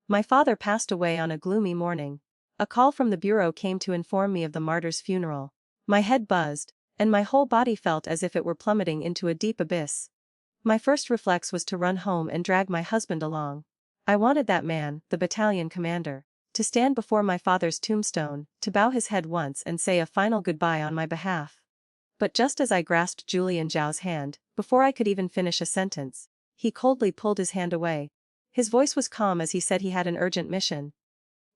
My father passed away on a gloomy morning. A call from the bureau came to inform me of the martyr's funeral. My head buzzed, and my whole body felt as if it were plummeting into a deep abyss. My first reflex was to run home and drag my husband along. I wanted that man, the battalion commander, to stand before my father's tombstone, to bow his head once and say a final goodbye on my behalf. But just as I grasped Julian Zhao's hand, before I could even finish a sentence, he coldly pulled his hand away. His voice was calm as he said he had an urgent mission.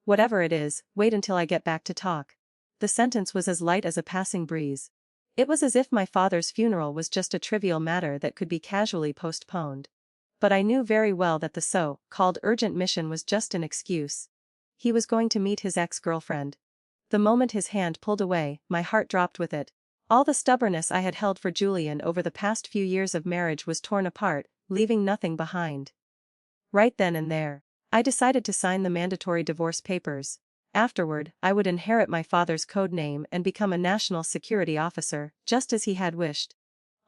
Whatever it is, wait until I get back to talk. The sentence was as light as a passing breeze. It was as if my father's funeral was just a trivial matter that could be casually postponed. But I knew very well that the so-called urgent mission was just an excuse. He was going to meet his ex-girlfriend. The moment his hand pulled away, my heart dropped with it. All the stubbornness I had held for Julian over the past few years of marriage was torn apart, leaving nothing behind. Right then and there, I decided to sign the mandatory divorce papers. Afterward, I would inherit my father's code name and become a national security officer, just as he had wished.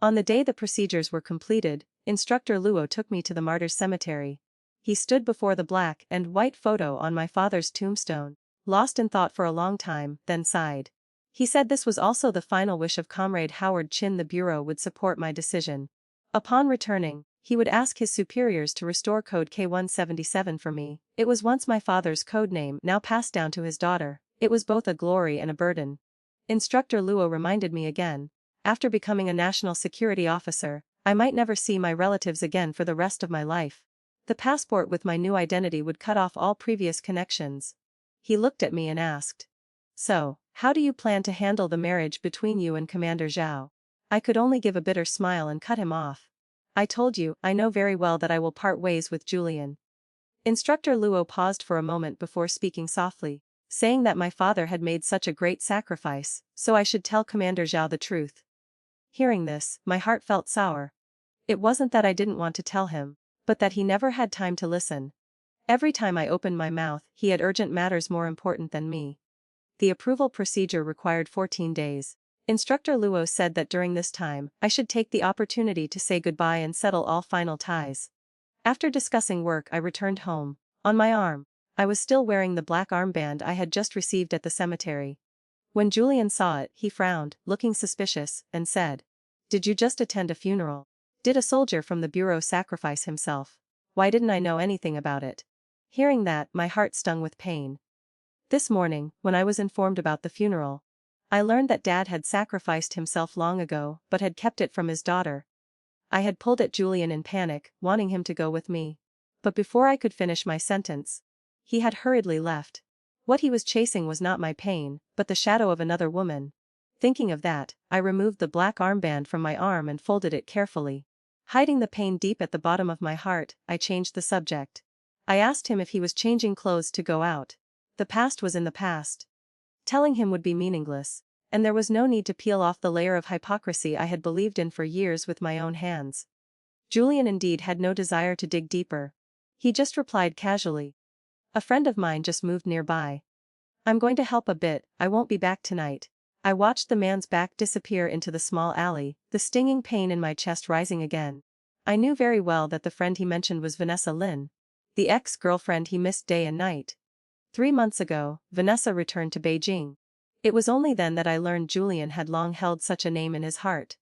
On the day the procedures were completed, Instructor Luo took me to the Martyrs' Cemetery. He stood before the black and white photo on my father's tombstone, lost in thought for a long time, then sighed. He said this was also the final wish of Comrade Howard Chin. The Bureau would support my decision. Upon returning, he would ask his superiors to restore code K177 for me. It was once my father's code name, now passed down to his daughter. It was both a glory and a burden. Instructor Luo reminded me again, after becoming a national security officer, I might never see my relatives again for the rest of my life. The passport with my new identity would cut off all previous connections. He looked at me and asked, "So, how do you plan to handle the marriage between you and Commander Zhao?" I could only give a bitter smile and cut him off. "I told you, I know very well that I will part ways with Julian." Instructor Luo paused for a moment before speaking softly, saying that my father had made such a great sacrifice, so I should tell Commander Zhao the truth. Hearing this, my heart felt sour. It wasn't that I didn't want to tell him, but that he never had time to listen. Every time I opened my mouth, he had urgent matters more important than me. The approval procedure required 14 days. Instructor Luo said that during this time, I should take the opportunity to say goodbye and settle all final ties. After discussing work, I returned home. On my arm, I was still wearing the black armband I had just received at the cemetery. When Julian saw it, he frowned, looking suspicious, and said, "Did you just attend a funeral? Did a soldier from the bureau sacrifice himself? Why didn't I know anything about it?" Hearing that, my heart stung with pain. This morning, when I was informed about the funeral, I learned that Dad had sacrificed himself long ago but had kept it from his daughter. I had pulled at Julian in panic, wanting him to go with me. But before I could finish my sentence, he had hurriedly left. What he was chasing was not my pain, but the shadow of another woman. Thinking of that, I removed the black armband from my arm and folded it carefully. Hiding the pain deep at the bottom of my heart, I changed the subject. I asked him if he was changing clothes to go out. The past was in the past. Telling him would be meaningless, and there was no need to peel off the layer of hypocrisy I had believed in for years with my own hands. Julian indeed had no desire to dig deeper. He just replied casually, "A friend of mine just moved nearby. I'm going to help a bit, I won't be back tonight." I watched the man's back disappear into the small alley, the stinging pain in my chest rising again. I knew very well that the friend he mentioned was Vanessa Lin, the ex-girlfriend he missed day and night. 3 months ago, Vanessa returned to Beijing. It was only then that I learned Julian had long held such a name in his heart.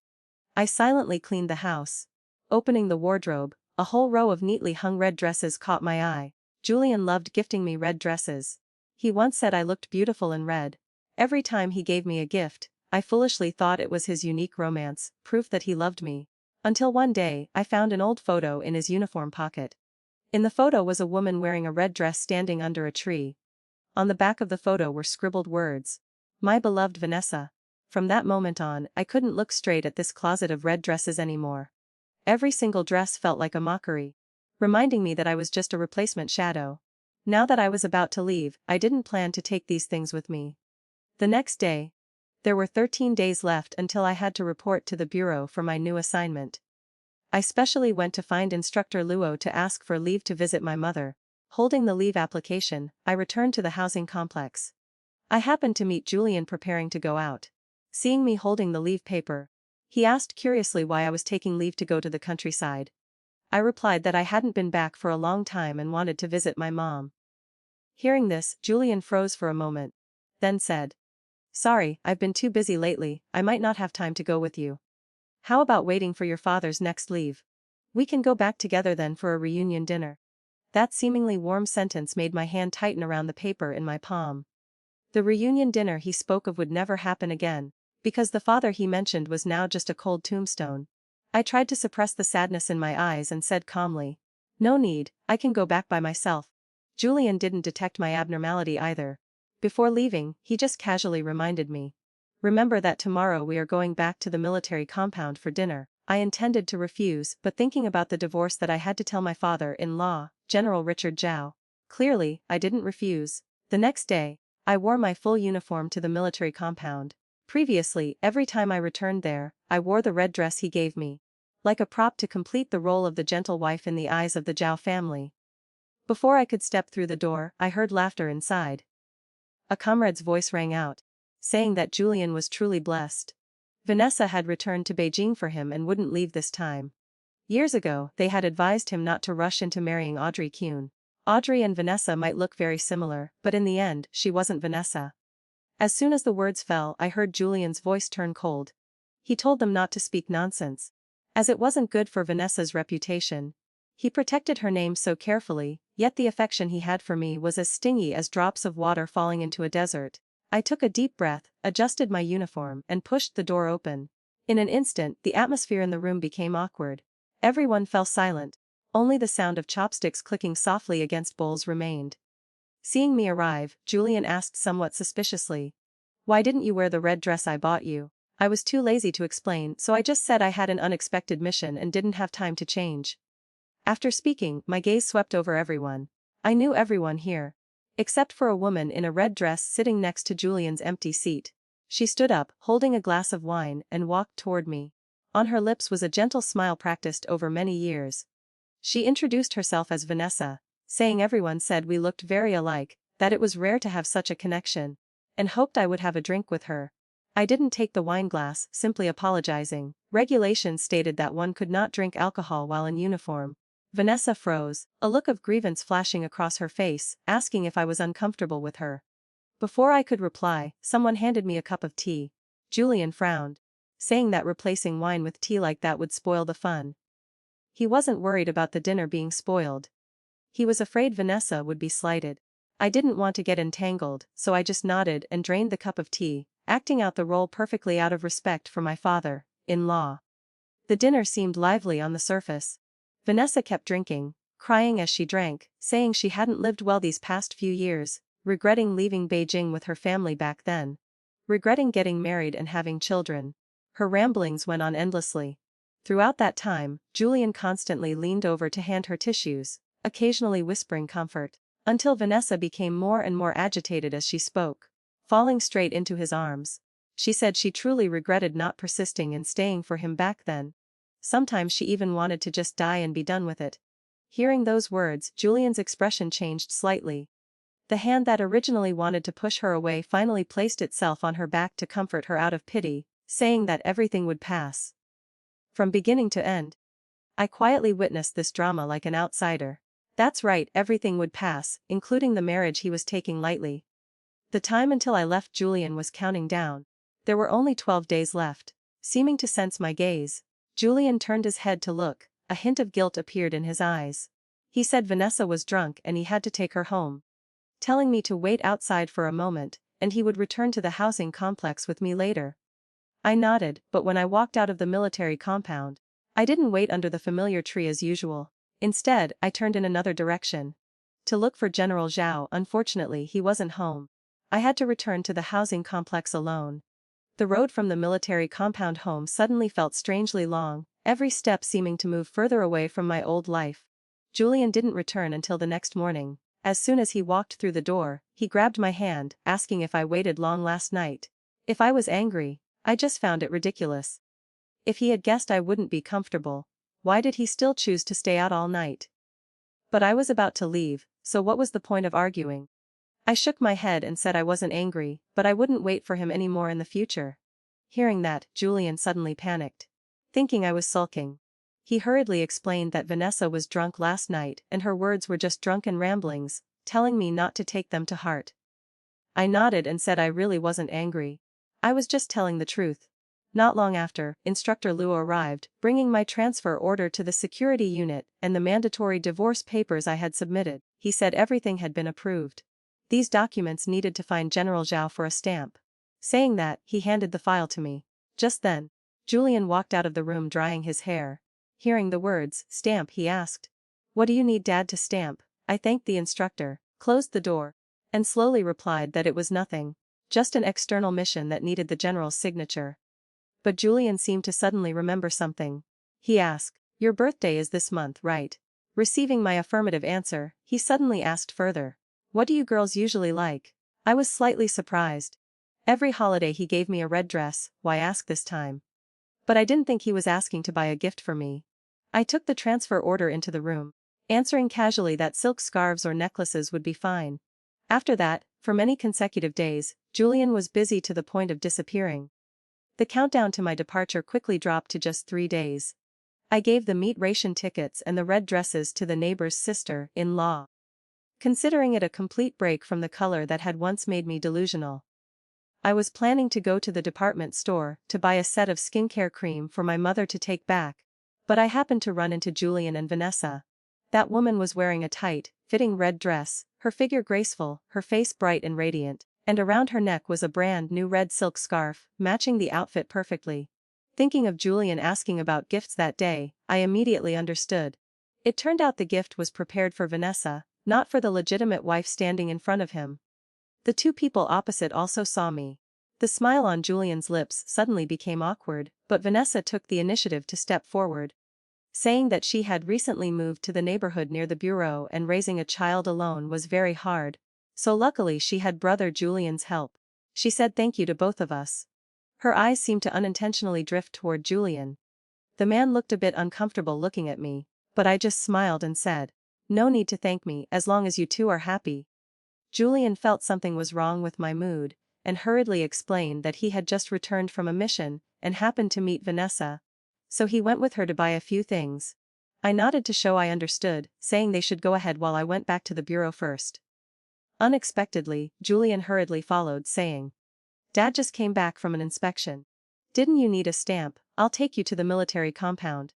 I silently cleaned the house. Opening the wardrobe, a whole row of neatly hung red dresses caught my eye. Julian loved gifting me red dresses. He once said I looked beautiful in red. Every time he gave me a gift, I foolishly thought it was his unique romance, proof that he loved me. Until one day, I found an old photo in his uniform pocket. In the photo was a woman wearing a red dress standing under a tree. On the back of the photo were scribbled words, "My beloved Vanessa." From that moment on, I couldn't look straight at this closet of red dresses anymore. Every single dress felt like a mockery, reminding me that I was just a replacement shadow. Now that I was about to leave, I didn't plan to take these things with me. The next day, there were 13 days left until I had to report to the bureau for my new assignment. I specially went to find Instructor Luo to ask for leave to visit my mother. Holding the leave application, I returned to the housing complex. I happened to meet Julian preparing to go out. Seeing me holding the leave paper, he asked curiously why I was taking leave to go to the countryside. I replied that I hadn't been back for a long time and wanted to visit my mom. Hearing this, Julian froze for a moment. Then said, "Sorry, I've been too busy lately, I might not have time to go with you. How about waiting for your father's next leave? We can go back together then for a reunion dinner." That seemingly warm sentence made my hand tighten around the paper in my palm. The reunion dinner he spoke of would never happen again, because the father he mentioned was now just a cold tombstone. I tried to suppress the sadness in my eyes and said calmly, "No need, I can go back by myself." Julian didn't detect my abnormality either. Before leaving, he just casually reminded me, "Remember that tomorrow we are going back to the military compound for dinner." I intended to refuse, but thinking about the divorce that I had to tell my father-in-law, General Richard Zhao, clearly, I didn't refuse. The next day, I wore my full uniform to the military compound. Previously, every time I returned there, I wore the red dress he gave me, like a prop to complete the role of the gentle wife in the eyes of the Zhao family. Before I could step through the door, I heard laughter inside. A comrade's voice rang out, saying that Julian was truly blessed. Vanessa had returned to Beijing for him and wouldn't leave this time. Years ago, they had advised him not to rush into marrying Audrey Kuhn. Audrey and Vanessa might look very similar, but in the end, she wasn't Vanessa. As soon as the words fell, I heard Julian's voice turn cold. He told them not to speak nonsense, as it wasn't good for Vanessa's reputation. He protected her name so carefully, yet the affection he had for me was as stingy as drops of water falling into a desert. I took a deep breath, adjusted my uniform, and pushed the door open. In an instant, the atmosphere in the room became awkward. Everyone fell silent. Only the sound of chopsticks clicking softly against bowls remained. Seeing me arrive, Julian asked somewhat suspiciously, "Why didn't you wear the red dress I bought you?" I was too lazy to explain, so I just said I had an unexpected mission and didn't have time to change. After speaking, my gaze swept over everyone. I knew everyone here, except for a woman in a red dress sitting next to Julian's empty seat. She stood up, holding a glass of wine, and walked toward me. On her lips was a gentle smile practiced over many years. She introduced herself as Vanessa, saying everyone said we looked very alike, that it was rare to have such a connection, and hoped I would have a drink with her. I didn't take the wine glass, simply apologizing. Regulations stated that one could not drink alcohol while in uniform. Vanessa froze, a look of grievance flashing across her face, asking if I was uncomfortable with her. Before I could reply, someone handed me a cup of tea. Julian frowned, saying that replacing wine with tea like that would spoil the fun. He wasn't worried about the dinner being spoiled. He was afraid Vanessa would be slighted. I didn't want to get entangled, so I just nodded and drained the cup of tea, acting out the role perfectly out of respect for my father-in-law. The dinner seemed lively on the surface. Vanessa kept drinking, crying as she drank, saying she hadn't lived well these past few years, regretting leaving Beijing with her family back then, regretting getting married and having children. Her ramblings went on endlessly. Throughout that time, Julian constantly leaned over to hand her tissues, occasionally whispering comfort, until Vanessa became more and more agitated as she spoke, falling straight into his arms. She said she truly regretted not persisting in staying for him back then. Sometimes she even wanted to just die and be done with it. Hearing those words, Julian's expression changed slightly. The hand that originally wanted to push her away finally placed itself on her back to comfort her out of pity, saying that everything would pass. From beginning to end, I quietly witnessed this drama like an outsider. That's right, everything would pass, including the marriage he was taking lightly. The time until I left Julian was counting down. There were only 12 days left. Seeming to sense my gaze, Julian turned his head to look. A hint of guilt appeared in his eyes. He said Vanessa was drunk and he had to take her home, telling me to wait outside for a moment, and he would return to the housing complex with me later. I nodded, but when I walked out of the military compound, I didn't wait under the familiar tree as usual. Instead, I turned in another direction, to look for General Zhao. Unfortunately, he wasn't home. I had to return to the housing complex alone. The road from the military compound home suddenly felt strangely long, every step seeming to move further away from my old life. Julian didn't return until the next morning. As soon as he walked through the door, he grabbed my hand, asking if I waited long last night. If I was angry, I just found it ridiculous. If he had guessed I wouldn't be comfortable, why did he still choose to stay out all night? But I was about to leave, so what was the point of arguing? I shook my head and said I wasn't angry, but I wouldn't wait for him anymore in the future. Hearing that, Julian suddenly panicked, thinking I was sulking. He hurriedly explained that Vanessa was drunk last night and her words were just drunken ramblings, telling me not to take them to heart. I nodded and said I really wasn't angry. I was just telling the truth. Not long after, Instructor Luo arrived, bringing my transfer order to the security unit and the mandatory divorce papers I had submitted. He said everything had been approved. These documents needed to find General Zhao for a stamp. Saying that, he handed the file to me. Just then, Julian walked out of the room drying his hair. Hearing the words, stamp, he asked, "What do you need Dad to stamp?" I thanked the instructor, closed the door, and slowly replied that it was nothing, just an external mission that needed the general's signature. But Julian seemed to suddenly remember something. He asked, "Your birthday is this month, right?" Receiving my affirmative answer, he suddenly asked further, "What do you girls usually like?" I was slightly surprised. Every holiday he gave me a red dress, why ask this time? But I didn't think he was asking to buy a gift for me. I took the transfer order into the room, answering casually that silk scarves or necklaces would be fine. After that, for many consecutive days, Julian was busy to the point of disappearing. The countdown to my departure quickly dropped to just 3 days. I gave the meat ration tickets and the red dresses to the neighbor's sister-in-law, considering it a complete break from the color that had once made me delusional. I was planning to go to the department store to buy a set of skincare cream for my mother to take back, but I happened to run into Julian and Vanessa. That woman was wearing a tight, fitting red dress, her figure graceful, her face bright and radiant, and around her neck was a brand new red silk scarf, matching the outfit perfectly. Thinking of Julian asking about gifts that day, I immediately understood. It turned out the gift was prepared for Vanessa, not for the legitimate wife standing in front of him. The two people opposite also saw me. The smile on Julian's lips suddenly became awkward, but Vanessa took the initiative to step forward, saying that she had recently moved to the neighborhood near the bureau and raising a child alone was very hard, so luckily she had brother Julian's help. She said thank you to both of us. Her eyes seemed to unintentionally drift toward Julian. The man looked a bit uncomfortable looking at me, but I just smiled and said, "No need to thank me as long as you two are happy." Julian felt something was wrong with my mood, and hurriedly explained that he had just returned from a mission and happened to meet Vanessa, so he went with her to buy a few things. I nodded to show I understood, saying they should go ahead while I went back to the bureau first. Unexpectedly, Julian hurriedly followed, saying, "Dad just came back from an inspection. Didn't you need a stamp? I'll take you to the military compound."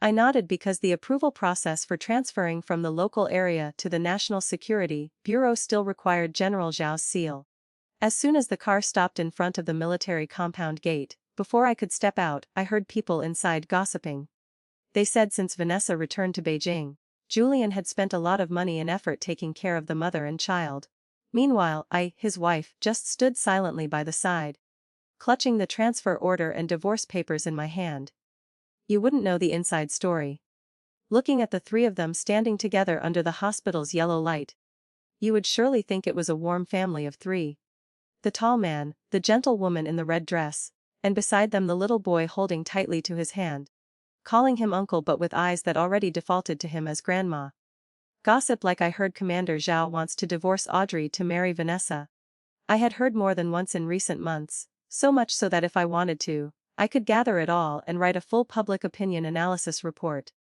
I nodded because the approval process for transferring from the local area to the National Security Bureau still required General Zhao's seal. As soon as the car stopped in front of the military compound gate, before I could step out, I heard people inside gossiping. They said since Vanessa returned to Beijing, Julian had spent a lot of money and effort taking care of the mother and child. Meanwhile, his wife, just stood silently by the side, clutching the transfer order and divorce papers in my hand. You wouldn't know the inside story. Looking at the three of them standing together under the hospital's yellow light, you would surely think it was a warm family of 3. The tall man, the gentle woman in the red dress, and beside them the little boy holding tightly to his hand, calling him uncle but with eyes that already defaulted to him as grandma. Gossip like I heard Commander Zhao wants to divorce Audrey to marry Vanessa. I had heard more than once in recent months, so much so that if I wanted to, I could gather it all and write a full public opinion analysis report.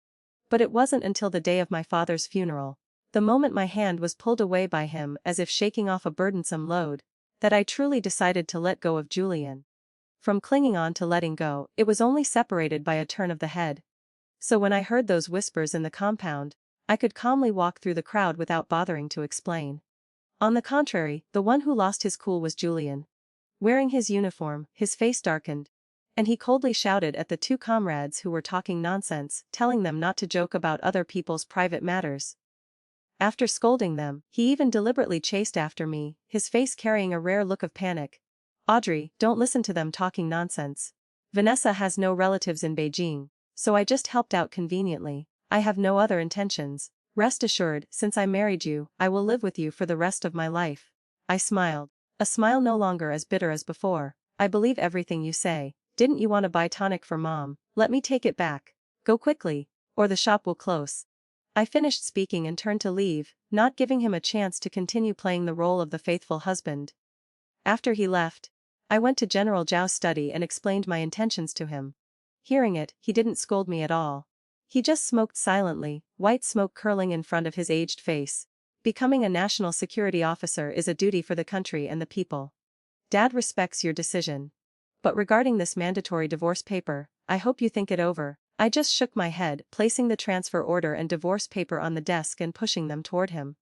But it wasn't until the day of my father's funeral, the moment my hand was pulled away by him as if shaking off a burdensome load, that I truly decided to let go of Julian. From clinging on to letting go, it was only separated by a turn of the head. So when I heard those whispers in the compound, I could calmly walk through the crowd without bothering to explain. On the contrary, the one who lost his cool was Julian. Wearing his uniform, his face darkened, and he coldly shouted at the two comrades who were talking nonsense, telling them not to joke about other people's private matters. After scolding them, he even deliberately chased after me, his face carrying a rare look of panic. "Audrey, don't listen to them talking nonsense. Vanessa has no relatives in Beijing, so I just helped out conveniently. I have no other intentions. Rest assured, since I married you, I will live with you for the rest of my life." I smiled, a smile no longer as bitter as before. "I believe everything you say. Didn't you want to buy tonic for Mom? Let me take it back. Go quickly, or the shop will close." I finished speaking and turned to leave, not giving him a chance to continue playing the role of the faithful husband. After he left, I went to General Zhao's study and explained my intentions to him. Hearing it, he didn't scold me at all. He just smoked silently, white smoke curling in front of his aged face. Becoming a national security officer is a duty for the country and the people. Dad respects your decision. But regarding this mandatory divorce paper, I hope you think it over. I just shook my head, placing the transfer order and divorce paper on the desk and pushing them toward him.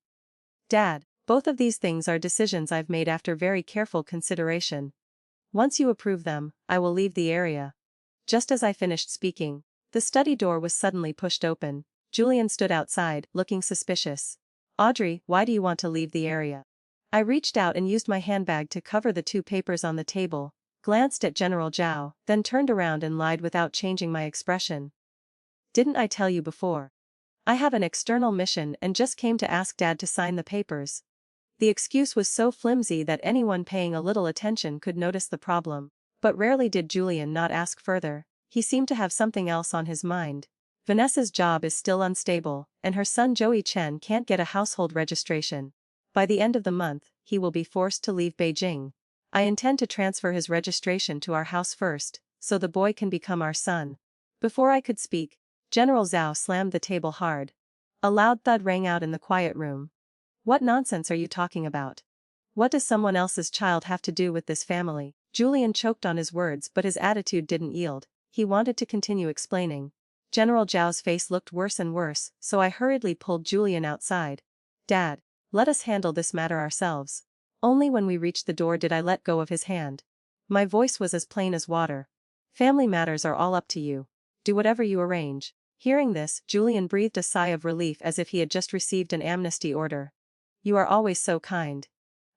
Dad, both of these things are decisions I've made after very careful consideration. Once you approve them, I will leave the area. Just as I finished speaking, the study door was suddenly pushed open. Julian stood outside, looking suspicious. Audrey, why do you want to leave the area? I reached out and used my handbag to cover the two papers on the table, glanced at General Zhao, then turned around and lied without changing my expression. Didn't I tell you before? I have an external mission and just came to ask Dad to sign the papers. The excuse was so flimsy that anyone paying a little attention could notice the problem. But rarely did Julian not ask further. He seemed to have something else on his mind. Vanessa's job is still unstable, and her son Joey Chen can't get a household registration. By the end of the month, he will be forced to leave Beijing. I intend to transfer his registration to our house first, so the boy can become our son. Before I could speak, General Zhao slammed the table hard. A loud thud rang out in the quiet room. What nonsense are you talking about? What does someone else's child have to do with this family? Julian choked on his words, but his attitude didn't yield. He wanted to continue explaining. General Zhao's face looked worse and worse, so I hurriedly pulled Julian outside. Dad, let us handle this matter ourselves. Only when we reached the door did I let go of his hand. My voice was as plain as water. Family matters are all up to you. Do whatever you arrange. Hearing this, Julian breathed a sigh of relief as if he had just received an amnesty order. You are always so kind.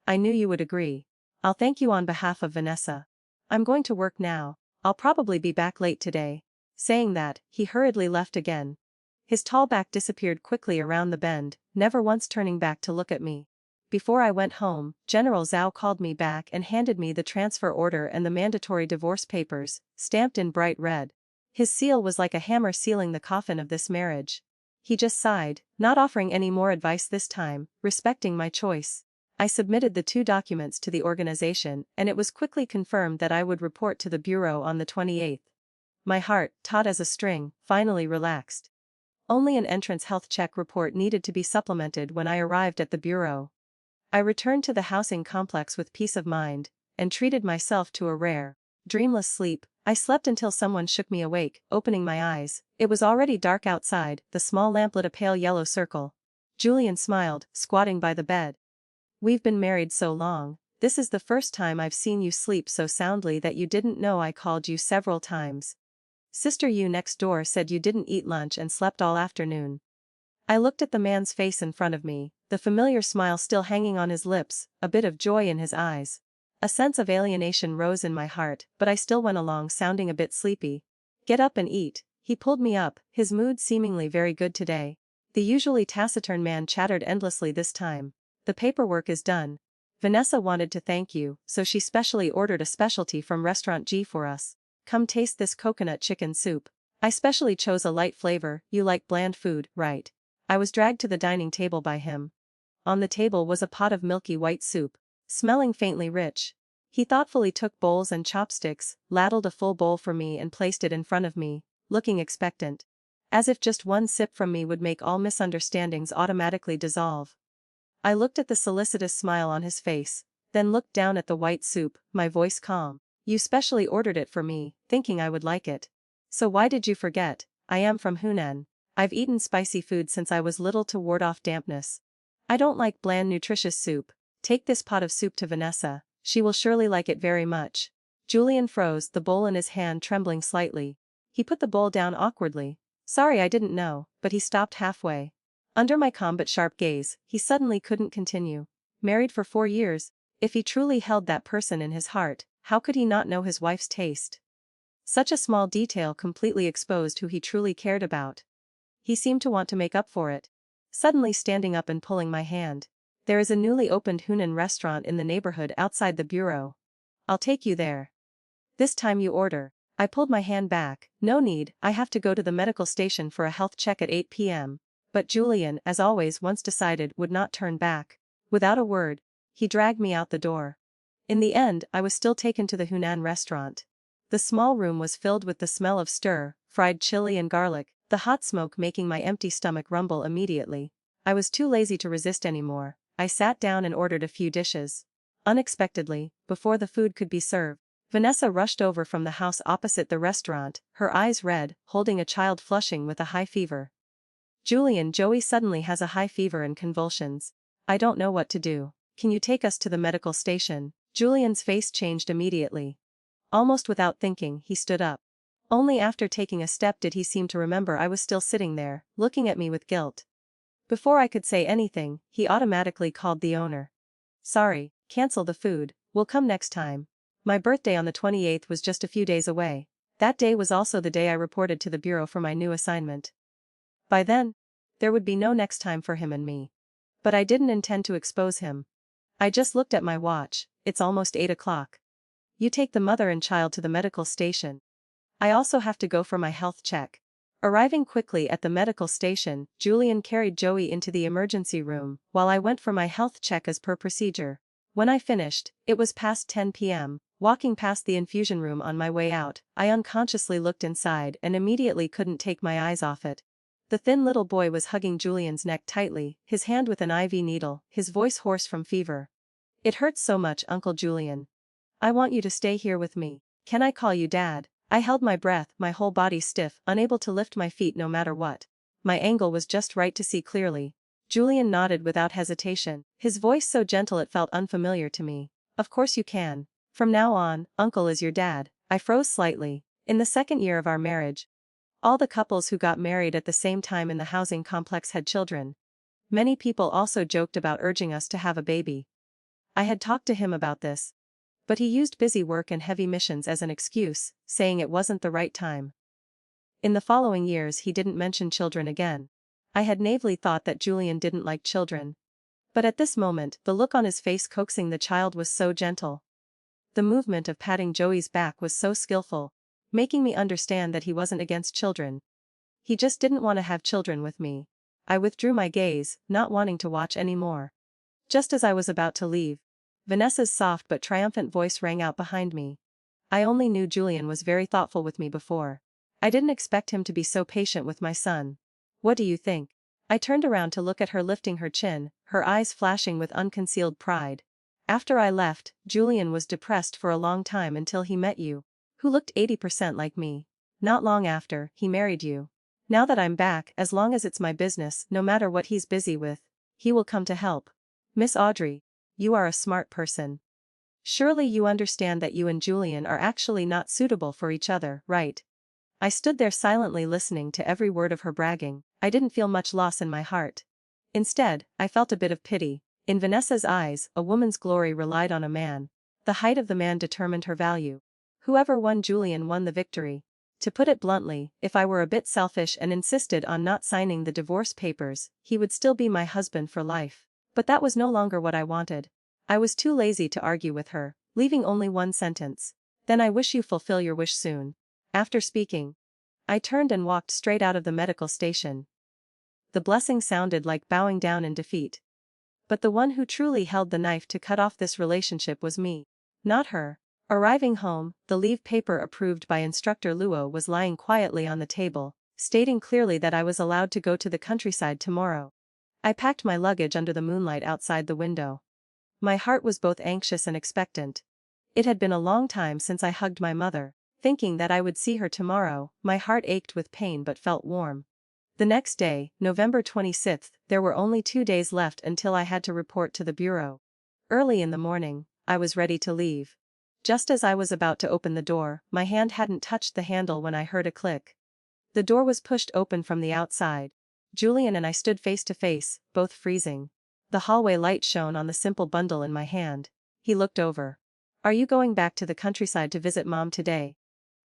I knew you would agree. I'll thank you on behalf of Vanessa. I'm going to work now. I'll probably be back late today. Saying that, he hurriedly left again. His tall back disappeared quickly around the bend, never once turning back to look at me. Before I went home, General Zhao called me back and handed me the transfer order and the mandatory divorce papers, stamped in bright red. His seal was like a hammer sealing the coffin of this marriage. He just sighed, not offering any more advice this time, respecting my choice. I submitted the two documents to the organization, and it was quickly confirmed that I would report to the bureau on the 28th. My heart, taut as a string, finally relaxed. Only an entrance health check report needed to be supplemented when I arrived at the bureau. I returned to the housing complex with peace of mind, and treated myself to a rare, dreamless sleep. I slept until someone shook me awake, opening my eyes. It was already dark outside, the small lamp lit a pale yellow circle. Julian smiled, squatting by the bed. We've been married so long, this is the first time I've seen you sleep so soundly that you didn't know I called you several times. Sister Yu next door said you didn't eat lunch and slept all afternoon. I looked at the man's face in front of me, the familiar smile still hanging on his lips, a bit of joy in his eyes. A sense of alienation rose in my heart, but I still went along sounding a bit sleepy. Get up and eat. He pulled me up, his mood seemingly very good today. The usually taciturn man chattered endlessly this time. The paperwork is done. Vanessa wanted to thank you, so she specially ordered a specialty from Restaurant G for us. Come taste this coconut chicken soup. I specially chose a light flavor. You like bland food, right? I was dragged to the dining table by him. On the table was a pot of milky white soup, smelling faintly rich. He thoughtfully took bowls and chopsticks, ladled a full bowl for me and placed it in front of me, looking expectant. As if just one sip from me would make all misunderstandings automatically dissolve. I looked at the solicitous smile on his face, then looked down at the white soup, my voice calm. You specially ordered it for me, thinking I would like it. So why did you forget? I am from Hunan. I've eaten spicy food since I was little to ward off dampness. I don't like bland nutritious soup. Take this pot of soup to Vanessa, she will surely like it very much. Julian froze, the bowl in his hand trembling slightly. He put the bowl down awkwardly. Sorry, I didn't know, but he stopped halfway. Under my calm but sharp gaze, he suddenly couldn't continue. Married for 4 years, if he truly held that person in his heart, how could he not know his wife's taste? Such a small detail completely exposed who he truly cared about. He seemed to want to make up for it. Suddenly standing up and pulling my hand. There is a newly opened Hunan restaurant in the neighborhood outside the bureau. I'll take you there. This time you order. I pulled my hand back. No need, I have to go to the medical station for a health check at 8 p.m. But Julian, as always once decided, would not turn back. Without a word, he dragged me out the door. In the end, I was still taken to the Hunan restaurant. The small room was filled with the smell of stir, fried chili and garlic, the hot smoke making my empty stomach rumble immediately. I was too lazy to resist anymore. I sat down and ordered a few dishes. Unexpectedly, before the food could be served, Vanessa rushed over from the house opposite the restaurant, her eyes red, holding a child flushing with a high fever. Julian, Joey suddenly has a high fever and convulsions. I don't know what to do. Can you take us to the medical station? Julian's face changed immediately. Almost without thinking, he stood up. Only after taking a step did he seem to remember I was still sitting there, looking at me with guilt. Before I could say anything, he automatically called the owner. Sorry, cancel the food, we'll come next time. My birthday on the 28th was just a few days away. That day was also the day I reported to the bureau for my new assignment. By then, there would be no next time for him and me. But I didn't intend to expose him. I just looked at my watch, it's almost 8 o'clock. You take the mother and child to the medical station. I also have to go for my health check. Arriving quickly at the medical station, Julian carried Joey into the emergency room, while I went for my health check as per procedure. When I finished, it was past 10 p.m. Walking past the infusion room on my way out, I unconsciously looked inside and immediately couldn't take my eyes off it. The thin little boy was hugging Julian's neck tightly, his hand with an IV needle, his voice hoarse from fever. It hurts so much, Uncle Julian. I want you to stay here with me. Can I call you Dad? I held my breath, my whole body stiff, unable to lift my feet no matter what. My angle was just right to see clearly. Julian nodded without hesitation, his voice so gentle it felt unfamiliar to me. Of course you can. From now on, Uncle is your dad. I froze slightly. In the second year of our marriage, all the couples who got married at the same time in the housing complex had children. Many people also joked about urging us to have a baby. I had talked to him about this, but he used busy work and heavy missions as an excuse, saying it wasn't the right time. In the following years he didn't mention children again. I had naively thought that Julian didn't like children. But at this moment, the look on his face coaxing the child was so gentle. The movement of patting Joey's back was so skillful, making me understand that he wasn't against children. He just didn't want to have children with me. I withdrew my gaze, not wanting to watch any more. Just as I was about to leave, Vanessa's soft but triumphant voice rang out behind me. I only knew Julian was very thoughtful with me before. I didn't expect him to be so patient with my son. What do you think? I turned around to look at her lifting her chin, her eyes flashing with unconcealed pride. After I left, Julian was depressed for a long time until he met you, who looked 80% like me. Not long after, he married you. Now that I'm back, as long as it's my business, no matter what he's busy with, he will come to help. Miss Audrey, you are a smart person. Surely you understand that you and Julian are actually not suitable for each other, right? I stood there silently listening to every word of her bragging. I didn't feel much loss in my heart. Instead, I felt a bit of pity. In Vanessa's eyes, a woman's glory relied on a man. The height of the man determined her value. Whoever won Julian won the victory. To put it bluntly, if I were a bit selfish and insisted on not signing the divorce papers, he would still be my husband for life. But that was no longer what I wanted. I was too lazy to argue with her, leaving only one sentence. Then I wish you fulfill your wish soon. After speaking, I turned and walked straight out of the medical station. The blessing sounded like bowing down in defeat. But the one who truly held the knife to cut off this relationship was me, not her. Arriving home, the leave paper approved by Instructor Luo was lying quietly on the table, stating clearly that I was allowed to go to the countryside tomorrow. I packed my luggage under the moonlight outside the window. My heart was both anxious and expectant. It had been a long time since I hugged my mother. Thinking that I would see her tomorrow, my heart ached with pain but felt warm. The next day, November 26th, there were only 2 days left until I had to report to the bureau. Early in the morning, I was ready to leave. Just as I was about to open the door, my hand hadn't touched the handle when I heard a click. The door was pushed open from the outside. Julian and I stood face to face, both freezing. The hallway light shone on the simple bundle in my hand. He looked over. Are you going back to the countryside to visit Mom today?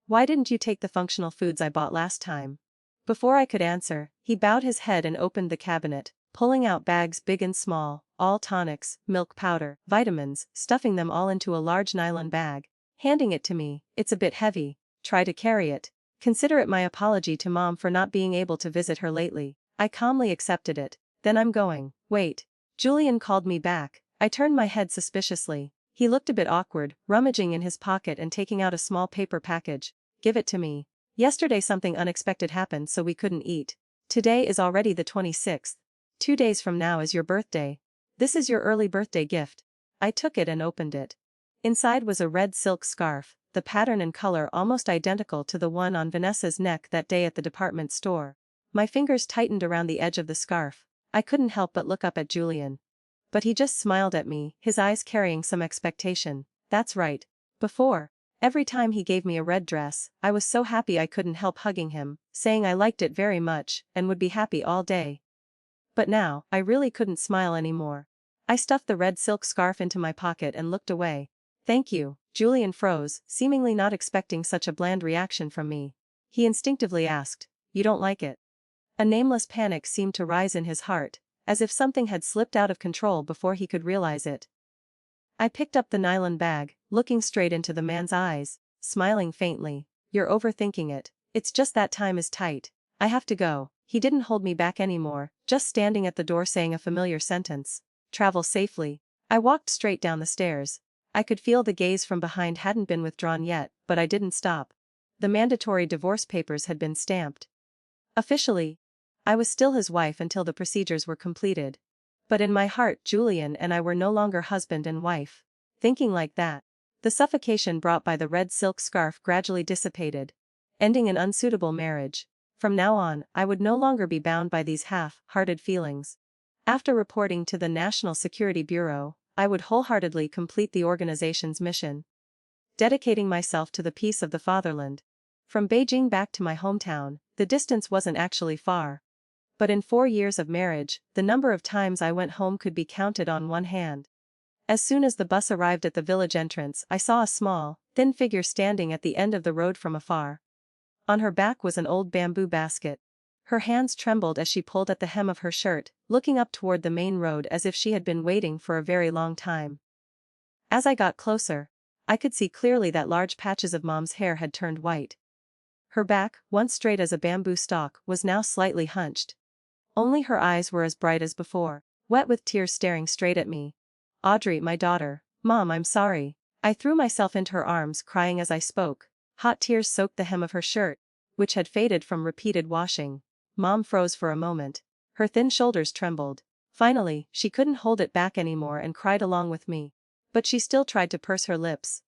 Why didn't you take the functional foods I bought last time? Before I could answer, he bowed his head and opened the cabinet, pulling out bags big and small, all tonics, milk powder, vitamins, stuffing them all into a large nylon bag. Handing it to me. It's a bit heavy. Try to carry it. Consider it my apology to Mom for not being able to visit her lately. I calmly accepted it. Then I'm going. Wait. Julian called me back. I turned my head suspiciously. He looked a bit awkward, rummaging in his pocket and taking out a small paper package. Give it to me. Yesterday something unexpected happened so we couldn't eat. Today is already the 26th. 2 days from now is your birthday. This is your early birthday gift. I took it and opened it. Inside was a red silk scarf, the pattern and color almost identical to the one on Vanessa's neck that day at the department store. My fingers tightened around the edge of the scarf. I couldn't help but look up at Julian. But he just smiled at me, his eyes carrying some expectation. That's right. Before, every time he gave me a red dress, I was so happy I couldn't help hugging him, saying I liked it very much, and would be happy all day. But now, I really couldn't smile anymore. I stuffed the red silk scarf into my pocket and looked away. Thank you. Julian froze, seemingly not expecting such a bland reaction from me. He instinctively asked, "You don't like it?" A nameless panic seemed to rise in his heart, as if something had slipped out of control before he could realize it. I picked up the nylon bag, looking straight into the man's eyes, smiling faintly. "You're overthinking it. It's just that time is tight. I have to go." He didn't hold me back anymore, just standing at the door saying a familiar sentence. "Travel safely." I walked straight down the stairs. I could feel the gaze from behind hadn't been withdrawn yet, but I didn't stop. The mandatory divorce papers had been stamped. Officially, I was still his wife until the procedures were completed. But in my heart, Julian and I were no longer husband and wife. Thinking like that, the suffocation brought by the red silk scarf gradually dissipated, ending an unsuitable marriage. From now on, I would no longer be bound by these half-hearted feelings. After reporting to the National Security Bureau, I would wholeheartedly complete the organization's mission, dedicating myself to the peace of the fatherland. From Beijing back to my hometown, the distance wasn't actually far. But in 4 years of marriage, the number of times I went home could be counted on one hand. As soon as the bus arrived at the village entrance, I saw a small, thin figure standing at the end of the road from afar. On her back was an old bamboo basket. Her hands trembled as she pulled at the hem of her shirt, looking up toward the main road as if she had been waiting for a very long time. As I got closer, I could see clearly that large patches of Mom's hair had turned white. Her back, once straight as a bamboo stalk, was now slightly hunched. Only her eyes were as bright as before, wet with tears, staring straight at me. "Audrey, my daughter." "Mom, I'm sorry." I threw myself into her arms, crying as I spoke. Hot tears soaked the hem of her shirt, which had faded from repeated washing. Mom froze for a moment. Her thin shoulders trembled. Finally, she couldn't hold it back anymore and cried along with me. But she still tried to purse her lips.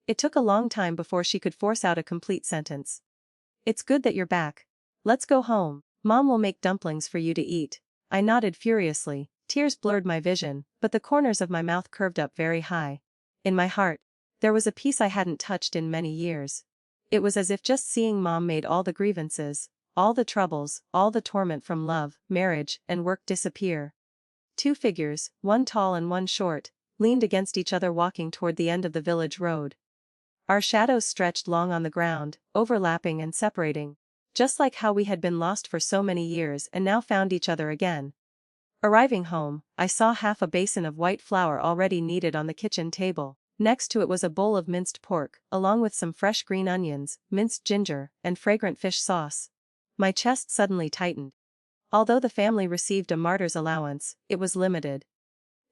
It took a long time before she could force out a complete sentence. "It's good that you're back. Let's go home. Mom will make dumplings for you to eat." I nodded furiously. Tears blurred my vision, but the corners of my mouth curved up very high. In my heart, there was a peace I hadn't touched in many years. It was as if just seeing Mom made all the grievances, all the troubles, all the torment from love, marriage, and work disappear. 2 figures, one tall and one short, leaned against each other walking toward the end of the village road. Our shadows stretched long on the ground, overlapping and separating, just like how we had been lost for so many years and now found each other again. Arriving home, I saw half a basin of white flour already kneaded on the kitchen table. Next to it was a bowl of minced pork, along with some fresh green onions, minced ginger, and fragrant fish sauce. My chest suddenly tightened. Although the family received a martyr's allowance, it was limited.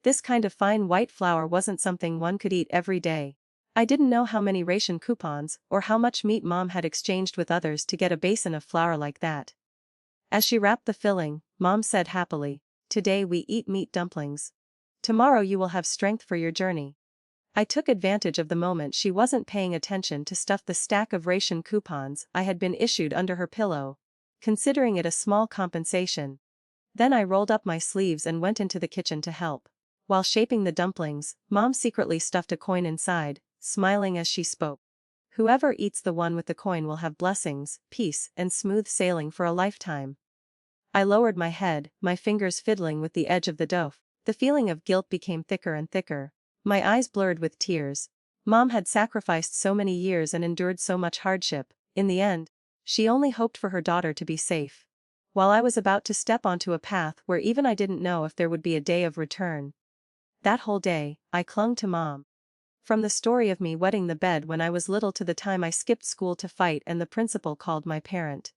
This kind of fine white flour wasn't something one could eat every day. I didn't know how many ration coupons or how much meat Mom had exchanged with others to get a basin of flour like that. As she wrapped the filling, Mom said happily, "Today we eat meat dumplings. Tomorrow you will have strength for your journey." I took advantage of the moment she wasn't paying attention to stuff the stack of ration coupons I had been issued under her pillow, considering it a small compensation. Then I rolled up my sleeves and went into the kitchen to help. While shaping the dumplings, Mom secretly stuffed a coin inside, smiling as she spoke. "Whoever eats the one with the coin will have blessings, peace, and smooth sailing for a lifetime." I lowered my head, my fingers fiddling with the edge of the dough. The feeling of guilt became thicker and thicker. My eyes blurred with tears. Mom had sacrificed so many years and endured so much hardship. In the end, she only hoped for her daughter to be safe. While I was about to step onto a path where even I didn't know if there would be a day of return. That whole day, I clung to Mom. From the story of me wetting the bed when I was little to the time I skipped school to fight and the principal called my parent.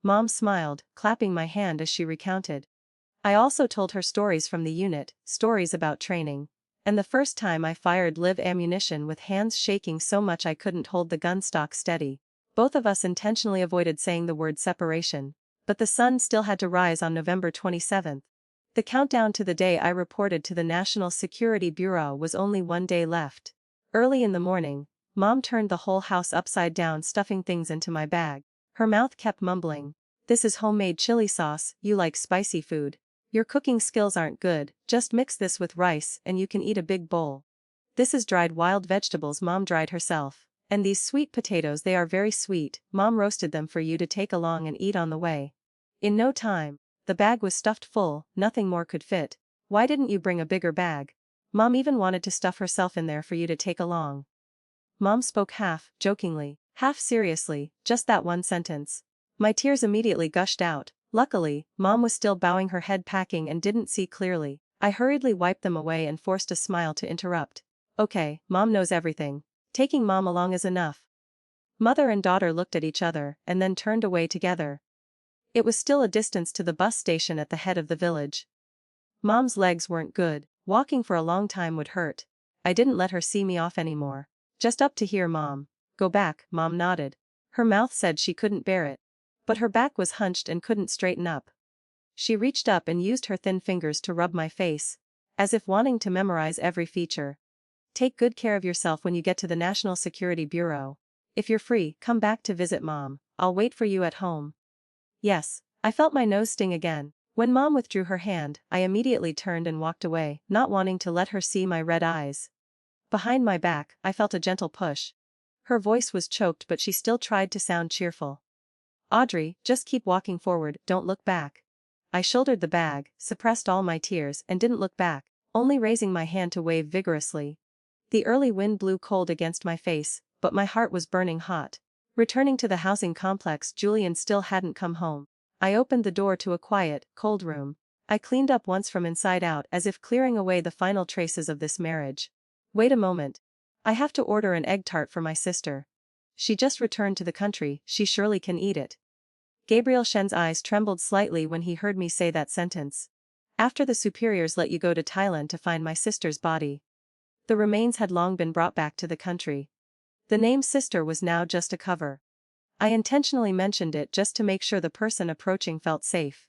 Mom smiled, clapping my hand as she recounted. I also told her stories from the unit, stories about training. And the first time I fired live ammunition with hands shaking so much I couldn't hold the gun stock steady. Both of us intentionally avoided saying the word separation. But the sun still had to rise on November 27th. The countdown to the day I reported to the National Security Bureau was only one day left. Early in the morning, Mom turned the whole house upside down, stuffing things into my bag. Her mouth kept mumbling, "This is homemade chili sauce, you like spicy food. Your cooking skills aren't good, just mix this with rice and you can eat a big bowl. This is dried wild vegetables Mom dried herself. And these sweet potatoes, they are very sweet, Mom roasted them for you to take along and eat on the way." In no time, the bag was stuffed full, nothing more could fit. "Why didn't you bring a bigger bag? Mom even wanted to stuff herself in there for you to take along." Mom spoke half jokingly, half seriously, just that one sentence. My tears immediately gushed out. Luckily, Mom was still bowing her head packing and didn't see clearly. I hurriedly wiped them away and forced a smile to interrupt. "Okay, Mom knows everything. Taking Mom along is enough." Mother and daughter looked at each other and then turned away together. It was still a distance to the bus station at the head of the village. Mom's legs weren't good, walking for a long time would hurt. I didn't let her see me off anymore. "Just up to here, Mom." "Go back," Mom nodded. Her mouth said she couldn't bear it. But her back was hunched and couldn't straighten up. She reached up and used her thin fingers to rub my face, as if wanting to memorize every feature. "Take good care of yourself when you get to the National Security Bureau. If you're free, come back to visit Mom. I'll wait for you at home." Yes, I felt my nose sting again. When Mom withdrew her hand, I immediately turned and walked away, not wanting to let her see my red eyes. Behind my back, I felt a gentle push. Her voice was choked, but she still tried to sound cheerful. "Audrey, just keep walking forward, don't look back." I shouldered the bag, suppressed all my tears, and didn't look back, only raising my hand to wave vigorously. The early wind blew cold against my face, but my heart was burning hot. Returning to the housing complex, Julian still hadn't come home. I opened the door to a quiet, cold room. I cleaned up once from inside out, as if clearing away the final traces of this marriage. "Wait a moment. I have to order an egg tart for my sister. She just returned to the country, she surely can eat it." Gabriel Shen's eyes trembled slightly when he heard me say that sentence. "After the superiors let you go to Thailand to find my sister's body. The remains had long been brought back to the country. The name sister was now just a cover. I intentionally mentioned it just to make sure the person approaching felt safe.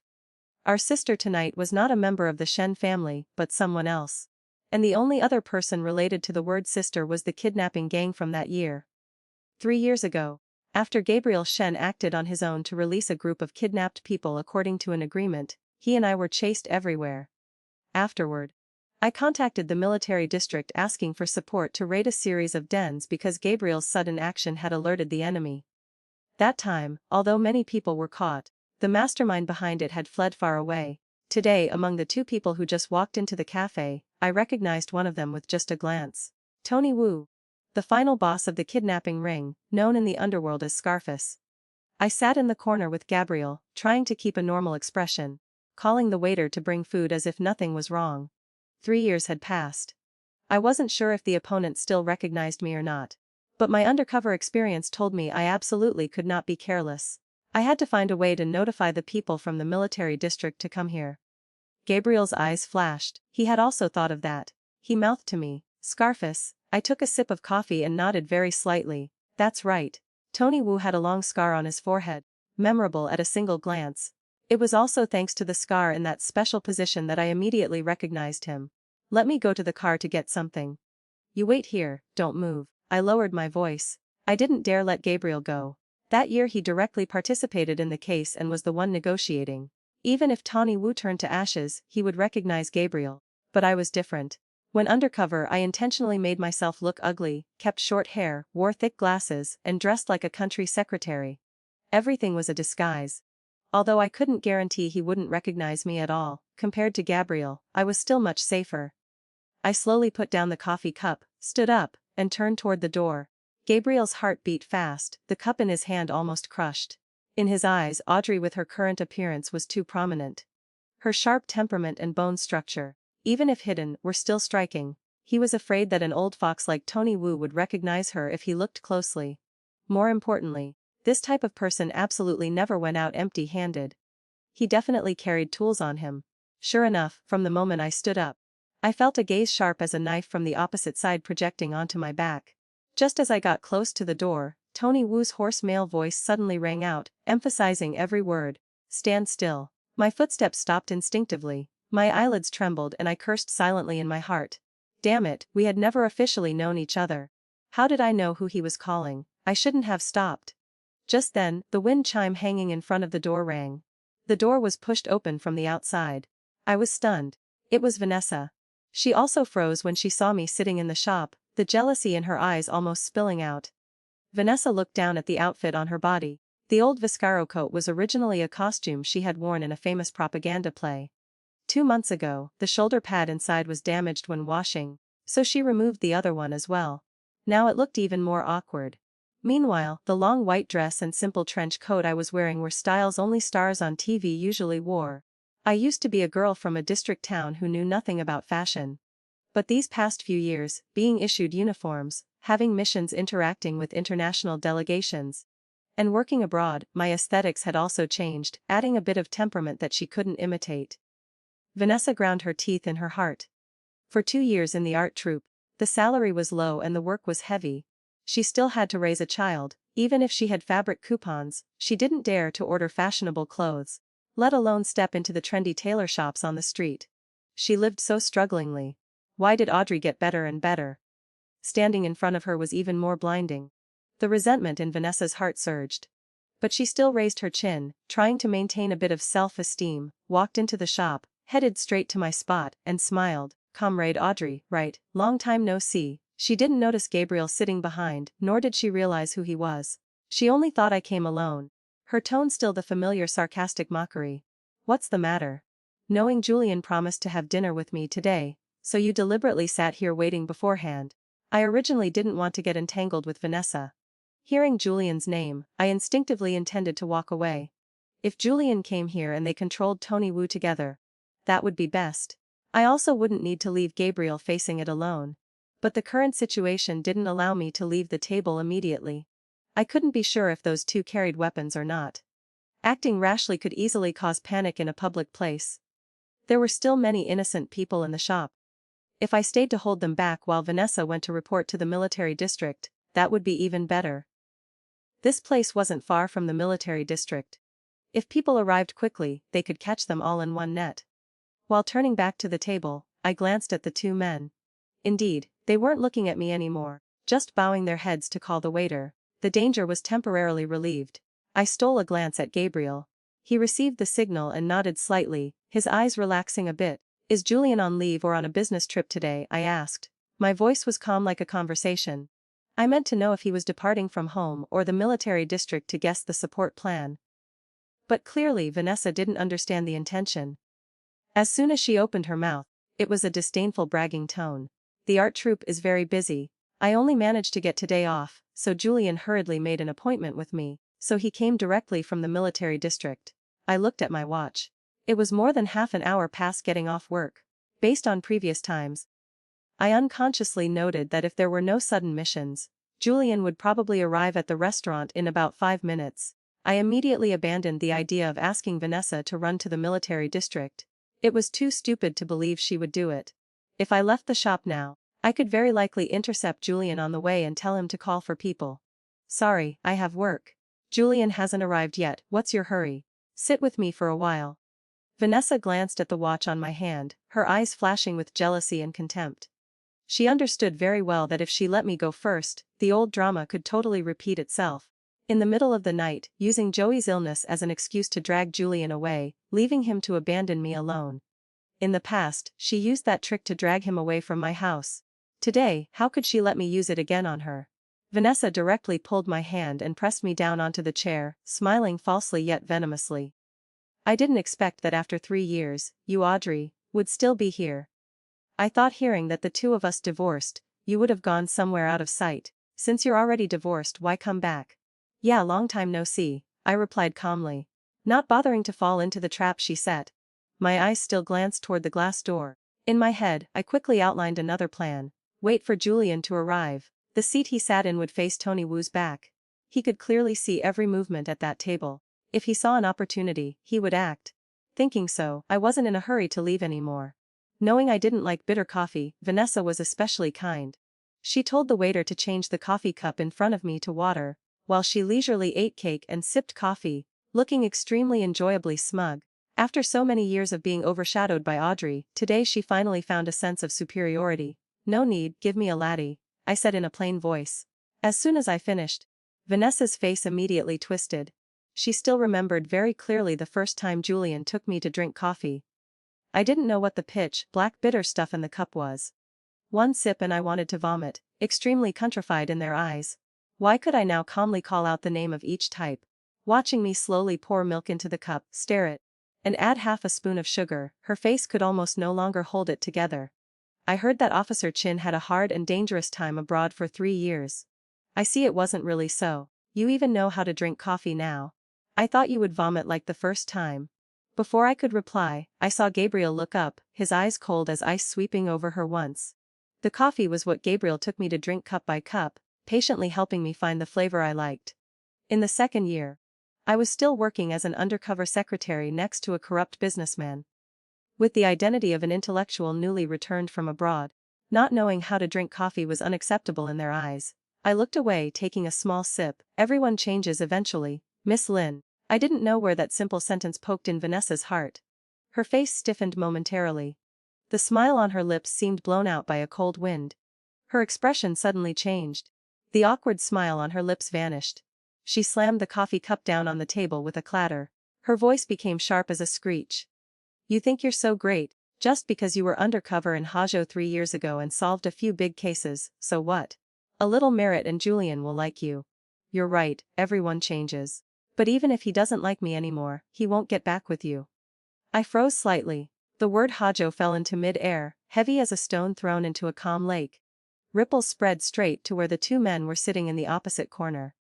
Our sister tonight was not a member of the Shen family, but someone else. And the only other person related to the word sister was the kidnapping gang from that year. 3 years ago, after Gabriel Shen acted on his own to release a group of kidnapped people according to an agreement, he and I were chased everywhere. Afterward, I contacted the military district asking for support to raid a series of dens because Gabriel's sudden action had alerted the enemy. That time, although many people were caught, the mastermind behind it had fled far away. Today, among the 2 people who just walked into the cafe, I recognized one of them with just a glance. Tony Wu, the final boss of the kidnapping ring, known in the underworld as Scarface. I sat in the corner with Gabriel, trying to keep a normal expression, calling the waiter to bring food as if nothing was wrong. 3 years had passed. I wasn't sure if the opponent still recognized me or not. But my undercover experience told me I absolutely could not be careless. I had to find a way to notify the people from the military district to come here. Gabriel's eyes flashed. He had also thought of that. He mouthed to me, "Scarface." I took a sip of coffee and nodded very slightly. That's right. Tony Wu had a long scar on his forehead, memorable at a single glance. It was also thanks to the scar in that special position that I immediately recognized him. "Let me go to the car to get something. You wait here, don't move." I lowered my voice. I didn't dare let Gabriel go. That year he directly participated in the case and was the one negotiating. Even if Tony Wu turned to ashes, he would recognize Gabriel. But I was different. When undercover, I intentionally made myself look ugly, kept short hair, wore thick glasses, and dressed like a country secretary. Everything was a disguise. Although I couldn't guarantee he wouldn't recognize me at all, compared to Gabriel, I was still much safer. I slowly put down the coffee cup, stood up, and turned toward the door. Gabriel's heart beat fast, the cup in his hand almost crushed. In his eyes, Audrey with her current appearance was too prominent. Her sharp temperament and bone structure, even if hidden, were still striking. He was afraid that an old fox like Tony Wu would recognize her if he looked closely. More importantly, this type of person absolutely never went out empty-handed. He definitely carried tools on him. Sure enough, from the moment I stood up, I felt a gaze sharp as a knife from the opposite side projecting onto my back. Just as I got close to the door, Tony Wu's hoarse male voice suddenly rang out, emphasizing every word. "Stand still." My footsteps stopped instinctively. My eyelids trembled and I cursed silently in my heart. Damn it, we had never officially known each other. How did I know who he was calling? I shouldn't have stopped. Just then, the wind chime hanging in front of the door rang. The door was pushed open from the outside. I was stunned. It was Vanessa. She also froze when she saw me sitting in the shop, the jealousy in her eyes almost spilling out. Vanessa looked down at the outfit on her body. The old Viscaro coat was originally a costume she had worn in a famous propaganda play. 2 months ago, the shoulder pad inside was damaged when washing, so she removed the other one as well. Now it looked even more awkward. Meanwhile, the long white dress and simple trench coat I was wearing were styles only stars on TV usually wore. I used to be a girl from a district town who knew nothing about fashion. But these past few years, being issued uniforms, having missions interacting with international delegations, and working abroad, my aesthetics had also changed, adding a bit of temperament that she couldn't imitate. Vanessa ground her teeth in her heart. For 2 years in the art troupe, the salary was low and the work was heavy. She still had to raise a child. Even if she had fabric coupons, she didn't dare to order fashionable clothes, let alone step into the trendy tailor shops on the street. She lived so strugglingly. Why did Audrey get better and better? Standing in front of her was even more blinding. The resentment in Vanessa's heart surged. But she still raised her chin, trying to maintain a bit of self-esteem, walked into the shop, headed straight to my spot, and smiled. Comrade Audrey, right, long time no see. She didn't notice Gabriel sitting behind, nor did she realize who he was. She only thought I came alone. Her tone still the familiar sarcastic mockery. What's the matter? Knowing Julian promised to have dinner with me today, so you deliberately sat here waiting beforehand. I originally didn't want to get entangled with Vanessa. Hearing Julian's name, I instinctively intended to walk away. If Julian came here and they controlled Tony Wu together, that would be best. I also wouldn't need to leave Gabriel facing it alone. But the current situation didn't allow me to leave the table immediately. I couldn't be sure if those two carried weapons or not. Acting rashly could easily cause panic in a public place. There were still many innocent people in the shop. If I stayed to hold them back while Vanessa went to report to the military district, that would be even better. This place wasn't far from the military district. If people arrived quickly, they could catch them all in one net. While turning back to the table, I glanced at the two men. Indeed, they weren't looking at me anymore, just bowing their heads to call the waiter. The danger was temporarily relieved. I stole a glance at Gabriel. He received the signal and nodded slightly, his eyes relaxing a bit. Is Julian on leave or on a business trip today? I asked. My voice was calm like a conversation. I meant to know if he was departing from home or the military district to guess the support plan. But clearly Vanessa didn't understand the intention. As soon as she opened her mouth, it was a disdainful bragging tone. The art troupe is very busy. I only managed to get today off, so Julian hurriedly made an appointment with me, so he came directly from the military district. I looked at my watch. It was more than half an hour past getting off work. Based on previous times, I unconsciously noted that if there were no sudden missions, Julian would probably arrive at the restaurant in about 5 minutes. I immediately abandoned the idea of asking Vanessa to run to the military district. It was too stupid to believe she would do it. If I left the shop now, I could very likely intercept Julian on the way and tell him to call for people. Sorry, I have work. Julian hasn't arrived yet, what's your hurry? Sit with me for a while. Vanessa glanced at the watch on my hand, her eyes flashing with jealousy and contempt. She understood very well that if she let me go first, the old drama could totally repeat itself. In the middle of the night, using Joey's illness as an excuse to drag Julian away, leaving him to abandon me alone. In the past, she used that trick to drag him away from my house. Today, how could she let me use it again on her? Vanessa directly pulled my hand and pressed me down onto the chair, smiling falsely yet venomously. I didn't expect that after 3 years, you Audrey, would still be here. I thought hearing that the two of us divorced, you would have gone somewhere out of sight. Since you're already divorced, why come back? Yeah, long time no see, I replied calmly. Not bothering to fall into the trap she set. My eyes still glanced toward the glass door. In my head, I quickly outlined another plan. Wait for Julian to arrive. The seat he sat in would face Tony Wu's back. He could clearly see every movement at that table. If he saw an opportunity, he would act. Thinking so, I wasn't in a hurry to leave anymore. Knowing I didn't like bitter coffee, Vanessa was especially kind. She told the waiter to change the coffee cup in front of me to water, while she leisurely ate cake and sipped coffee, looking extremely enjoyably smug. After so many years of being overshadowed by Audrey, today she finally found a sense of superiority. "No need, give me a latte," I said in a plain voice. As soon as I finished, Vanessa's face immediately twisted. She still remembered very clearly the first time Julian took me to drink coffee. I didn't know what the pitch, black bitter stuff in the cup was. One sip and I wanted to vomit, extremely countrified in their eyes. Why could I now calmly call out the name of each type? Watching me slowly pour milk into the cup, stir it, and add half a spoon of sugar, her face could almost no longer hold it together. "I heard that Officer Chin had a hard and dangerous time abroad for 3 years. I see it wasn't really so. You even know how to drink coffee now. I thought you would vomit like the first time." Before I could reply, I saw Gabriel look up, his eyes cold as ice sweeping over her once. The coffee was what Gabriel took me to drink cup by cup, patiently helping me find the flavor I liked. In the second year, I was still working as an undercover secretary next to a corrupt businessman. With the identity of an intellectual newly returned from abroad, not knowing how to drink coffee was unacceptable in their eyes. I looked away, taking a small sip. "Everyone changes eventually, Miss Lin." I didn't know where that simple sentence poked in Vanessa's heart. Her face stiffened momentarily. The smile on her lips seemed blown out by a cold wind. Her expression suddenly changed. The awkward smile on her lips vanished. She slammed the coffee cup down on the table with a clatter. Her voice became sharp as a screech. "You think you're so great, just because you were undercover in Hangzhou 3 years ago and solved a few big cases, so what? A little merit and Julian will like you." "You're right, everyone changes. But even if he doesn't like me anymore, he won't get back with you." I froze slightly. The word Hangzhou fell into mid-air, heavy as a stone thrown into a calm lake. Ripples spread straight to where the two men were sitting in the opposite corner.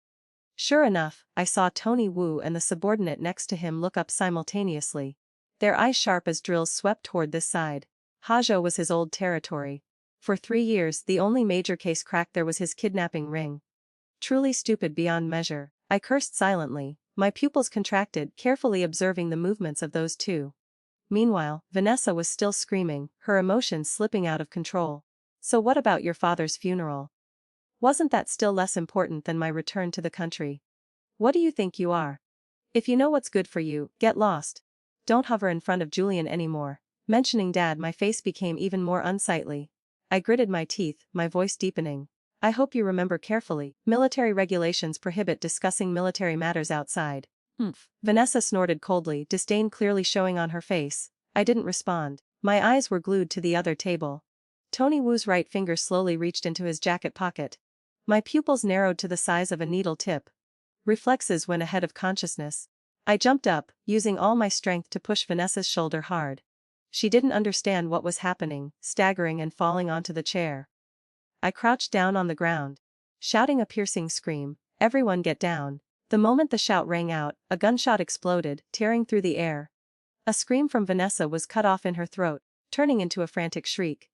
Sure enough, I saw Tony Wu and the subordinate next to him look up simultaneously. Their eyes sharp as drills swept toward this side. Hangzhou was his old territory. For 3 years the only major case cracked there was his kidnapping ring. Truly stupid beyond measure. I cursed silently, my pupils contracted, carefully observing the movements of those two. Meanwhile, Vanessa was still screaming, her emotions slipping out of control. "So what about your father's funeral? Wasn't that still less important than my return to the country? What do you think you are? If you know what's good for you, get lost. Don't hover in front of Julian anymore." Mentioning Dad, my face became even more unsightly. I gritted my teeth, my voice deepening. "I hope you remember carefully, military regulations prohibit discussing military matters outside." Vanessa snorted coldly, disdain clearly showing on her face. I didn't respond. My eyes were glued to the other table. Tony Wu's right finger slowly reached into his jacket pocket. My pupils narrowed to the size of a needle tip. Reflexes went ahead of consciousness. I jumped up, using all my strength to push Vanessa's shoulder hard. She didn't understand what was happening, staggering and falling onto the chair. I crouched down on the ground, shouting a piercing scream, "Everyone get down." The moment the shout rang out, a gunshot exploded, tearing through the air. A scream from Vanessa was cut off in her throat, turning into a frantic shriek.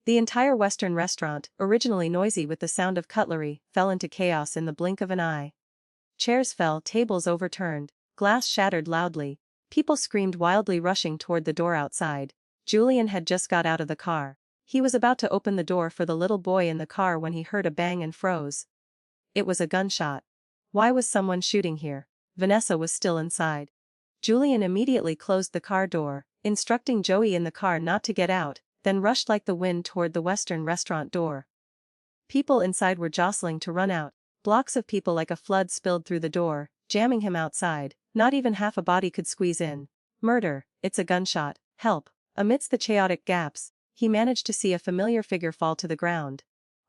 The entire Western restaurant, originally noisy with the sound of cutlery, fell into chaos in the blink of an eye. Chairs fell, tables overturned, glass shattered loudly. People screamed wildly, rushing toward the door outside. Julian had just got out of the car. He was about to open the door for the little boy in the car when he heard a bang and froze. It was a gunshot. Why was someone shooting here? Vanessa was still inside. Julian immediately closed the car door, instructing Joey in the car not to get out, then rushed like the wind toward the Western restaurant door. People inside were jostling to run out. Blocks of people like a flood spilled through the door, jamming him outside. Not even half a body could squeeze in. "Murder, it's a gunshot, help." Amidst the chaotic gaps, he managed to see a familiar figure fall to the ground.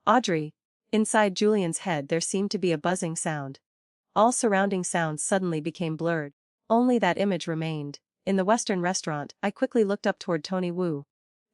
"Audrey." Inside Julian's head there seemed to be a buzzing sound. All surrounding sounds suddenly became blurred. Only that image remained. In the Western restaurant, I quickly looked up toward Tony Wu.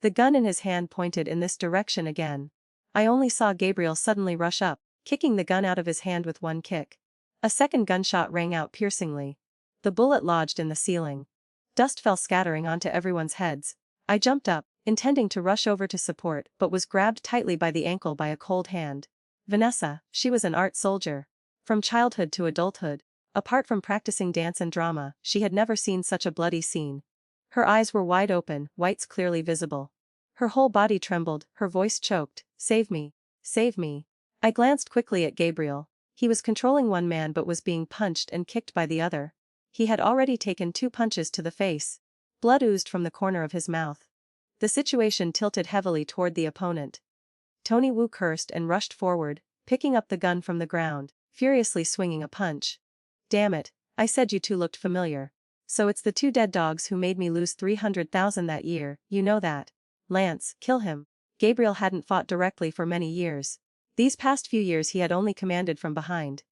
The gun in his hand pointed in this direction again. I only saw Gabriel suddenly rush up, kicking the gun out of his hand with one kick. A second gunshot rang out piercingly. The bullet lodged in the ceiling. Dust fell scattering onto everyone's heads. I jumped up, intending to rush over to support, but was grabbed tightly by the ankle by a cold hand. Vanessa, she was an art soldier. From childhood to adulthood, apart from practicing dance and drama, she had never seen such a bloody scene. Her eyes were wide open, whites clearly visible. Her whole body trembled, her voice choked. "Save me. Save me." I glanced quickly at Gabriel. He was controlling one man but was being punched and kicked by the other. He had already taken 2 punches to the face. Blood oozed from the corner of his mouth. The situation tilted heavily toward the opponent. Tony Wu cursed and rushed forward, picking up the gun from the ground, furiously swinging a punch. Damn it, I said you two looked familiar. So it's the two dead dogs who made me lose 300,000 that year, you know that. Lance, kill him. Gabriel hadn't fought directly for many years. These past few years he had only commanded from behind.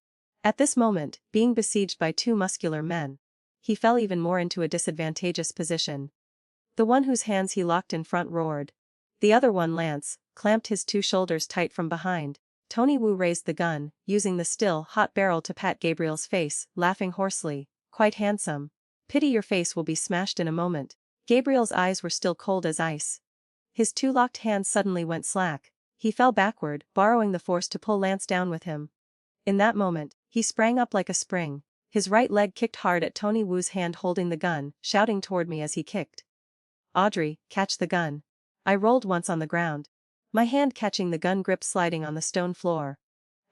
At this moment, being besieged by two muscular men, he fell even more into a disadvantageous position. The one whose hands he locked in front roared. The other one, Lance, clamped his two shoulders tight from behind. Tony Wu raised the gun, using the still, hot barrel to pat Gabriel's face, laughing hoarsely. Quite handsome. Pity your face will be smashed in a moment. Gabriel's eyes were still cold as ice. His two locked hands suddenly went slack. He fell backward, borrowing the force to pull Lance down with him. In that moment, he sprang up like a spring. His right leg kicked hard at Tony Wu's hand holding the gun, shouting toward me as he kicked. Audrey, catch the gun. I rolled once on the ground. My hand catching the gun grip sliding on the stone floor.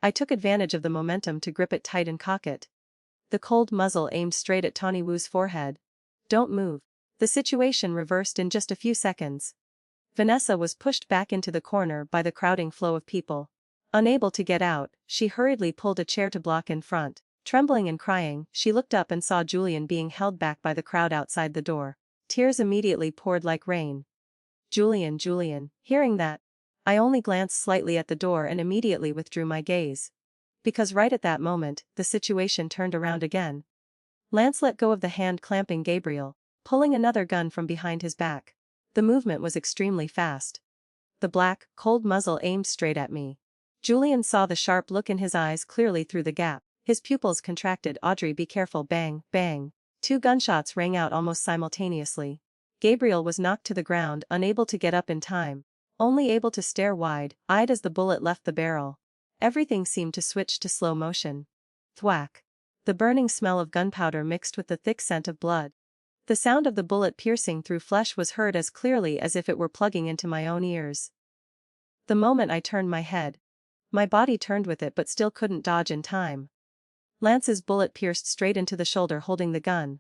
I took advantage of the momentum to grip it tight and cock it. The cold muzzle aimed straight at Tony Wu's forehead. Don't move. The situation reversed in just a few seconds. Vanessa was pushed back into the corner by the crowding flow of people. Unable to get out, she hurriedly pulled a chair to block in front. Trembling and crying, she looked up and saw Julian being held back by the crowd outside the door. Tears immediately poured like rain. Julian, hearing that, I only glanced slightly at the door and immediately withdrew my gaze. Because right at that moment, the situation turned around again. Lance let go of the hand clamping Gabriel, pulling another gun from behind his back. The movement was extremely fast. The black, cold muzzle aimed straight at me. Julian saw the sharp look in his eyes clearly through the gap. His pupils contracted. Audrey, be careful. Bang, bang. Two gunshots rang out almost simultaneously. Gabriel was knocked to the ground, unable to get up in time. Only able to stare wide-eyed as the bullet left the barrel. Everything seemed to switch to slow motion. Thwack. The burning smell of gunpowder mixed with the thick scent of blood. The sound of the bullet piercing through flesh was heard as clearly as if it were plugging into my own ears. The moment I turned my head, my body turned with it but still couldn't dodge in time. Lance's bullet pierced straight into the shoulder holding the gun.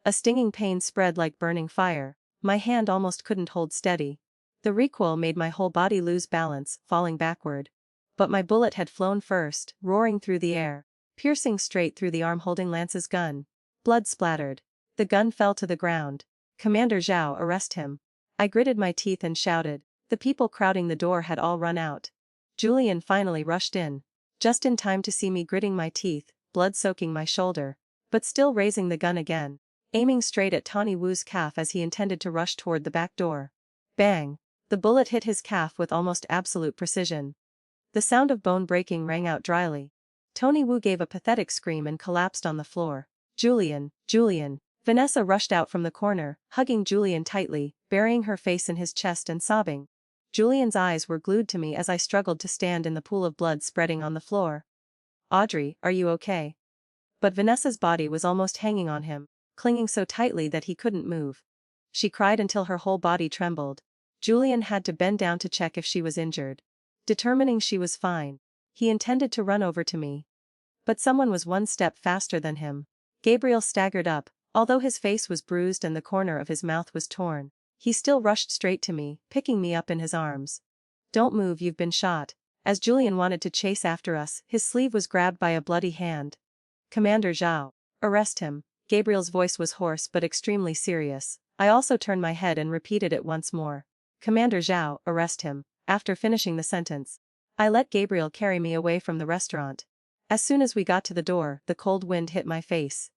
A stinging pain spread like burning fire. My hand almost couldn't hold steady. The recoil made my whole body lose balance, falling backward. But my bullet had flown first, roaring through the air, piercing straight through the arm holding Lance's gun. Blood splattered. The gun fell to the ground. Commander Zhao, arrest him. I gritted my teeth and shouted. The people crowding the door had all run out. Julian finally rushed in. Just in time to see me gritting my teeth, blood soaking my shoulder. But still raising the gun again, aiming straight at Tony Wu's calf as he intended to rush toward the back door. Bang! The bullet hit his calf with almost absolute precision. The sound of bone breaking rang out dryly. Tony Wu gave a pathetic scream and collapsed on the floor. Julian! Vanessa rushed out from the corner, hugging Julian tightly, burying her face in his chest and sobbing. Julian's eyes were glued to me as I struggled to stand in the pool of blood spreading on the floor. Audrey, are you okay? But Vanessa's body was almost hanging on him, clinging so tightly that he couldn't move. She cried until her whole body trembled. Julian had to bend down to check if she was injured. Determining she was fine, he intended to run over to me. But someone was one step faster than him. Gabriel staggered up, although his face was bruised and the corner of his mouth was torn. He still rushed straight to me, picking me up in his arms. Don't move, you've been shot. As Julian wanted to chase after us, his sleeve was grabbed by a bloody hand. Commander Zhao, arrest him. Gabriel's voice was hoarse but extremely serious. I also turned my head and repeated it once more. Commander Zhao, arrest him. After finishing the sentence, I let Gabriel carry me away from the restaurant. As soon as we got to the door, the cold wind hit my face.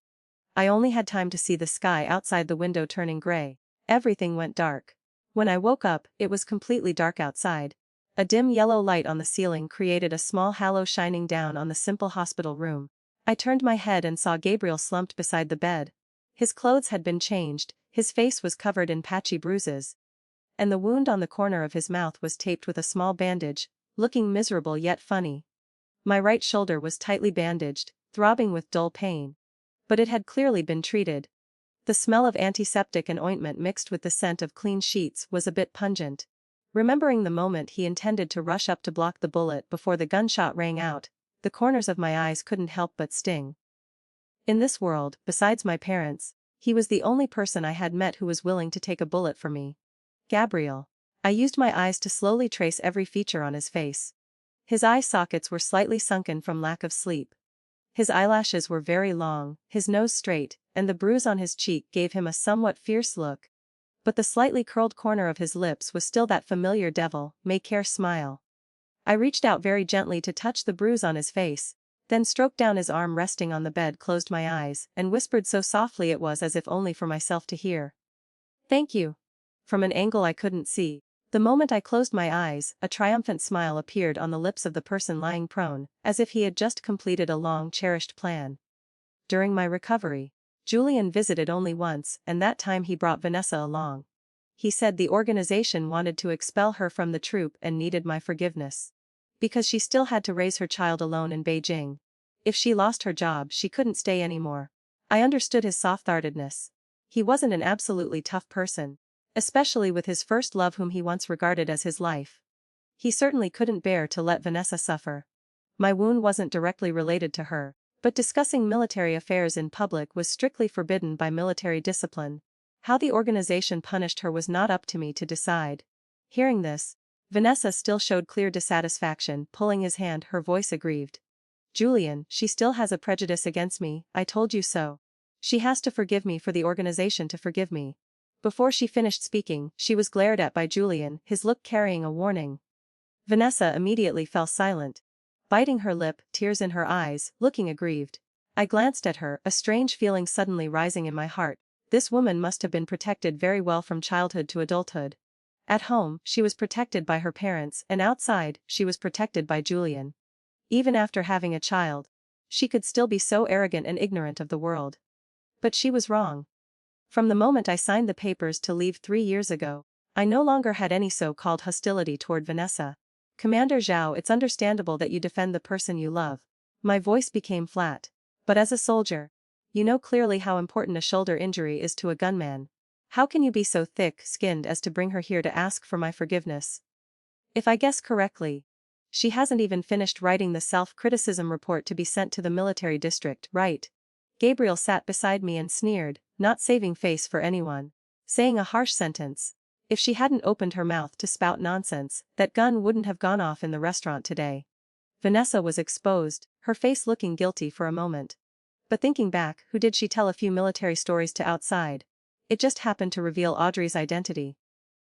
I only had time to see the sky outside the window turning gray. Everything went dark. When I woke up, it was completely dark outside. A dim yellow light on the ceiling created a small halo shining down on the simple hospital room. I turned my head and saw Gabriel slumped beside the bed. His clothes had been changed, his face was covered in patchy bruises. And the wound on the corner of his mouth was taped with a small bandage, looking miserable yet funny. My right shoulder was tightly bandaged, throbbing with dull pain. But it had clearly been treated. The smell of antiseptic and ointment mixed with the scent of clean sheets was a bit pungent. Remembering the moment he intended to rush up to block the bullet before the gunshot rang out, the corners of my eyes couldn't help but sting. In this world, besides my parents, He was the only person I had met who was willing to take a bullet for me. Gabriel. I used my eyes to slowly trace every feature on his face. His eye sockets were slightly sunken from lack of sleep. His eyelashes were very long, his nose straight, and the bruise on his cheek gave him a somewhat fierce look. But the slightly curled corner of his lips was still that familiar devil may care smile. I reached out very gently to touch the bruise on his face, then stroked down his arm resting on the bed, closed my eyes, and whispered so softly it was as if only for myself to hear. "Thank you." From an angle I couldn't see. The moment I closed my eyes, a triumphant smile appeared on the lips of the person lying prone, as if he had just completed a long-cherished plan. During my recovery, Julian visited only once, and that time he brought Vanessa along. He said the organization wanted to expel her from the troupe and needed my forgiveness. Because she still had to raise her child alone in Beijing. If she lost her job, she couldn't stay anymore. I understood his soft-heartedness. He wasn't an absolutely tough person. Especially with his first love whom he once regarded as his life. He certainly couldn't bear to let Vanessa suffer. My wound wasn't directly related to her, but discussing military affairs in public was strictly forbidden by military discipline. How the organization punished her was not up to me to decide. Hearing this, Vanessa still showed clear dissatisfaction, pulling his hand, her voice aggrieved. "Julian, she still has a prejudice against me, I told you so. She has to forgive me for the organization to forgive me." Before she finished speaking, she was glared at by Julian, his look carrying a warning. Vanessa immediately fell silent. Biting her lip, tears in her eyes, looking aggrieved. I glanced at her, a strange feeling suddenly rising in my heart. This woman must have been protected very well from childhood to adulthood. At home, she was protected by her parents, and outside, she was protected by Julian. Even after having a child, she could still be so arrogant and ignorant of the world. But she was wrong. From the moment I signed the papers to leave 3 years ago, I no longer had any so-called hostility toward Vanessa. "Commander Zhao, it's understandable that you defend the person you love." My voice became flat. "But as a soldier, you know clearly how important a shoulder injury is to a gunman. How can you be so thick-skinned as to bring her here to ask for my forgiveness? If I guess correctly, she hasn't even finished writing the self-criticism report to be sent to the military district, right?" Gabriel sat beside me and sneered, not saving face for anyone. Saying a harsh sentence. If she hadn't opened her mouth to spout nonsense, that gun wouldn't have gone off in the restaurant today. Vanessa was exposed, her face looking guilty for a moment. But thinking back, who did she tell a few military stories to outside? It just happened to reveal Audrey's identity.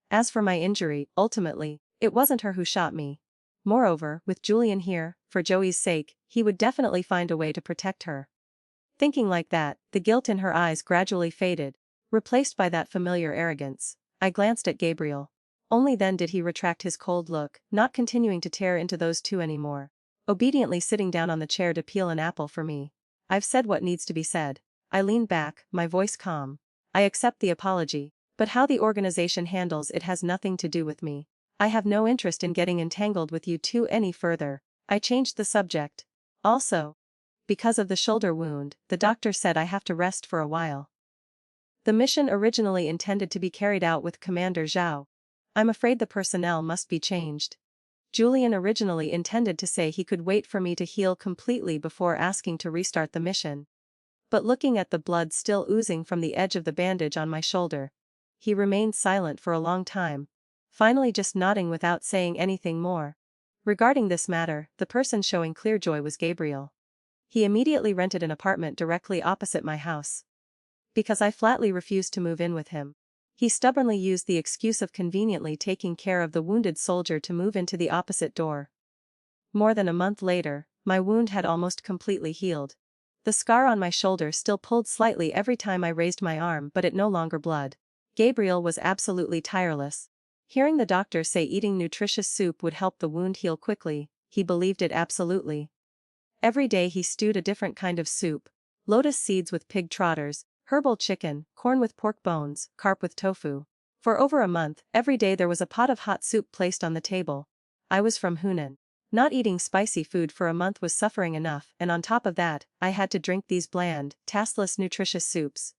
As for my injury, ultimately, it wasn't her who shot me. Moreover, with Julian here, for Joey's sake, he would definitely find a way to protect her. Thinking like that, the guilt in her eyes gradually faded, replaced by that familiar arrogance. I glanced at Gabriel. Only then did he retract his cold look, not continuing to tear into those two anymore. Obediently sitting down on the chair to peel an apple for me. "I've said what needs to be said." I leaned back, my voice calm. "I accept the apology, but how the organization handles it has nothing to do with me. I have no interest in getting entangled with you two any further." I changed the subject. "Also, because of the shoulder wound, the doctor said I have to rest for a while. The mission originally intended to be carried out with Commander Zhao. I'm afraid the personnel must be changed. Julian originally intended to say he could wait for me to heal completely before asking to restart the mission. But looking at the blood still oozing from the edge of the bandage on my shoulder, he remained silent for a long time, finally just nodding without saying anything more. Regarding this matter, the person showing clear joy was Gabriel. He immediately rented an apartment directly opposite my house. Because I flatly refused to move in with him, he stubbornly used the excuse of conveniently taking care of the wounded soldier to move into the opposite door. More than a month later, my wound had almost completely healed. The scar on my shoulder still pulled slightly every time I raised my arm, but it no longer bled. Gabriel was absolutely tireless. Hearing the doctor say eating nutritious soup would help the wound heal quickly, he believed it absolutely. Every day he stewed a different kind of soup: lotus seeds with pig trotters, herbal chicken, corn with pork bones, carp with tofu. For over a month, every day there was a pot of hot soup placed on the table. I was from Hunan. Not eating spicy food for a month was suffering enough, and on top of that, I had to drink these bland, tasteless nutritious soups.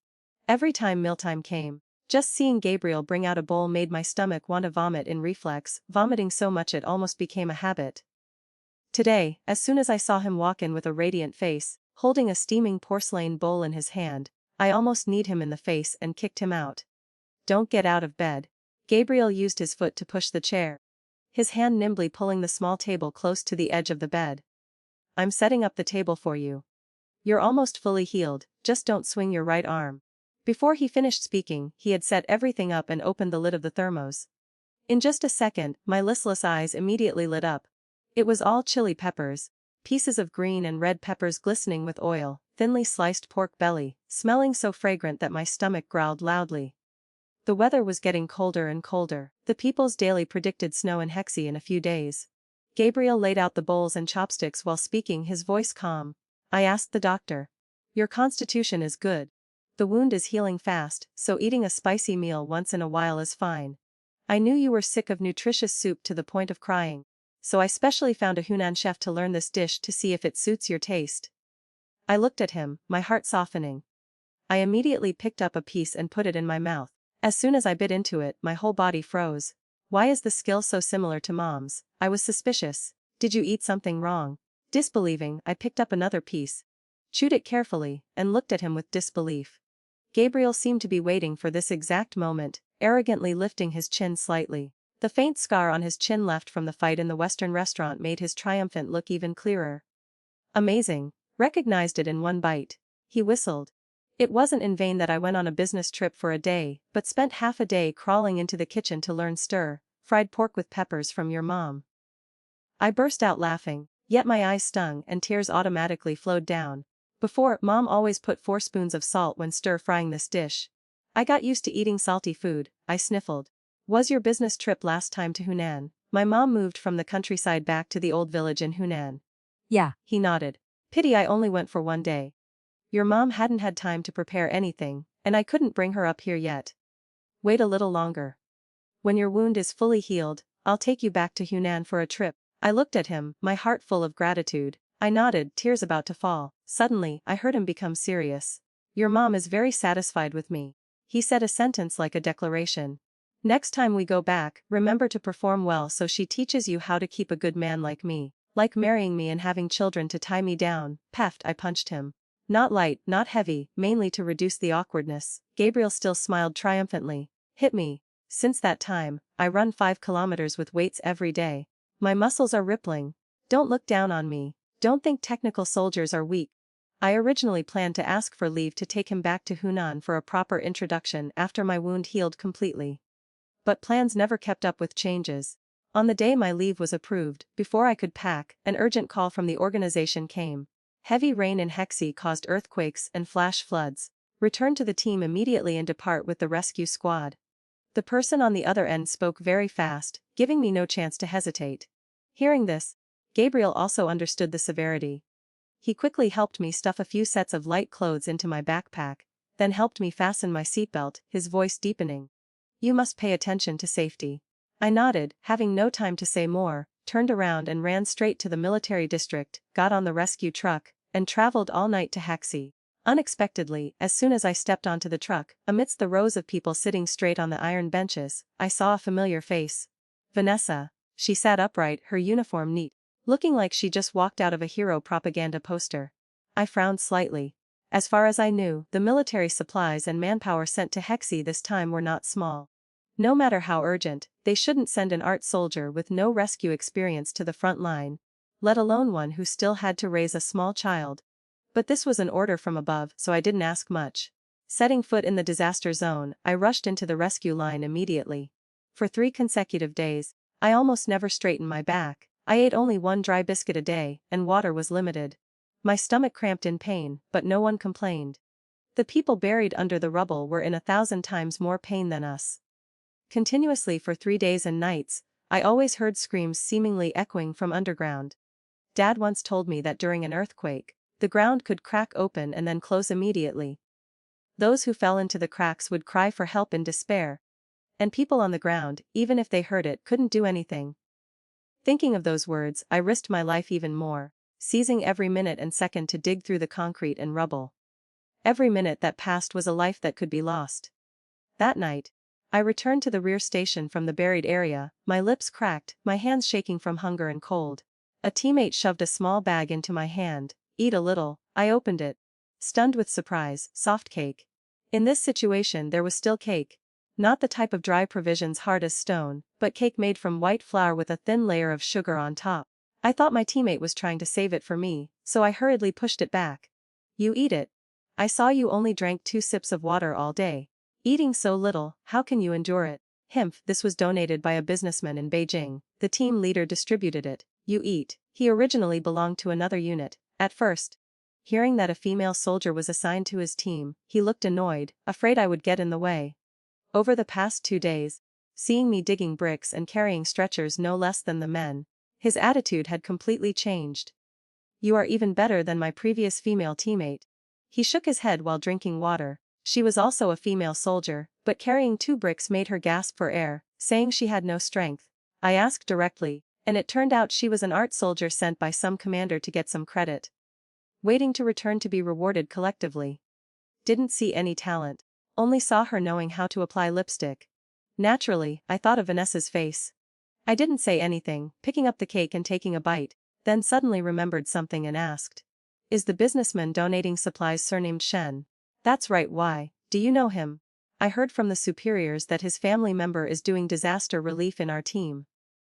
Every time mealtime came, just seeing Gabriel bring out a bowl made my stomach want to vomit in reflex, vomiting so much it almost became a habit. Today, as soon as I saw him walk in with a radiant face, holding a steaming porcelain bowl in his hand, I almost kneed him in the face and kicked him out. Don't get out of bed. Gabriel used his foot to push the chair, his hand nimbly pulling the small table close to the edge of the bed. I'm setting up the table for you. You're almost fully healed, just don't swing your right arm. Before he finished speaking, he had set everything up and opened the lid of the thermos. In just a second, my listless eyes immediately lit up. It was all chili peppers, pieces of green and red peppers glistening with oil, thinly sliced pork belly, smelling so fragrant that my stomach growled loudly. The weather was getting colder and colder. The People's Daily predicted snow in Hexie in a few days. Gabriel laid out the bowls and chopsticks while speaking, his voice calm. I asked the doctor. Your constitution is good. The wound is healing fast, so eating a spicy meal once in a while is fine. I knew you were sick of nutritious soup to the point of crying, so I specially found a Hunan chef to learn this dish to see if it suits your taste. I looked at him, my heart softening. I immediately picked up a piece and put it in my mouth. As soon as I bit into it, my whole body froze. Why is the skill so similar to Mom's? I was suspicious. Did you eat something wrong? Disbelieving, I picked up another piece, chewed it carefully, and looked at him with disbelief. Gabriel seemed to be waiting for this exact moment, arrogantly lifting his chin slightly. The faint scar on his chin left from the fight in the Western restaurant made his triumphant look even clearer. Amazing. Recognized it in one bite. He whistled. It wasn't in vain that I went on a business trip for a day, but spent half a day crawling into the kitchen to learn stir-fried pork with peppers from your mom. I burst out laughing, yet my eyes stung and tears automatically flowed down. Before, Mom always put 4 spoons of salt when stir-frying this dish. I got used to eating salty food, I sniffled. Was your business trip last time to Hunan? My mom moved from the countryside back to the old village in Hunan. Yeah. He nodded. Pity I only went for one day. Your mom hadn't had time to prepare anything, and I couldn't bring her up here yet. Wait a little longer. When your wound is fully healed, I'll take you back to Hunan for a trip. I looked at him, my heart full of gratitude. I nodded, tears about to fall. Suddenly, I heard him become serious. Your mom is very satisfied with me. He said a sentence like a declaration. Next time we go back, remember to perform well so she teaches you how to keep a good man like me. Like marrying me and having children to tie me down. Peft, I punched him. Not light, not heavy, mainly to reduce the awkwardness. Gabriel still smiled triumphantly. Hit me. Since that time, I run 5 kilometers with weights every day. My muscles are rippling. Don't look down on me. Don't think technical soldiers are weak. I originally planned to ask for leave to take him back to Hunan for a proper introduction after my wound healed completely. But plans never kept up with changes. On the day my leave was approved, before I could pack, an urgent call from the organization came. Heavy rain in Hexie caused earthquakes and flash floods. Return to the team immediately and depart with the rescue squad. The person on the other end spoke very fast, giving me no chance to hesitate. Hearing this, Gabriel also understood the severity. He quickly helped me stuff a few sets of light clothes into my backpack, then helped me fasten my seatbelt, his voice deepening. You must pay attention to safety. I nodded, having no time to say more, turned around and ran straight to the military district, got on the rescue truck, and traveled all night to Hexie. Unexpectedly, as soon as I stepped onto the truck, amidst the rows of people sitting straight on the iron benches, I saw a familiar face. Vanessa. She sat upright, her uniform neat, looking like she just walked out of a hero propaganda poster. I frowned slightly. As far as I knew, the military supplies and manpower sent to Hexie this time were not small. No matter how urgent, they shouldn't send an art soldier with no rescue experience to the front line, let alone one who still had to raise a small child. But this was an order from above, so I didn't ask much. Setting foot in the disaster zone, I rushed into the rescue line immediately. For 3 consecutive days, I almost never straightened my back. I ate only 1 dry biscuit a day, and water was limited. My stomach cramped in pain, but no one complained. The people buried under the rubble were in 1,000 times more pain than us. Continuously for 3 days and nights, I always heard screams seemingly echoing from underground. Dad once told me that during an earthquake, the ground could crack open and then close immediately. Those who fell into the cracks would cry for help in despair. And people on the ground, even if they heard it, couldn't do anything. Thinking of those words, I risked my life even more, seizing every minute and second to dig through the concrete and rubble. Every minute that passed was a life that could be lost. That night, I returned to the rear station from the buried area, my lips cracked, my hands shaking from hunger and cold. A teammate shoved a small bag into my hand. Eat a little. I opened it. Stunned with surprise, soft cake. In this situation there was still cake. Not the type of dry provisions hard as stone, but cake made from white flour with a thin layer of sugar on top. I thought my teammate was trying to save it for me, so I hurriedly pushed it back. You eat it. I saw you only drank 2 sips of water all day. Eating so little, how can you endure it? Himph, this was donated by a businessman in Beijing. The team leader distributed it. You eat. He originally belonged to another unit. At first, hearing that a female soldier was assigned to his team, he looked annoyed, afraid I would get in the way. Over the past 2 days, seeing me digging bricks and carrying stretchers no less than the men, his attitude had completely changed. You are even better than my previous female teammate. He shook his head while drinking water. She was also a female soldier, but carrying 2 bricks made her gasp for air, saying she had no strength. I asked directly, and it turned out she was an art soldier sent by some commander to get some credit. Waiting to return to be rewarded collectively. Didn't see any talent. Only saw her knowing how to apply lipstick. Naturally, I thought of Vanessa's face. I didn't say anything, picking up the cake and taking a bite, then suddenly remembered something and asked. Is the businessman donating supplies surnamed Shen? That's right, why? Do you know him? I heard from the superiors that his family member is doing disaster relief in our team.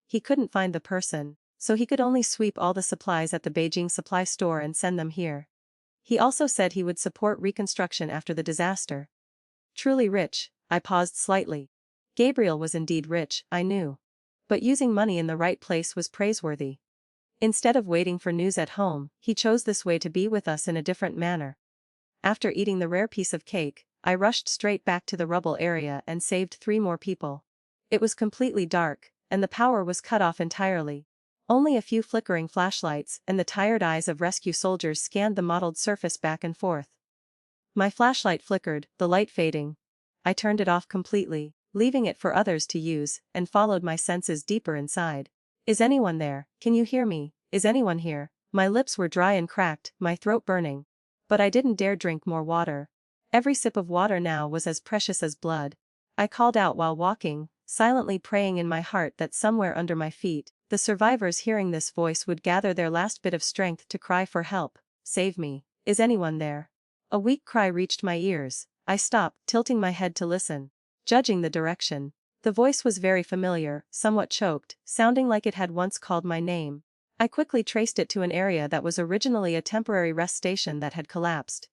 He couldn't find the person, so he could only sweep all the supplies at the Beijing supply store and send them here. He also said he would support reconstruction after the disaster. Truly rich. I paused slightly. Gabriel was indeed rich, I knew. But using money in the right place was praiseworthy. Instead of waiting for news at home, he chose this way to be with us in a different manner. After eating the rare piece of cake, I rushed straight back to the rubble area and saved 3 more people. It was completely dark, and the power was cut off entirely. Only a few flickering flashlights and the tired eyes of rescue soldiers scanned the mottled surface back and forth. My flashlight flickered, the light fading. I turned it off completely, leaving it for others to use, and followed my senses deeper inside. Is anyone there? Can you hear me? Is anyone here? My lips were dry and cracked, my throat burning. But I didn't dare drink more water. Every sip of water now was as precious as blood. I called out while walking, silently praying in my heart that somewhere under my feet, the survivors hearing this voice would gather their last bit of strength to cry for help. Save me. Is anyone there? A weak cry reached my ears. I stopped, tilting my head to listen. Judging the direction, the voice was very familiar, somewhat choked, sounding like it had once called my name. I quickly traced it to an area that was originally a temporary rest station that had collapsed.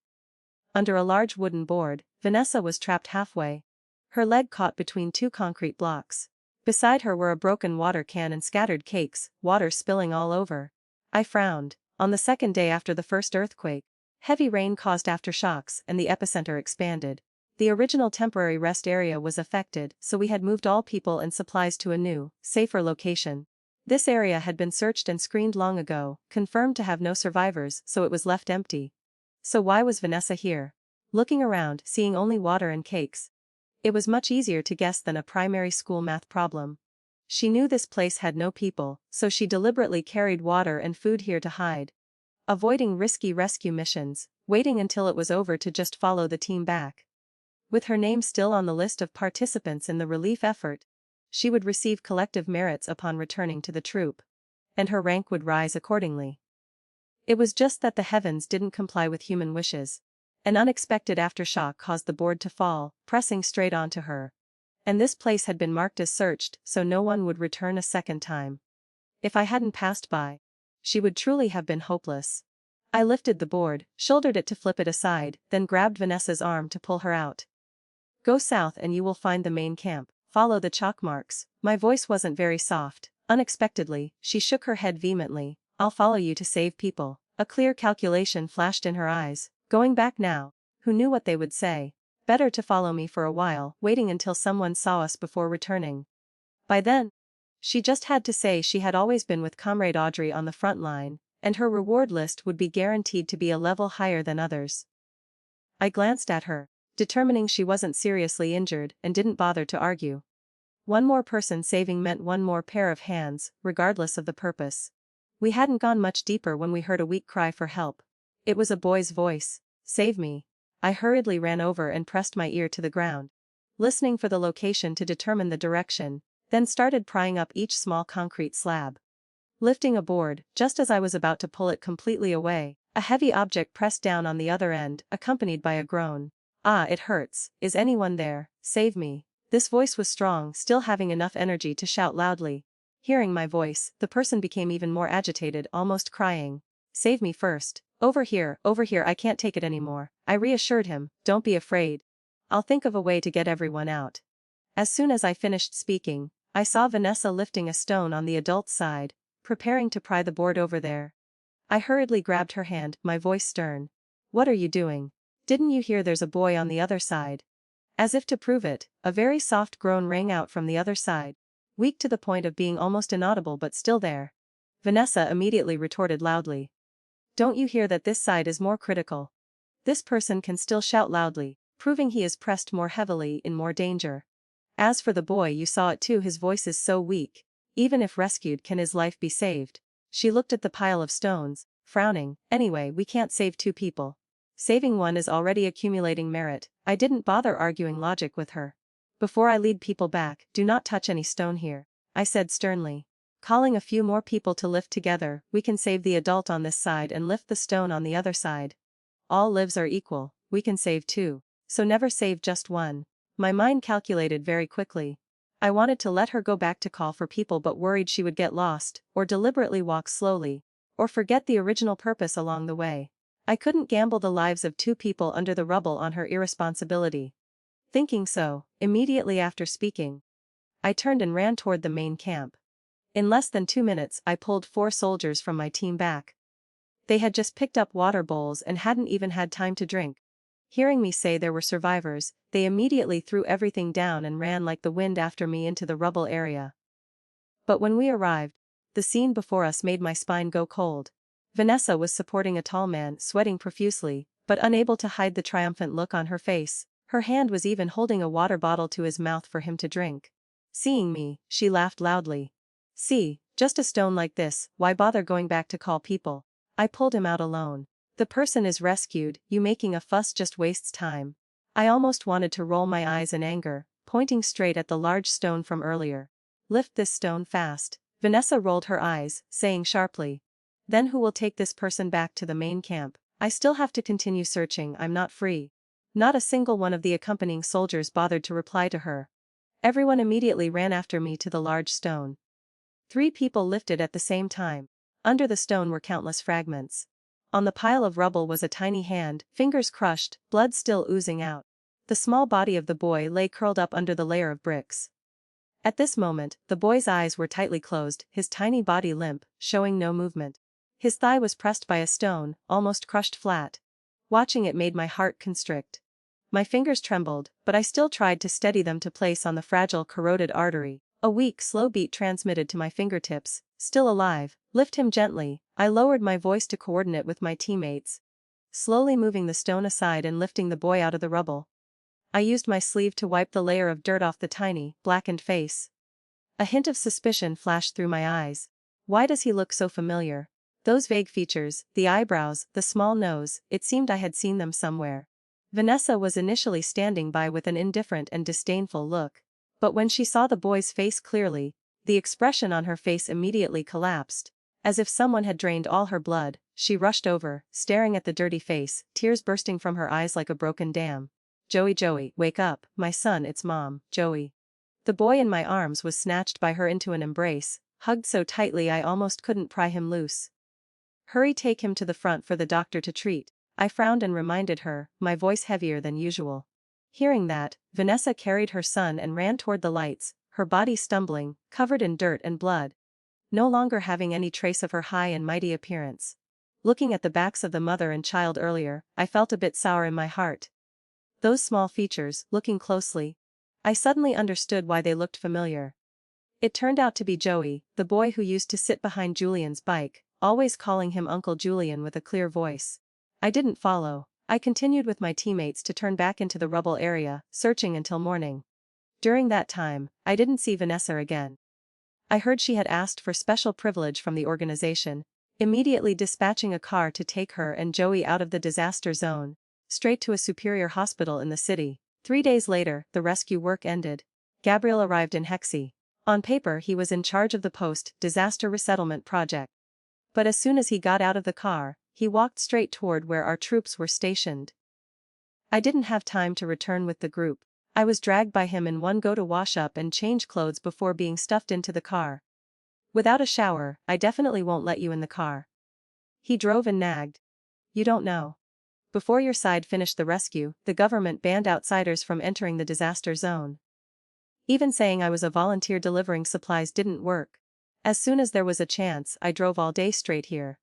Under a large wooden board, Vanessa was trapped halfway. Her leg caught between 2 concrete blocks. Beside her were a broken water can and scattered cakes, water spilling all over. I frowned. On the 2nd day after the first earthquake, heavy rain caused aftershocks and the epicenter expanded. The original temporary rest area was affected, so we had moved all people and supplies to a new, safer location. This area had been searched and screened long ago, confirmed to have no survivors, so it was left empty. So why was Vanessa here? Looking around, seeing only water and cakes. It was much easier to guess than a primary school math problem. She knew this place had no people, so she deliberately carried water and food here to hide. Avoiding risky rescue missions, waiting until it was over to just follow the team back. With her name still on the list of participants in the relief effort, she would receive collective merits upon returning to the troop. And her rank would rise accordingly. It was just that the heavens didn't comply with human wishes. An unexpected aftershock caused the board to fall, pressing straight onto her. And this place had been marked as searched, so no one would return a second time. If I hadn't passed by, she would truly have been hopeless. I lifted the board, shouldered it to flip it aside, then grabbed Vanessa's arm to pull her out. Go south and you will find the main camp. Follow the chalk marks. My voice wasn't very soft. Unexpectedly, she shook her head vehemently. I'll follow you to save people. A clear calculation flashed in her eyes. Going back now. Who knew what they would say? Better to follow me for a while, waiting until someone saw us before returning. By then, she just had to say she had always been with Comrade Audrey on the front line, and her reward list would be guaranteed to be a level higher than others. I glanced at her, determining she wasn't seriously injured, and didn't bother to argue. One more person saving meant one more pair of hands, regardless of the purpose. We hadn't gone much deeper when we heard a weak cry for help. It was a boy's voice. Save me. I hurriedly ran over and pressed my ear to the ground, listening for the location to determine the direction, then started prying up each small concrete slab. Lifting a board, just as I was about to pull it completely away, a heavy object pressed down on the other end, accompanied by a groan. Ah, it hurts. Is anyone there? Save me. This voice was strong, still having enough energy to shout loudly. Hearing my voice, the person became even more agitated, almost crying. Save me first. Over here, I can't take it anymore. I reassured him, don't be afraid. I'll think of a way to get everyone out. As soon as I finished speaking, I saw Vanessa lifting a stone on the adult's side, preparing to pry the board over there. I hurriedly grabbed her hand, my voice stern. What are you doing? Didn't you hear there's a boy on the other side? As if to prove it, a very soft groan rang out from the other side. Weak to the point of being almost inaudible but still there. Vanessa immediately retorted loudly. Don't you hear that this side is more critical? This person can still shout loudly, proving he is pressed more heavily in more danger. As for the boy, you saw it too, his voice is so weak. Even if rescued, can his life be saved? She looked at the pile of stones, frowning. Anyway, we can't save two people. Saving one is already accumulating merit. I didn't bother arguing logic with her. Before I lead people back, do not touch any stone here, I said sternly. Calling a few more people to lift together, we can save the adult on this side and lift the stone on the other side. All lives are equal, we can save two. So never save just one. My mind calculated very quickly. I wanted to let her go back to call for people but worried she would get lost, or deliberately walk slowly, or forget the original purpose along the way. I couldn't gamble the lives of two people under the rubble on her irresponsibility. Thinking so, immediately after speaking, I turned and ran toward the main camp. In less than 2 minutes, I pulled 4 soldiers from my team back. They had just picked up water bowls and hadn't even had time to drink. Hearing me say there were survivors, they immediately threw everything down and ran like the wind after me into the rubble area. But when we arrived, the scene before us made my spine go cold. Vanessa was supporting a tall man, sweating profusely, but unable to hide the triumphant look on her face. Her hand was even holding a water bottle to his mouth for him to drink. Seeing me, she laughed loudly. See, just a stone like this, why bother going back to call people? I pulled him out alone. The person is rescued, you making a fuss just wastes time. I almost wanted to roll my eyes in anger, pointing straight at the large stone from earlier. Lift this stone fast. Vanessa rolled her eyes, saying sharply. Then who will take this person back to the main camp? I still have to continue searching, I'm not free. Not a single one of the accompanying soldiers bothered to reply to her. Everyone immediately ran after me to the large stone. 3 people lifted at the same time. Under the stone were countless fragments. On the pile of rubble was a tiny hand, fingers crushed, blood still oozing out. The small body of the boy lay curled up under the layer of bricks. At this moment, the boy's eyes were tightly closed, his tiny body limp, showing no movement. His thigh was pressed by a stone, almost crushed flat. Watching it made my heart constrict. My fingers trembled, but I still tried to steady them to place on the fragile corroded artery. A weak, slow beat transmitted to my fingertips. Still alive, lift him gently. I lowered my voice to coordinate with my teammates. Slowly moving the stone aside and lifting the boy out of the rubble. I used my sleeve to wipe the layer of dirt off the tiny, blackened face. A hint of suspicion flashed through my eyes. Why does he look so familiar? Those vague features, the eyebrows, the small nose, it seemed I had seen them somewhere. Vanessa was initially standing by with an indifferent and disdainful look. But when she saw the boy's face clearly, the expression on her face immediately collapsed. As if someone had drained all her blood, she rushed over, staring at the dirty face, tears bursting from her eyes like a broken dam. Joey, wake up, my son, it's Mom, Joey. The boy in my arms was snatched by her into an embrace, hugged so tightly I almost couldn't pry him loose. Hurry, take him to the front for the doctor to treat. I frowned and reminded her, my voice heavier than usual. Hearing that, Vanessa carried her son and ran toward the lights, her body stumbling, covered in dirt and blood. No longer having any trace of her high and mighty appearance. Looking at the backs of the mother and child earlier, I felt a bit sour in my heart. Those small features, looking closely, I suddenly understood why they looked familiar. It turned out to be Joey, the boy who used to sit behind Julian's bike, always calling him Uncle Julian with a clear voice. I didn't follow. I continued with my teammates to turn back into the rubble area, searching until morning. During that time, I didn't see Vanessa again. I heard she had asked for special privilege from the organization, immediately dispatching a car to take her and Joey out of the disaster zone, straight to a superior hospital in the city. 3 days later, the rescue work ended. Gabriel arrived in Hexie. On paper, he was in charge of the post-disaster resettlement project. But as soon as he got out of the car, he walked straight toward where our troops were stationed. I didn't have time to return with the group. I was dragged by him in one go to wash up and change clothes before being stuffed into the car. Without a shower, I definitely won't let you in the car. He drove and nagged. You don't know. Before your side finished the rescue, the government banned outsiders from entering the disaster zone. Even saying I was a volunteer delivering supplies didn't work. As soon as there was a chance, I drove all day straight here.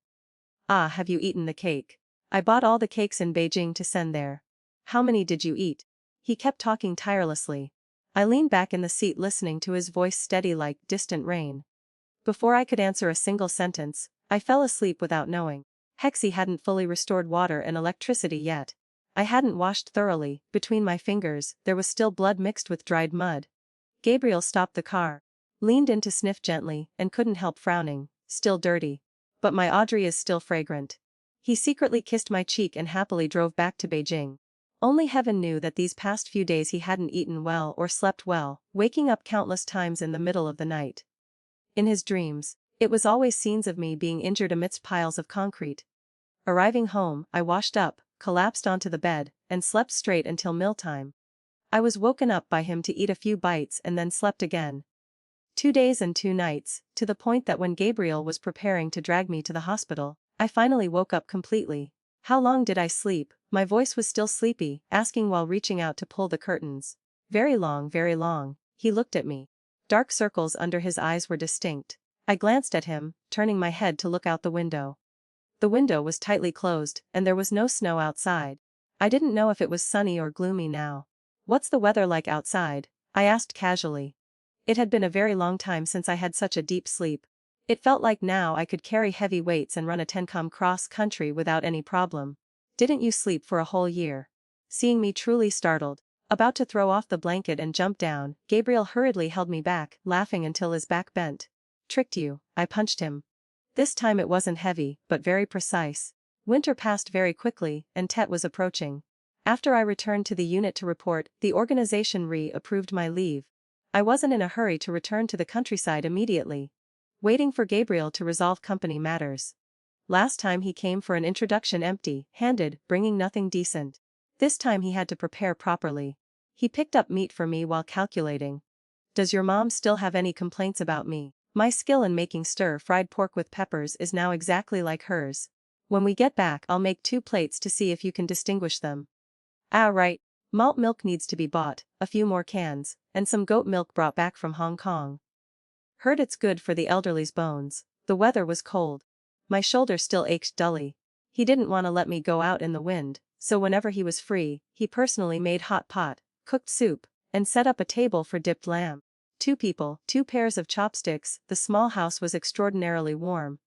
Ah, have you eaten the cake? I bought all the cakes in Beijing to send there. How many did you eat? He kept talking tirelessly. I leaned back in the seat listening to his voice steady like distant rain. Before I could answer a single sentence, I fell asleep without knowing. Hexie hadn't fully restored water and electricity yet. I hadn't washed thoroughly, between my fingers, there was still blood mixed with dried mud. Gabriel stopped the car. Leaned in to sniff gently, and couldn't help frowning, still dirty. But my Audrey is still fragrant. He secretly kissed my cheek and happily drove back to Beijing. Only heaven knew that these past few days he hadn't eaten well or slept well, waking up countless times in the middle of the night. In his dreams, it was always scenes of me being injured amidst piles of concrete. Arriving home, I washed up, collapsed onto the bed, and slept straight until mealtime. I was woken up by him to eat a few bites and then slept again. 2 days and 2 nights, to the point that when Gabriel was preparing to drag me to the hospital, I finally woke up completely. How long did I sleep? My voice was still sleepy, asking while reaching out to pull the curtains. Very long, very long. He looked at me. Dark circles under his eyes were distinct. I glanced at him, turning my head to look out the window. The window was tightly closed, and there was no snow outside. I didn't know if it was sunny or gloomy now. What's the weather like outside? I asked casually. It had been a very long time since I had such a deep sleep. It felt like now I could carry heavy weights and run a 10 km cross country without any problem. Didn't you sleep for a whole year? Seeing me truly startled, about to throw off the blanket and jump down, Gabriel hurriedly held me back, laughing until his back bent. Tricked you, I punched him. This time it wasn't heavy, but very precise. Winter passed very quickly, and Tet was approaching. After I returned to the unit to report, the organization approved my leave. I wasn't in a hurry to return to the countryside immediately. Waiting for Gabriel to resolve company matters. Last time he came for an introduction empty-handed, bringing nothing decent. This time he had to prepare properly. He picked up meat for me while calculating. Does your mom still have any complaints about me? My skill in making stir-fried pork with peppers is now exactly like hers. When we get back I'll make 2 plates to see if you can distinguish them. Ah right. Malt milk needs to be bought, a few more cans, and some goat milk brought back from Hong Kong. Heard it's good for the elderly's bones. The weather was cold. My shoulder still ached dully. He didn't want to let me go out in the wind, so whenever he was free, he personally made hot pot, cooked soup, and set up a table for dipped lamb. 2 people, 2 pairs of chopsticks. The small house was extraordinarily warm.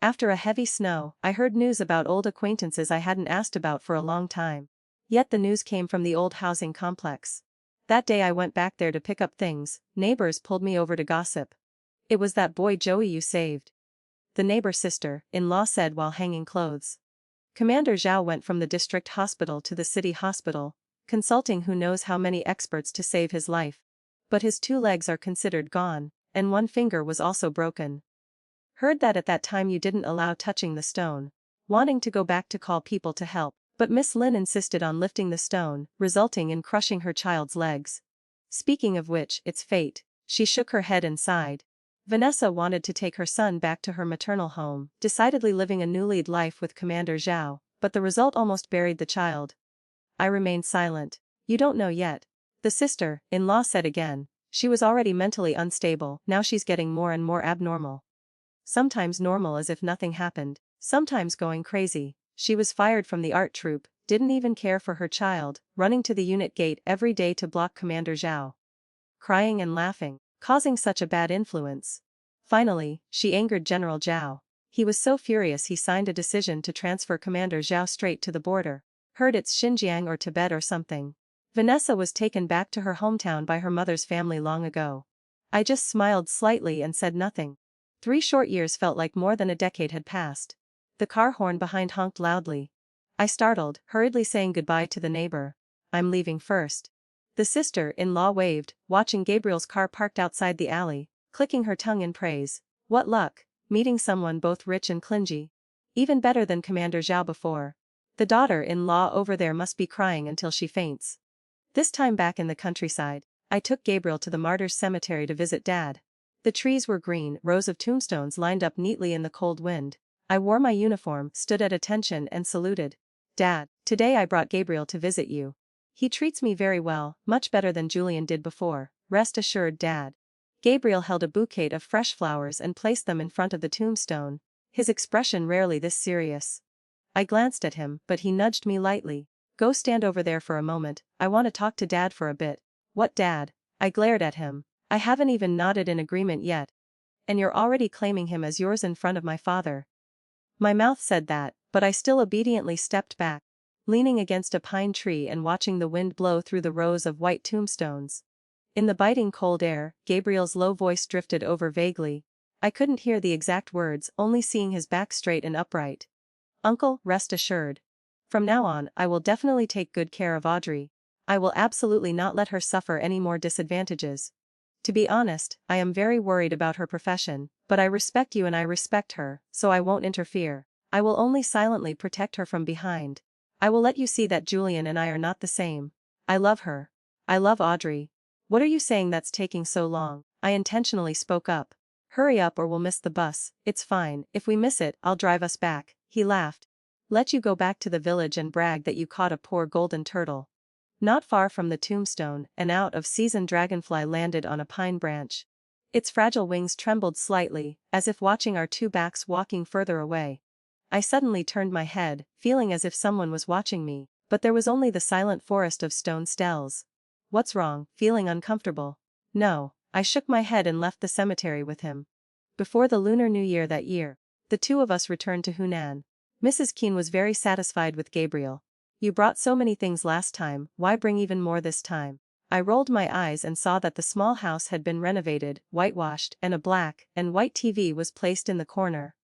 After a heavy snow, I heard news about old acquaintances I hadn't asked about for a long time. Yet the news came from the old housing complex. That day I went back there to pick up things, neighbors pulled me over to gossip. It was that boy Joey you saved. The neighbor sister-in-law said while hanging clothes. Commander Zhao went from the district hospital to the city hospital, consulting who knows how many experts to save his life. But his 2 legs are considered gone, and 1 finger was also broken. Heard that at that time you didn't allow touching the stone, wanting to go back to call people to help, but Miss Lin insisted on lifting the stone, resulting in crushing her child's legs. Speaking of which, it's fate. She shook her head and sighed. Vanessa wanted to take her son back to her maternal home, decidedly living a new lead life with Commander Zhao, but the result almost buried the child. I remained silent. You don't know yet. The sister-in-law said again. She was already mentally unstable, now she's getting more and more abnormal. Sometimes normal as if nothing happened, sometimes going crazy. She was fired from the art troupe, didn't even care for her child, running to the unit gate every day to block Commander Zhao. Crying and laughing, causing such a bad influence. Finally, she angered General Zhao. He was so furious he signed a decision to transfer Commander Zhao straight to the border. Heard it's Xinjiang or Tibet or something. Vanessa was taken back to her hometown by her mother's family long ago. I just smiled slightly and said nothing. 3 short years felt like more than a decade had passed. The car horn behind honked loudly. I startled, hurriedly saying goodbye to the neighbor. I'm leaving first. The sister-in-law waved, watching Gabriel's car parked outside the alley, clicking her tongue in praise. What luck, meeting someone both rich and clingy. Even better than Commander Zhao before. The daughter-in-law over there must be crying until she faints. This time back in the countryside, I took Gabriel to the Martyrs Cemetery to visit Dad. The trees were green, rows of tombstones lined up neatly in the cold wind. I wore my uniform, stood at attention and saluted. Dad, today I brought Gabriel to visit you. He treats me very well, much better than Julian did before, rest assured Dad. Gabriel held a bouquet of fresh flowers and placed them in front of the tombstone, his expression rarely this serious. I glanced at him, but he nudged me lightly. Go stand over there for a moment, I want to talk to Dad for a bit. What Dad? I glared at him. I haven't even nodded in agreement yet. And you're already claiming him as yours in front of my father. My mouth said that, but I still obediently stepped back, leaning against a pine tree and watching the wind blow through the rows of white tombstones. In the biting cold air, Gabriel's low voice drifted over vaguely. I couldn't hear the exact words, only seeing his back straight and upright. Uncle, rest assured. From now on, I will definitely take good care of Audrey. I will absolutely not let her suffer any more disadvantages. To be honest, I am very worried about her profession, but I respect you and I respect her, so I won't interfere. I will only silently protect her from behind. I will let you see that Julian and I are not the same. I love her. I love Audrey. What are you saying that's taking so long? I intentionally spoke up. Hurry up or we'll miss the bus. It's fine, if we miss it, I'll drive us back. He laughed. Let you go back to the village and brag that you caught a poor golden turtle. Not far from the tombstone, an out-of-season dragonfly landed on a pine branch. Its fragile wings trembled slightly, as if watching our two backs walking further away. I suddenly turned my head, feeling as if someone was watching me, but there was only the silent forest of stone steles. What's wrong? Feeling uncomfortable? No, I shook my head and left the cemetery with him. Before the Lunar New Year that year, the two of us returned to Hunan. Mrs. Keene was very satisfied with Gabriel. You brought so many things last time, why bring even more this time? I rolled my eyes and saw that the small house had been renovated, whitewashed, and a black and white TV was placed in the corner.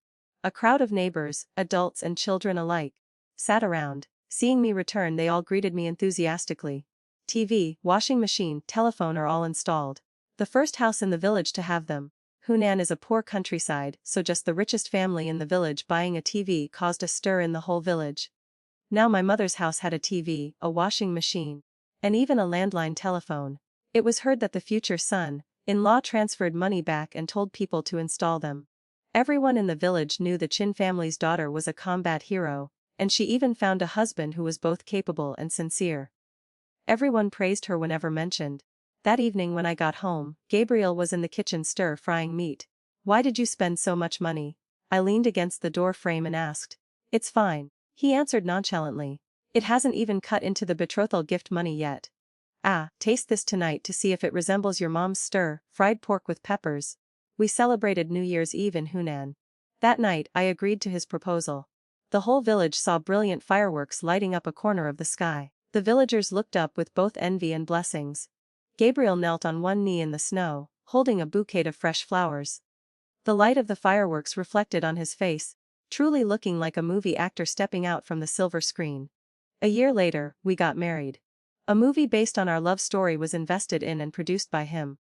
A crowd of neighbors, adults and children alike, sat around. Seeing me return, they all greeted me enthusiastically. TV, washing machine, telephone are all installed. The first house in the village to have them. Hunan is a poor countryside, so just the richest family in the village buying a TV caused a stir in the whole village. Now my mother's house had a TV, a washing machine, and even a landline telephone. It was heard that the future son-in-law transferred money back and told people to install them. Everyone in the village knew the Chin family's daughter was a combat hero, and she even found a husband who was both capable and sincere. Everyone praised her whenever mentioned. That evening when I got home, Gabriel was in the kitchen stir-frying meat. Why did you spend so much money? I leaned against the door frame and asked. It's fine, he answered nonchalantly. It hasn't even cut into the betrothal gift money yet. Ah, taste this tonight to see if it resembles your mom's stir-fried pork with peppers. We celebrated New Year's Eve in Hunan. That night, I agreed to his proposal. The whole village saw brilliant fireworks lighting up a corner of the sky. The villagers looked up with both envy and blessings. Gabriel knelt on one knee in the snow, holding a bouquet of fresh flowers. The light of the fireworks reflected on his face, truly looking like a movie actor stepping out from the silver screen. A year later, we got married. A movie based on our love story was invested in and produced by him.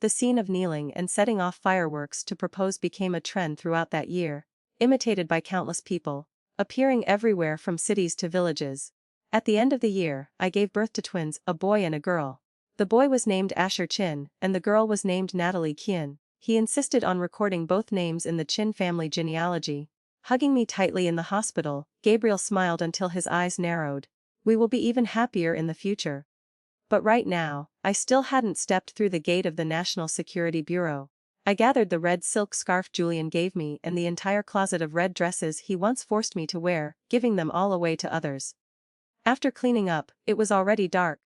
The scene of kneeling and setting off fireworks to propose became a trend throughout that year, imitated by countless people, appearing everywhere from cities to villages. At the end of the year, I gave birth to twins, a boy and a girl. The boy was named Asher Chin, and the girl was named Natalie Kien. He insisted on recording both names in the Chin family genealogy. Hugging me tightly in the hospital, Gabriel smiled until his eyes narrowed. We will be even happier in the future. But right now, I still hadn't stepped through the gate of the National Security Bureau. I gathered the red silk scarf Julian gave me and the entire closet of red dresses he once forced me to wear, giving them all away to others. After cleaning up, it was already dark.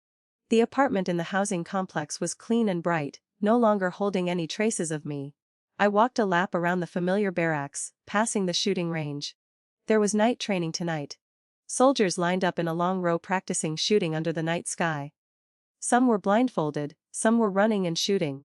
The apartment in the housing complex was clean and bright, no longer holding any traces of me. I walked a lap around the familiar barracks, passing the shooting range. There was night training tonight. Soldiers lined up in a long row practicing shooting under the night sky. Some were blindfolded, some were running and shooting.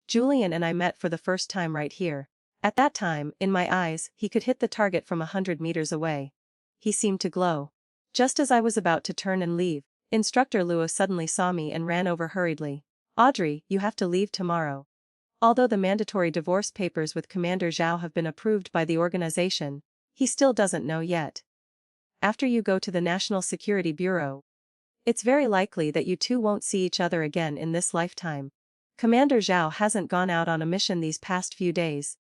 Julian and I met for the first time right here. At that time, in my eyes, he could hit the target from 100 meters away. He seemed to glow. Just as I was about to turn and leave, Instructor Lewis suddenly saw me and ran over hurriedly. Audrey, you have to leave tomorrow. Although the mandatory divorce papers with Commander Zhao have been approved by the organization, he still doesn't know yet. after you go to the National Security Bureau. It's very likely that you two won't see each other again in this lifetime. Commander Zhao hasn't gone out on a mission these past few days.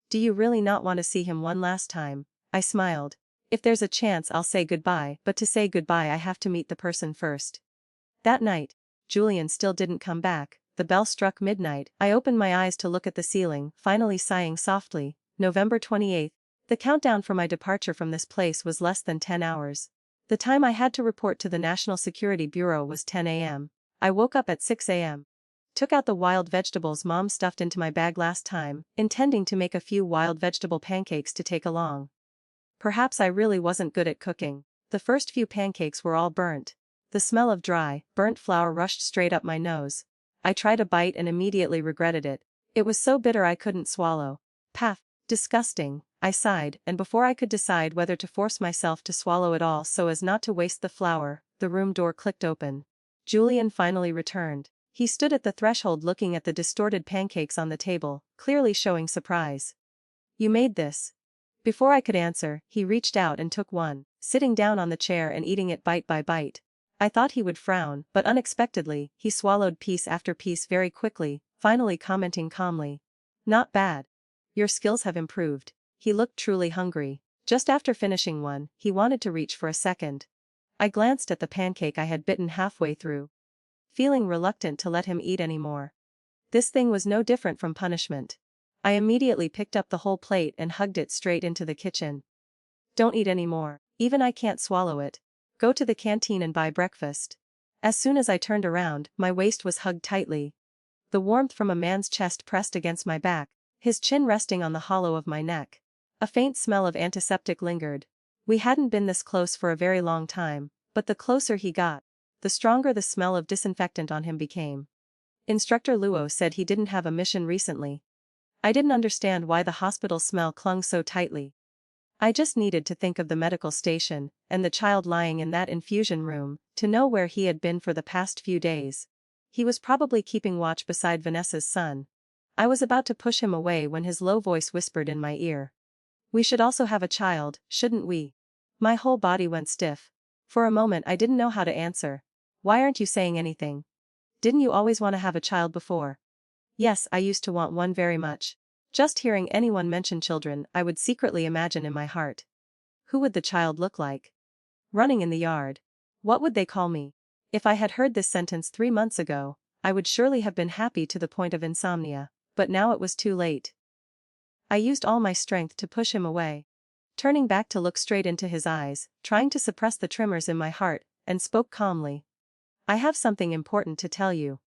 Do you really not want to see him one last time? I smiled. If there's a chance I'll say goodbye, but to say goodbye I have to meet the person first. That night, Julian still didn't come back. The bell struck midnight. I opened my eyes to look at the ceiling, finally sighing softly. November 28th. The countdown for my departure from this place was less than 10 hours. The time I had to report to the National Security Bureau was 10 a.m. I woke up at 6 a.m. Took out the wild vegetables Mom stuffed into my bag last time, intending to make a few wild vegetable pancakes to take along. Perhaps I really wasn't good at cooking. The first few pancakes were all burnt. The smell of dry, burnt flour rushed straight up my nose. I tried a bite and immediately regretted it. It was so bitter I couldn't swallow. Paf, disgusting, I sighed, and before I could decide whether to force myself to swallow it all so as not to waste the flour, the room door clicked open. Julian finally returned. He stood at the threshold looking at the distorted pancakes on the table, clearly showing surprise. You made this? Before I could answer, he reached out and took one, sitting down on the chair and eating it bite by bite. I thought he would frown, but unexpectedly, he swallowed piece after piece very quickly, finally commenting calmly. Not bad. Your skills have improved. He looked truly hungry. Just after finishing one, he wanted to reach for a second. I glanced at the pancake I had bitten halfway through, feeling reluctant to let him eat any more. This thing was no different from punishment. I immediately picked up the whole plate and hugged it straight into the kitchen. Don't eat any more. Even I can't swallow it. Go to the canteen and buy breakfast. As soon as I turned around, my waist was hugged tightly. The warmth from a man's chest pressed against my back, his chin resting on the hollow of my neck. A faint smell of antiseptic lingered. We hadn't been this close for a very long time, but the closer he got, the stronger the smell of disinfectant on him became. Instructor Luo said he didn't have a mission recently. I didn't understand why the hospital smell clung so tightly. I just needed to think of the medical station, and the child lying in that infusion room, to know where he had been for the past few days. He was probably keeping watch beside Vanessa's son. I was about to push him away when his low voice whispered in my ear. We should also have a child, shouldn't we? My whole body went stiff. For a moment I didn't know how to answer. Why aren't you saying anything? Didn't you always want to have a child before? Yes, I used to want one very much. Just hearing anyone mention children, I would secretly imagine in my heart. Who would the child look like? Running in the yard. What would they call me? If I had heard this sentence 3 months ago, I would surely have been happy to the point of insomnia, but now it was too late. I used all my strength to push him away. Turning back to look straight into his eyes, trying to suppress the tremors in my heart, and spoke calmly. I have something important to tell you.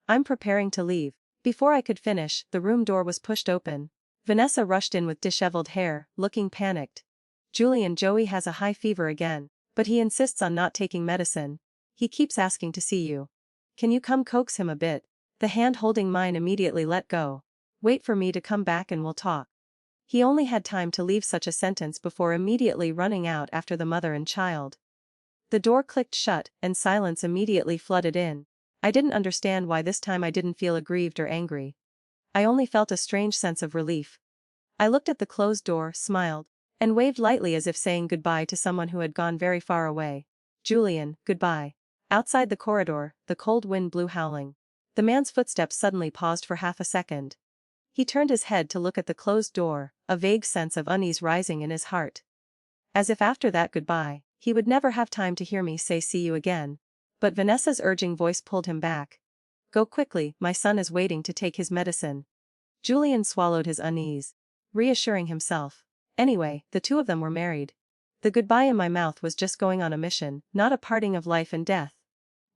I'm preparing to leave. Before I could finish, the room door was pushed open. Vanessa rushed in with disheveled hair, looking panicked. Julian, Joey has a high fever again, but he insists on not taking medicine. He keeps asking to see you. Can you come coax him a bit? The hand holding mine immediately let go. Wait for me to come back and we'll talk. He only had time to leave such a sentence before immediately running out after the mother and child. The door clicked shut, and silence immediately flooded in. I didn't understand why this time I didn't feel aggrieved or angry. I only felt a strange sense of relief. I looked at the closed door, smiled, and waved lightly as if saying goodbye to someone who had gone very far away. Julian, goodbye. Outside the corridor, the cold wind blew howling. The man's footsteps suddenly paused for half a second. He turned his head to look at the closed door, a vague sense of unease rising in his heart. As if after that goodbye, he would never have time to hear me say see you again. But Vanessa's urging voice pulled him back. Go quickly, my son is waiting to take his medicine. Julian swallowed his unease, reassuring himself. Anyway, the two of them were married. The goodbye in my mouth was just going on a mission, not a parting of life and death.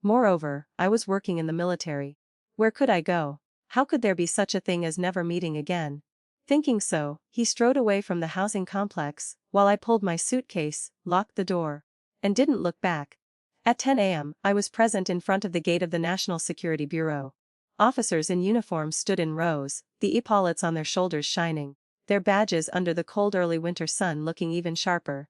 Moreover, I was working in the military. Where could I go? How could there be such a thing as never meeting again? Thinking so, he strode away from the housing complex, while I pulled my suitcase, locked the door, and didn't look back. At 10 a.m., I was present in front of the gate of the National Security Bureau. Officers in uniform stood in rows, the epaulets on their shoulders shining, their badges under the cold early winter sun looking even sharper.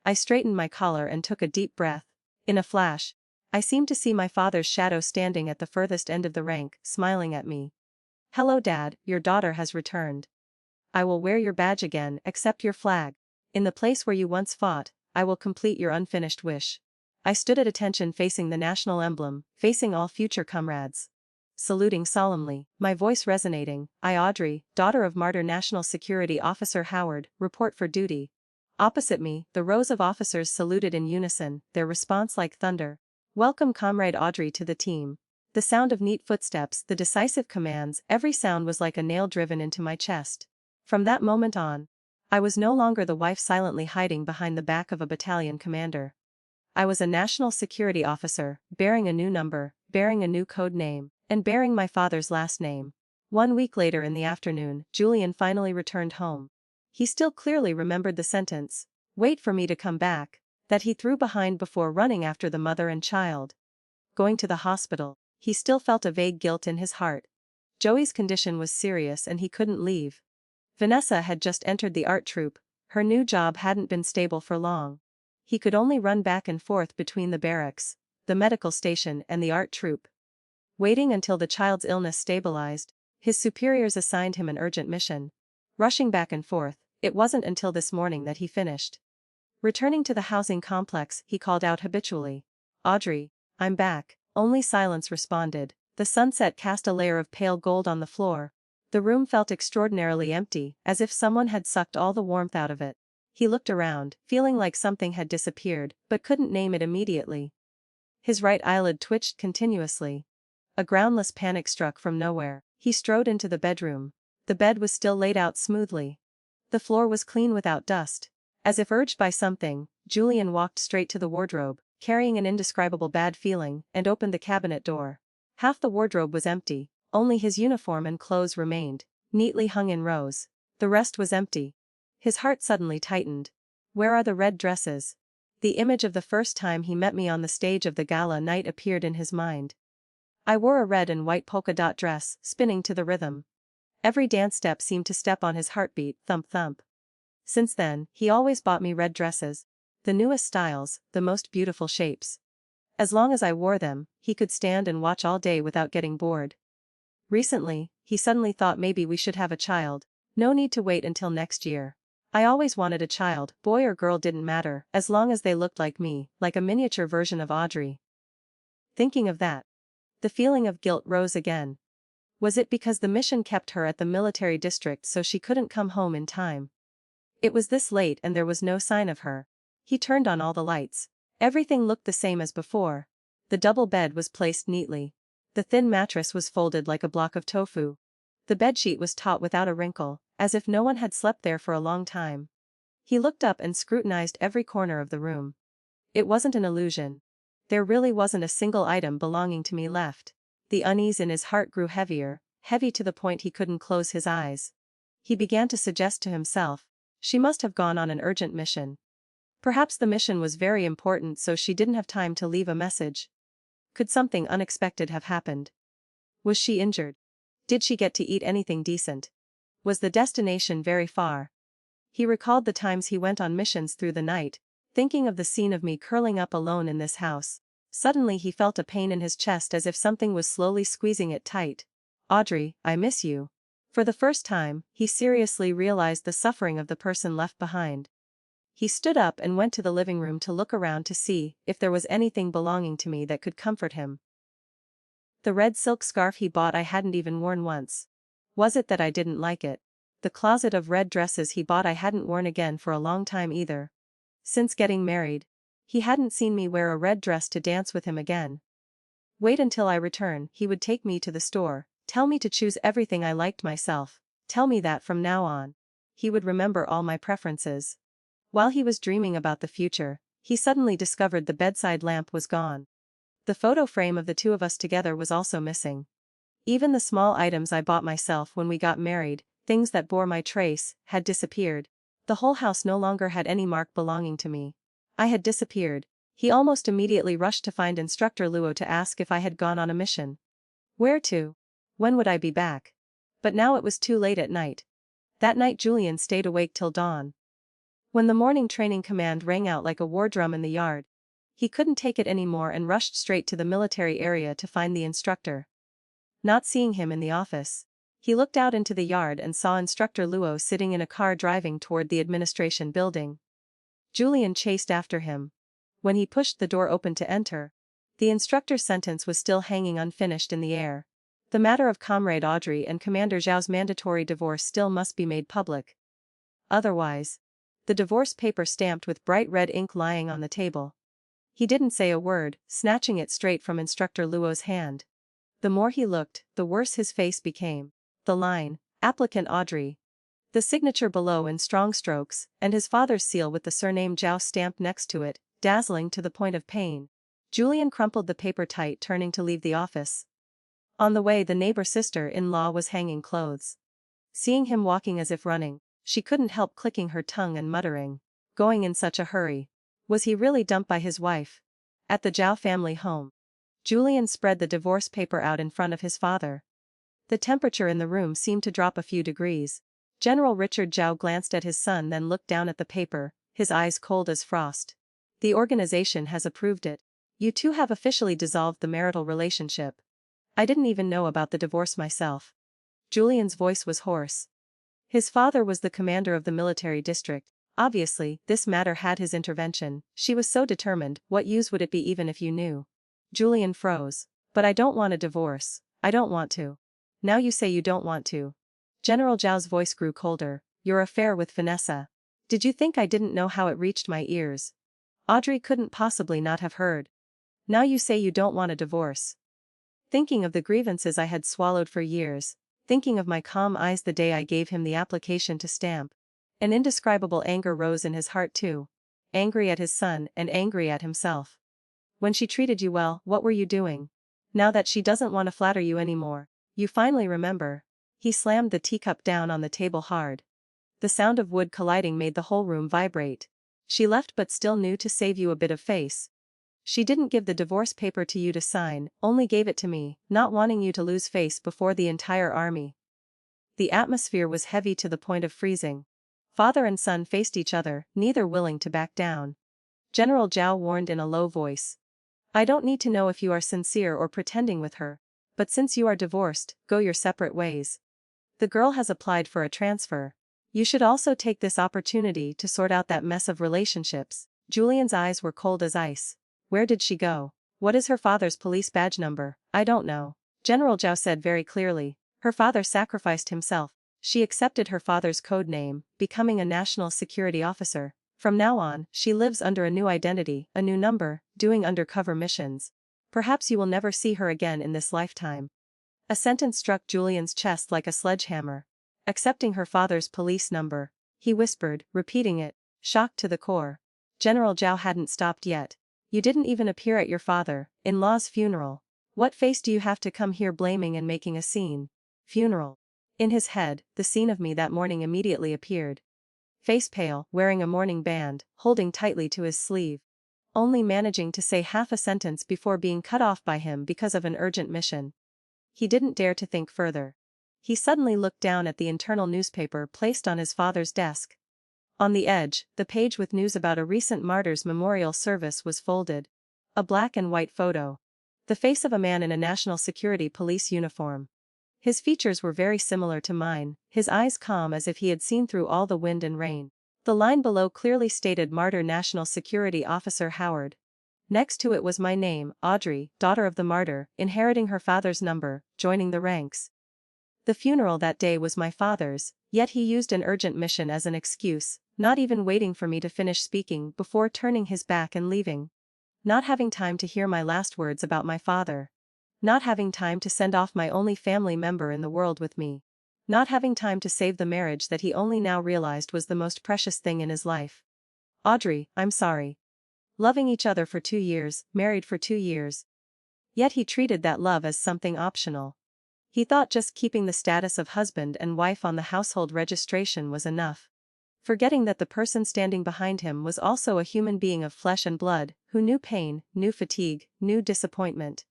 I straightened my collar and took a deep breath. In a flash, I seemed to see my father's shadow standing at the furthest end of the rank, smiling at me. Hello Dad, your daughter has returned. I will wear your badge again, accept your flag. In the place where you once fought, I will complete your unfinished wish. I stood at attention facing the national emblem, facing all future comrades. Saluting solemnly, my voice resonating, I Audrey, daughter of martyr National Security Officer Howard, report for duty. Opposite me, the rows of officers saluted in unison, their response like thunder. Welcome Comrade Audrey to the team. The sound of neat footsteps, the decisive commands, every sound was like a nail driven into my chest. From that moment on, I was no longer the wife silently hiding behind the back of a battalion commander. I was a national security officer, bearing a new number, bearing a new code name, and bearing my father's last name. 1 week later in the afternoon, Julian finally returned home. He still clearly remembered the sentence, "Wait for me to come back," that he threw behind before running after the mother and child. Going to the hospital, he still felt a vague guilt in his heart. Joey's condition was serious and he couldn't leave. Vanessa had just entered the art troupe, her new job hadn't been stable for long. He could only run back and forth between the barracks, the medical station and the art troupe. Waiting until the child's illness stabilized, his superiors assigned him an urgent mission. Rushing back and forth, it wasn't until this morning that he finished. Returning to the housing complex, he called out habitually, "Audrey, I'm back." Only silence responded. The sunset cast a layer of pale gold on the floor. The room felt extraordinarily empty, as if someone had sucked all the warmth out of it. He looked around, feeling like something had disappeared, but couldn't name it immediately. His right eyelid twitched continuously. A groundless panic struck from nowhere. He strode into the bedroom. The bed was still laid out smoothly. The floor was clean without dust. As if urged by something, Julian walked straight to the wardrobe, carrying an indescribable bad feeling, and opened the cabinet door. Half the wardrobe was empty, only his uniform and clothes remained, neatly hung in rows. The rest was empty. His heart suddenly tightened. Where are the red dresses? The image of the first time he met me on the stage of the gala night appeared in his mind. I wore a red and white polka dot dress, spinning to the rhythm. Every dance step seemed to step on his heartbeat, thump thump. Since then, he always bought me red dresses. The newest styles, the most beautiful shapes. As long as I wore them, he could stand and watch all day without getting bored. Recently, he suddenly thought maybe we should have a child. No need to wait until next year. I always wanted a child, boy or girl didn't matter, as long as they looked like me, like a miniature version of Audrey. Thinking of that, the feeling of guilt rose again. Was it because the mission kept her at the military district so she couldn't come home in time? It was this late and there was no sign of her. He turned on all the lights. Everything looked the same as before. The double bed was placed neatly. The thin mattress was folded like a block of tofu. The bedsheet was taut without a wrinkle, as if no one had slept there for a long time. He looked up and scrutinized every corner of the room. It wasn't an illusion. There really wasn't a single item belonging to me left. The unease in his heart grew heavier, heavy to the point he couldn't close his eyes. He began to suggest to himself, she must have gone on an urgent mission. Perhaps the mission was very important so she didn't have time to leave a message. Could something unexpected have happened? Was she injured? Did she get to eat anything decent? Was the destination very far? He recalled the times he went on missions through the night, thinking of the scene of me curling up alone in this house. Suddenly he felt a pain in his chest as if something was slowly squeezing it tight. Audrey, I miss you. For the first time, he seriously realized the suffering of the person left behind. He stood up and went to the living room to look around to see if there was anything belonging to me that could comfort him. The red silk scarf he bought I hadn't even worn once. Was it that I didn't like it? The closet of red dresses he bought I hadn't worn again for a long time either. Since getting married, he hadn't seen me wear a red dress to dance with him again. Wait until I return, he would take me to the store, tell me to choose everything I liked myself, tell me that from now on, he would remember all my preferences. While he was dreaming about the future, he suddenly discovered the bedside lamp was gone. The photo frame of the two of us together was also missing. Even the small items I bought myself when we got married, things that bore my trace, had disappeared. The whole house no longer had any mark belonging to me. I had disappeared. He almost immediately rushed to find Instructor Luo to ask if I had gone on a mission. Where to? When would I be back? But now it was too late at night. That night Julian stayed awake till dawn. When the morning training command rang out like a war drum in the yard, he couldn't take it anymore and rushed straight to the military area to find the instructor. Not seeing him in the office, he looked out into the yard and saw Instructor Luo sitting in a car driving toward the administration building. Julian chased after him. When he pushed the door open to enter, the instructor's sentence was still hanging unfinished in the air. The matter of Comrade Audrey and Commander Zhao's mandatory divorce still must be made public. Otherwise, the divorce paper stamped with bright red ink lying on the table. He didn't say a word, snatching it straight from Instructor Luo's hand. The more he looked, the worse his face became. The line, "Applicant Audrey." The signature below in strong strokes, and his father's seal with the surname Zhao stamped next to it, dazzling to the point of pain. Julian crumpled the paper tight, turning to leave the office. On the way, the neighbor sister-in-law was hanging clothes. Seeing him walking as if running, she couldn't help clicking her tongue and muttering, "Going in such a hurry. Was he really dumped by his wife?" At the Zhao family home, Julian spread the divorce paper out in front of his father. The temperature in the room seemed to drop a few degrees. General Richard Zhao glanced at his son, then looked down at the paper, his eyes cold as frost. "The organization has approved it. You two have officially dissolved the marital relationship. I didn't even know about the divorce myself." Julian's voice was hoarse. His father was the commander of the military district. Obviously, this matter had his intervention. She was so determined, what use would it be even if you knew? Julian froze. "But I don't want a divorce. I don't want to." "Now you say you don't want to." General Zhao's voice grew colder. "Your affair with Vanessa. Did you think I didn't know how it reached my ears? Audrey couldn't possibly not have heard. Now you say you don't want a divorce." Thinking of the grievances I had swallowed for years, thinking of my calm eyes the day I gave him the application to stamp, an indescribable anger rose in his heart too. Angry at his son and angry at himself. "When she treated you well, what were you doing? Now that she doesn't want to flatter you anymore, you finally remember." He slammed the teacup down on the table hard. The sound of wood colliding made the whole room vibrate. "She left but still knew to save you a bit of face. She didn't give the divorce paper to you to sign, only gave it to me, not wanting you to lose face before the entire army." The atmosphere was heavy to the point of freezing. Father and son faced each other, neither willing to back down. General Zhao warned in a low voice. "I don't need to know if you are sincere or pretending with her. But since you are divorced, go your separate ways. The girl has applied for a transfer. You should also take this opportunity to sort out that mess of relationships." Julian's eyes were cold as ice. "Where did she go? What is her father's police badge number?" "I don't know," General Zhao said very clearly. "Her father sacrificed himself. She accepted her father's code name, becoming a national security officer. From now on, she lives under a new identity, a new number, doing undercover missions. Perhaps you will never see her again in this lifetime." A sentence struck Julian's chest like a sledgehammer. "Accepting her father's police number," he whispered, repeating it, shocked to the core. General Zhao hadn't stopped yet. "You didn't even appear at your father-in-law's funeral. What face do you have to come here blaming and making a scene?" Funeral. In his head, the scene of me that morning immediately appeared. Face pale, wearing a mourning band, holding tightly to his sleeve. Only managing to say half a sentence before being cut off by him because of an urgent mission. He didn't dare to think further. He suddenly looked down at the internal newspaper placed on his father's desk. On the edge, the page with news about a recent martyr's memorial service was folded. A black and white photo. The face of a man in a national security police uniform. His features were very similar to mine, his eyes calm as if he had seen through all the wind and rain. The line below clearly stated Martyr National Security Officer Howard. Next to it was my name, Audrey, daughter of the martyr, inheriting her father's number, joining the ranks. The funeral that day was my father's, yet he used an urgent mission as an excuse, not even waiting for me to finish speaking before turning his back and leaving. Not having time to hear my last words about my father. Not having time to send off my only family member in the world with me. Not having time to save the marriage that he only now realized was the most precious thing in his life. "Audrey, I'm sorry. Loving each other for 2 years, married for 2 years. Yet he treated that love as something optional. He thought just keeping the status of husband and wife on the household registration was enough. Forgetting that the person standing behind him was also a human being of flesh and blood, who knew pain, knew fatigue, knew disappointment.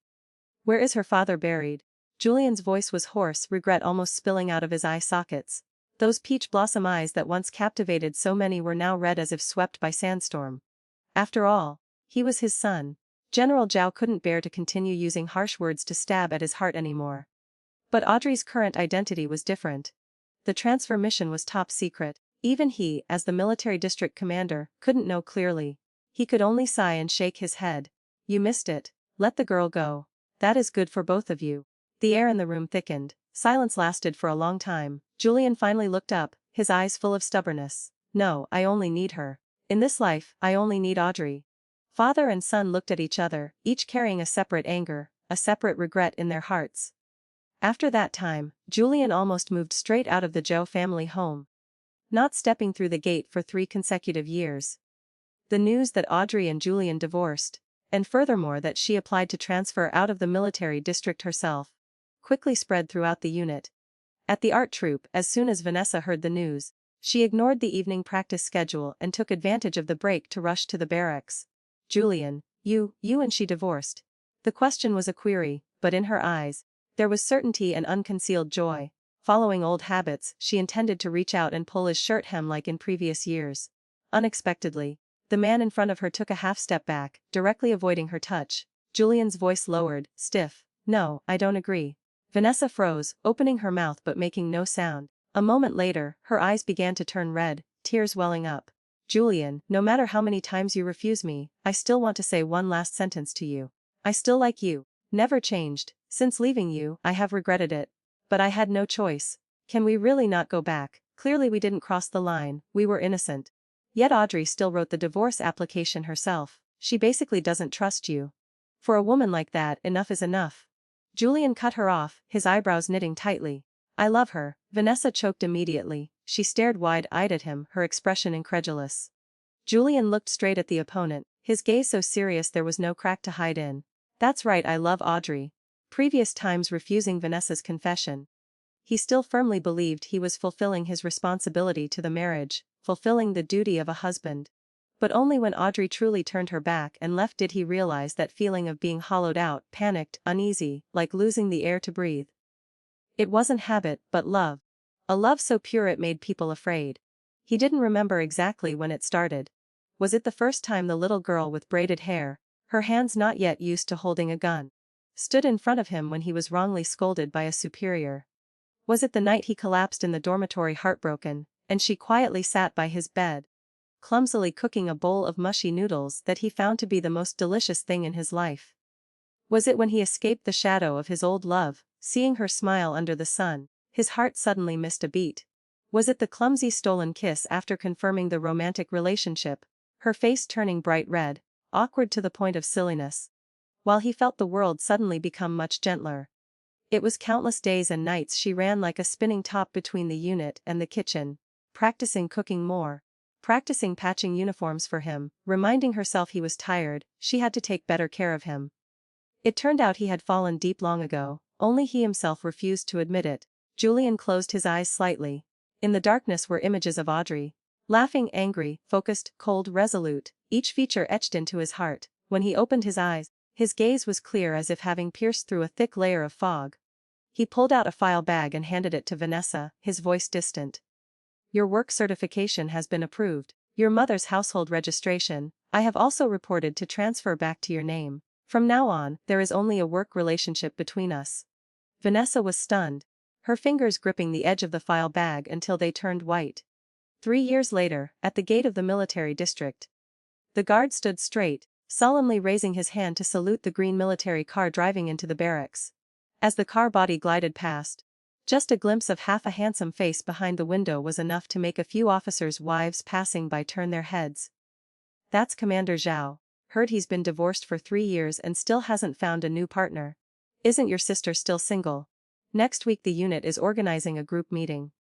Where is her father buried? Julian's voice was hoarse, regret almost spilling out of his eye sockets. Those peach blossom eyes that once captivated so many were now red as if swept by sandstorm. After all, he was his son. General Zhao couldn't bear to continue using harsh words to stab at his heart anymore. But Audrey's current identity was different. The transfer mission was top secret. Even he, as the military district commander, couldn't know clearly. He could only sigh and shake his head. You missed it. Let the girl go. That is good for both of you. The air in the room thickened. Silence lasted for a long time. Julian finally looked up, his eyes full of stubbornness. No, I only need her. In this life, I only need Audrey. Father and son looked at each other, each carrying a separate anger, a separate regret in their hearts. After that time, Julian almost moved straight out of the Joe family home, not stepping through the gate for 3 consecutive years. The news that Audrey and Julian divorced, and furthermore that she applied to transfer out of the military district herself, quickly spread throughout the unit. At the art troupe, as soon as Vanessa heard the news, she ignored the evening practice schedule and took advantage of the break to rush to the barracks. Julian, you and she divorced. The question was a query, but in her eyes, there was certainty and unconcealed joy. Following old habits, she intended to reach out and pull his shirt hem like in previous years. Unexpectedly, the man in front of her took a half step back, directly avoiding her touch. Julian's voice lowered, stiff. No, I don't agree. Vanessa froze, opening her mouth but making no sound. A moment later, her eyes began to turn red, tears welling up. Julian, no matter how many times you refuse me, I still want to say one last sentence to you. I still like you. Never changed. Since leaving you, I have regretted it. But I had no choice. Can we really not go back? Clearly we didn't cross the line, we were innocent. Yet Audrey still wrote the divorce application herself. She basically doesn't trust you. For a woman like that, enough is enough. Julian cut her off, his eyebrows knitting tightly. I love her. Vanessa choked immediately. She stared wide-eyed at him, her expression incredulous. Julian looked straight at the opponent, his gaze so serious there was no crack to hide in. That's right, I love Audrey. Previous times refusing Vanessa's confession. He still firmly believed he was fulfilling his responsibility to the marriage, fulfilling the duty of a husband. But only when Audrey truly turned her back and left did he realize that feeling of being hollowed out, panicked, uneasy, like losing the air to breathe. It wasn't habit, but love. A love so pure it made people afraid. He didn't remember exactly when it started. Was it the first time the little girl with braided hair, her hands not yet used to holding a gun, stood in front of him when he was wrongly scolded by a superior? Was it the night he collapsed in the dormitory heartbroken, and she quietly sat by his bed, clumsily cooking a bowl of mushy noodles that he found to be the most delicious thing in his life? Was it when he escaped the shadow of his old love, seeing her smile under the sun, his heart suddenly missed a beat? Was it the clumsy stolen kiss after confirming the romantic relationship, her face turning bright red, awkward to the point of silliness, while he felt the world suddenly become much gentler? It was countless days and nights she ran like a spinning top between the unit and the kitchen, practicing cooking more, practicing patching uniforms for him, reminding herself he was tired, she had to take better care of him. It turned out he had fallen deep long ago, only he himself refused to admit it. Julian closed his eyes slightly. In the darkness were images of Audrey. Laughing, angry, focused, cold, resolute, each feature etched into his heart. When he opened his eyes, his gaze was clear as if having pierced through a thick layer of fog. He pulled out a file bag and handed it to Vanessa, his voice distant. Your work certification has been approved. Your mother's household registration, I have also reported to transfer back to your name. From now on, there is only a work relationship between us. Vanessa was stunned, her fingers gripping the edge of the file bag until they turned white. 3 years later, at the gate of the military district, the guard stood straight, solemnly raising his hand to salute the green military car driving into the barracks. As the car body glided past, just a glimpse of half a handsome face behind the window was enough to make a few officers' wives passing by turn their heads. That's Commander Zhao. Heard he's been divorced for 3 years and still hasn't found a new partner. Isn't your sister still single? Next week the unit is organizing a group meeting.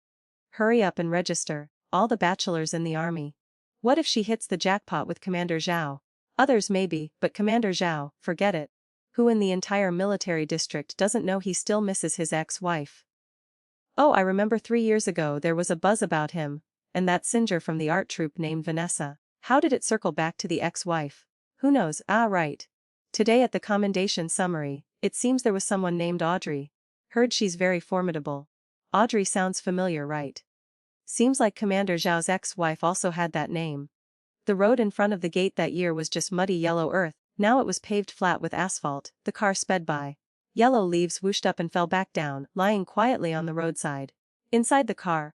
Hurry up and register, all the bachelors in the army. What if she hits the jackpot with Commander Zhao? Others maybe, but Commander Zhao, forget it. Who in the entire military district doesn't know he still misses his ex-wife? Oh, I remember 3 years ago there was a buzz about him, and that singer from the art troupe named Vanessa. How did it circle back to the ex-wife? Who knows? Ah, right. Today at the commendation summary, it seems there was someone named Audrey. Heard she's very formidable. Audrey sounds familiar, right? Seems like Commander Zhao's ex-wife also had that name. The road in front of the gate that year was just muddy yellow earth, now it was paved flat with asphalt. The car sped by. Yellow leaves whooshed up and fell back down, lying quietly on the roadside. Inside the car,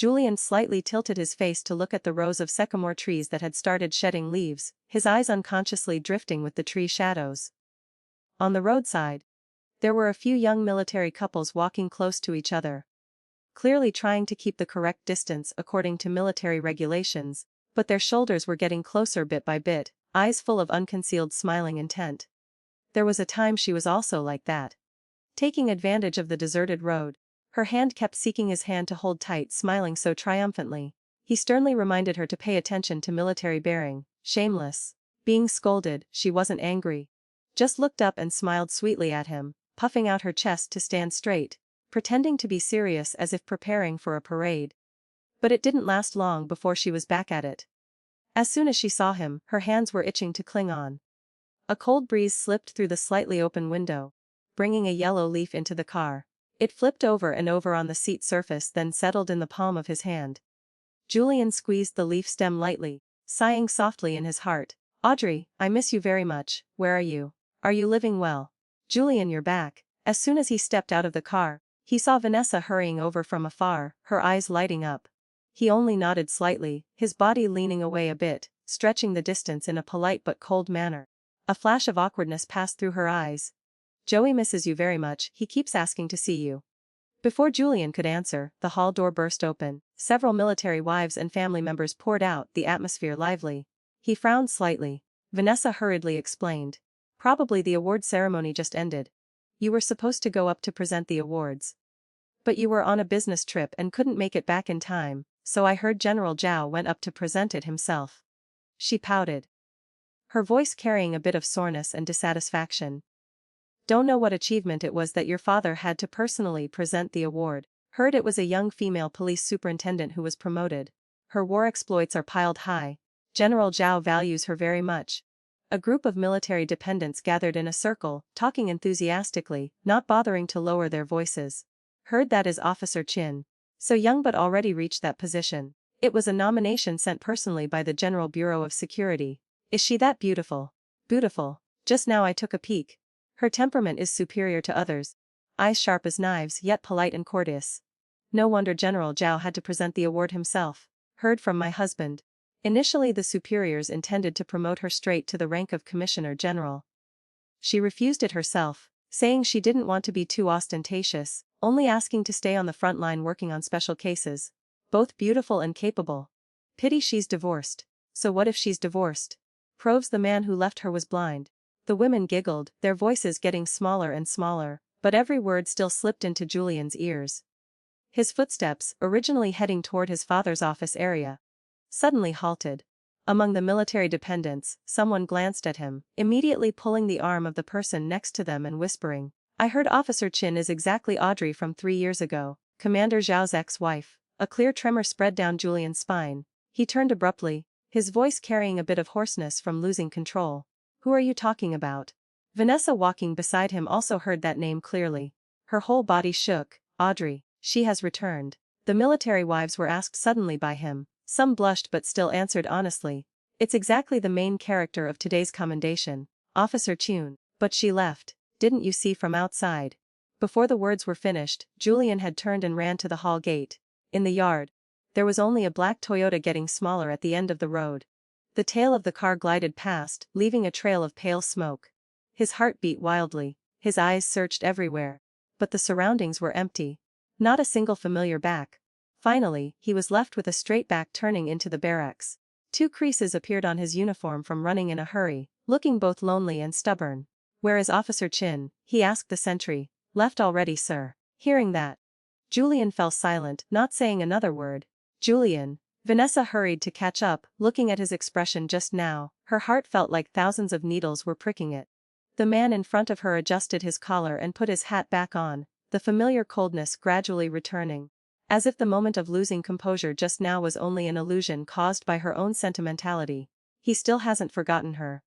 Julian slightly tilted his face to look at the rows of sycamore trees that had started shedding leaves, his eyes unconsciously drifting with the tree shadows. On the roadside, there were a few young military couples walking close to each other, clearly trying to keep the correct distance according to military regulations, but their shoulders were getting closer bit by bit, eyes full of unconcealed smiling intent. There was a time she was also like that. Taking advantage of the deserted road, her hand kept seeking his hand to hold tight, smiling so triumphantly. He sternly reminded her to pay attention to military bearing. Shameless. Being scolded, she wasn't angry. Just looked up and smiled sweetly at him, puffing out her chest to stand straight, pretending to be serious as if preparing for a parade. But it didn't last long before she was back at it. As soon as she saw him, her hands were itching to cling on. A cold breeze slipped through the slightly open window, bringing a yellow leaf into the car. It flipped over and over on the seat surface, then settled in the palm of his hand. Julian squeezed the leaf stem lightly, sighing softly in his heart. "Audrey, I miss you very much. Where are you? Are you living well?" "Julian, you're back." As soon as he stepped out of the car, he saw Vanessa hurrying over from afar, her eyes lighting up. He only nodded slightly, his body leaning away a bit, stretching the distance in a polite but cold manner. A flash of awkwardness passed through her eyes. "Joey misses you very much, he keeps asking to see you." Before Julian could answer, the hall door burst open. Several military wives and family members poured out, the atmosphere lively. He frowned slightly. Vanessa hurriedly explained. "Probably the award ceremony just ended. You were supposed to go up to present the awards. But you were on a business trip and couldn't make it back in time, so I heard General Zhao went up to present it himself." She pouted, her voice carrying a bit of soreness and dissatisfaction. "Don't know what achievement it was that your father had to personally present the award. Heard it was a young female police superintendent who was promoted. Her war exploits are piled high. General Zhao values her very much." A group of military dependents gathered in a circle, talking enthusiastically, not bothering to lower their voices. "Heard that is Officer Chin. So young but already reached that position. It was a nomination sent personally by the General Bureau of Security. Is she that beautiful?" "Beautiful. Just now I took a peek. Her temperament is superior to others. Eyes sharp as knives yet polite and courteous. No wonder General Zhao had to present the award himself. Heard from my husband. Initially the superiors intended to promote her straight to the rank of Commissioner General. She refused it herself, saying she didn't want to be too ostentatious, only asking to stay on the front line working on special cases. Both beautiful and capable. Pity she's divorced." "So what if she's divorced? Proves the man who left her was blind." The women giggled, their voices getting smaller and smaller, but every word still slipped into Julian's ears. His footsteps, originally heading toward his father's office area, suddenly halted. Among the military dependents, someone glanced at him, immediately pulling the arm of the person next to them and whispering, "I heard Officer Chin is exactly Audrey from 3 years ago, Commander Zhao's ex-wife." A clear tremor spread down Julian's spine. He turned abruptly, his voice carrying a bit of hoarseness from losing control. "Who are you talking about?" Vanessa walking beside him also heard that name clearly. Her whole body shook. "Audrey, she has returned." The military wives were asked suddenly by him. Some blushed but still answered honestly. "It's exactly the main character of today's commendation, Officer Chun. But she left, didn't you see from outside?" Before the words were finished, Julian had turned and ran to the hall gate. In the yard, there was only a black Toyota getting smaller at the end of the road. The tail of the car glided past, leaving a trail of pale smoke. His heart beat wildly, his eyes searched everywhere. But the surroundings were empty. Not a single familiar back. Finally, he was left with a straight back turning into the barracks. 2 creases appeared on his uniform from running in a hurry, looking both lonely and stubborn. "Where is Officer Chin?" he asked the sentry. "Left already, sir." Hearing that, Julian fell silent, not saying another word. "Julian." Vanessa hurried to catch up, looking at his expression just now, her heart felt like thousands of needles were pricking it. The man in front of her adjusted his collar and put his hat back on, the familiar coldness gradually returning. As if the moment of losing composure just now was only an illusion caused by her own sentimentality. "He still hasn't forgotten her.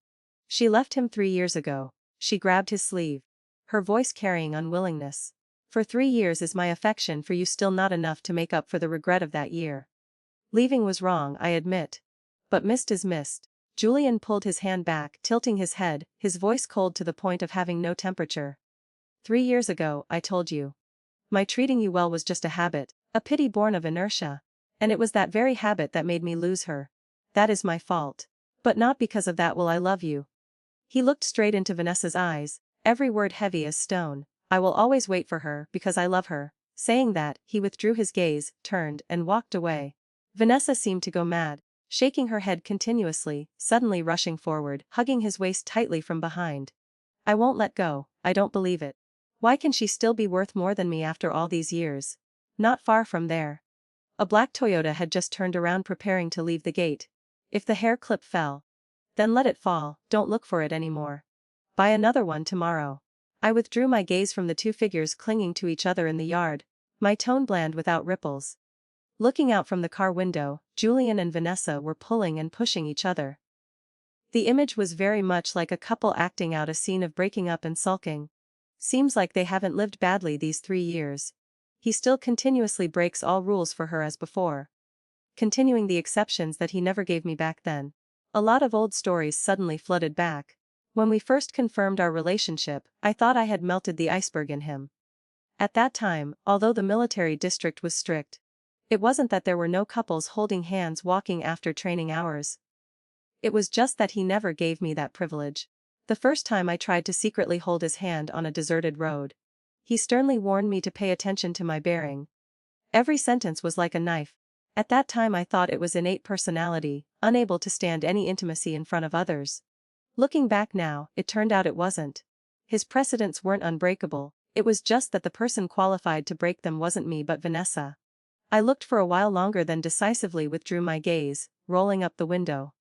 She left him 3 years ago." She grabbed his sleeve, her voice carrying unwillingness. "For 3 years is my affection for you still not enough to make up for the regret of that year? Leaving was wrong, I admit. But missed is missed." Julian pulled his hand back, tilting his head, his voice cold to the point of having no temperature. 3 years ago, I told you. My treating you well was just a habit, a pity born of inertia. And it was that very habit that made me lose her. That is my fault. But not because of that will I love you. He looked straight into Vanessa's eyes, every word heavy as stone. I will always wait for her because I love her. Saying that, he withdrew his gaze, turned, and walked away. Vanessa seemed to go mad, shaking her head continuously, suddenly rushing forward, hugging his waist tightly from behind. I won't let go, I don't believe it. Why can she still be worth more than me after all these years? Not far from there. A black Toyota had just turned around preparing to leave the gate. If the hair clip fell, then let it fall, don't look for it anymore. Buy another one tomorrow. I withdrew my gaze from the two figures clinging to each other in the yard, my tone bland without ripples. Looking out from the car window, Julian and Vanessa were pulling and pushing each other. The image was very much like a couple acting out a scene of breaking up and sulking. Seems like they haven't lived badly these 3 years. He still continuously breaks all rules for her as before, continuing the exceptions that he never gave me back then. A lot of old stories suddenly flooded back. When we first confirmed our relationship, I thought I had melted the iceberg in him. At that time, although the military district was strict, it wasn't that there were no couples holding hands walking after training hours. It was just that he never gave me that privilege. The first time I tried to secretly hold his hand on a deserted road, he sternly warned me to pay attention to my bearing. Every sentence was like a knife. At that time I thought it was innate personality, unable to stand any intimacy in front of others. Looking back now, it turned out it wasn't. His precedents weren't unbreakable, it was just that the person qualified to break them wasn't me but Vanessa. I looked for a while longer then decisively withdrew my gaze, rolling up the window.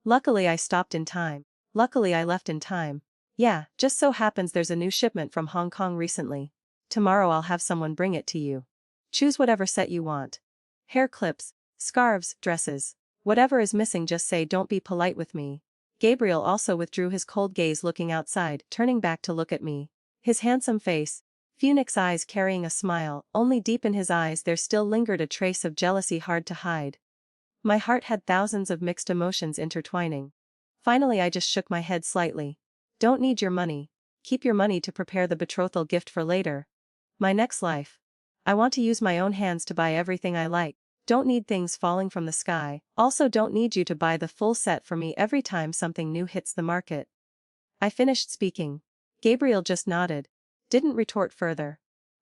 Luckily I stopped in time. Luckily I left in time. Yeah, just so happens there's a new shipment from Hong Kong recently. Tomorrow I'll have someone bring it to you. Choose whatever set you want. Hair clips, scarves, dresses. Whatever is missing just say don't be polite with me. Gabriel also withdrew his cold gaze looking outside, turning back to look at me. His handsome face, phoenix eyes carrying a smile, only deep in his eyes there still lingered a trace of jealousy hard to hide. My heart had thousands of mixed emotions intertwining. Finally I just shook my head slightly. Don't need your money. Keep your money to prepare the betrothal gift for later. My next life. I want to use my own hands to buy everything I like. Don't need things falling from the sky, also don't need you to buy the full set for me every time something new hits the market. I finished speaking. Gabriel just nodded. Didn't retort further.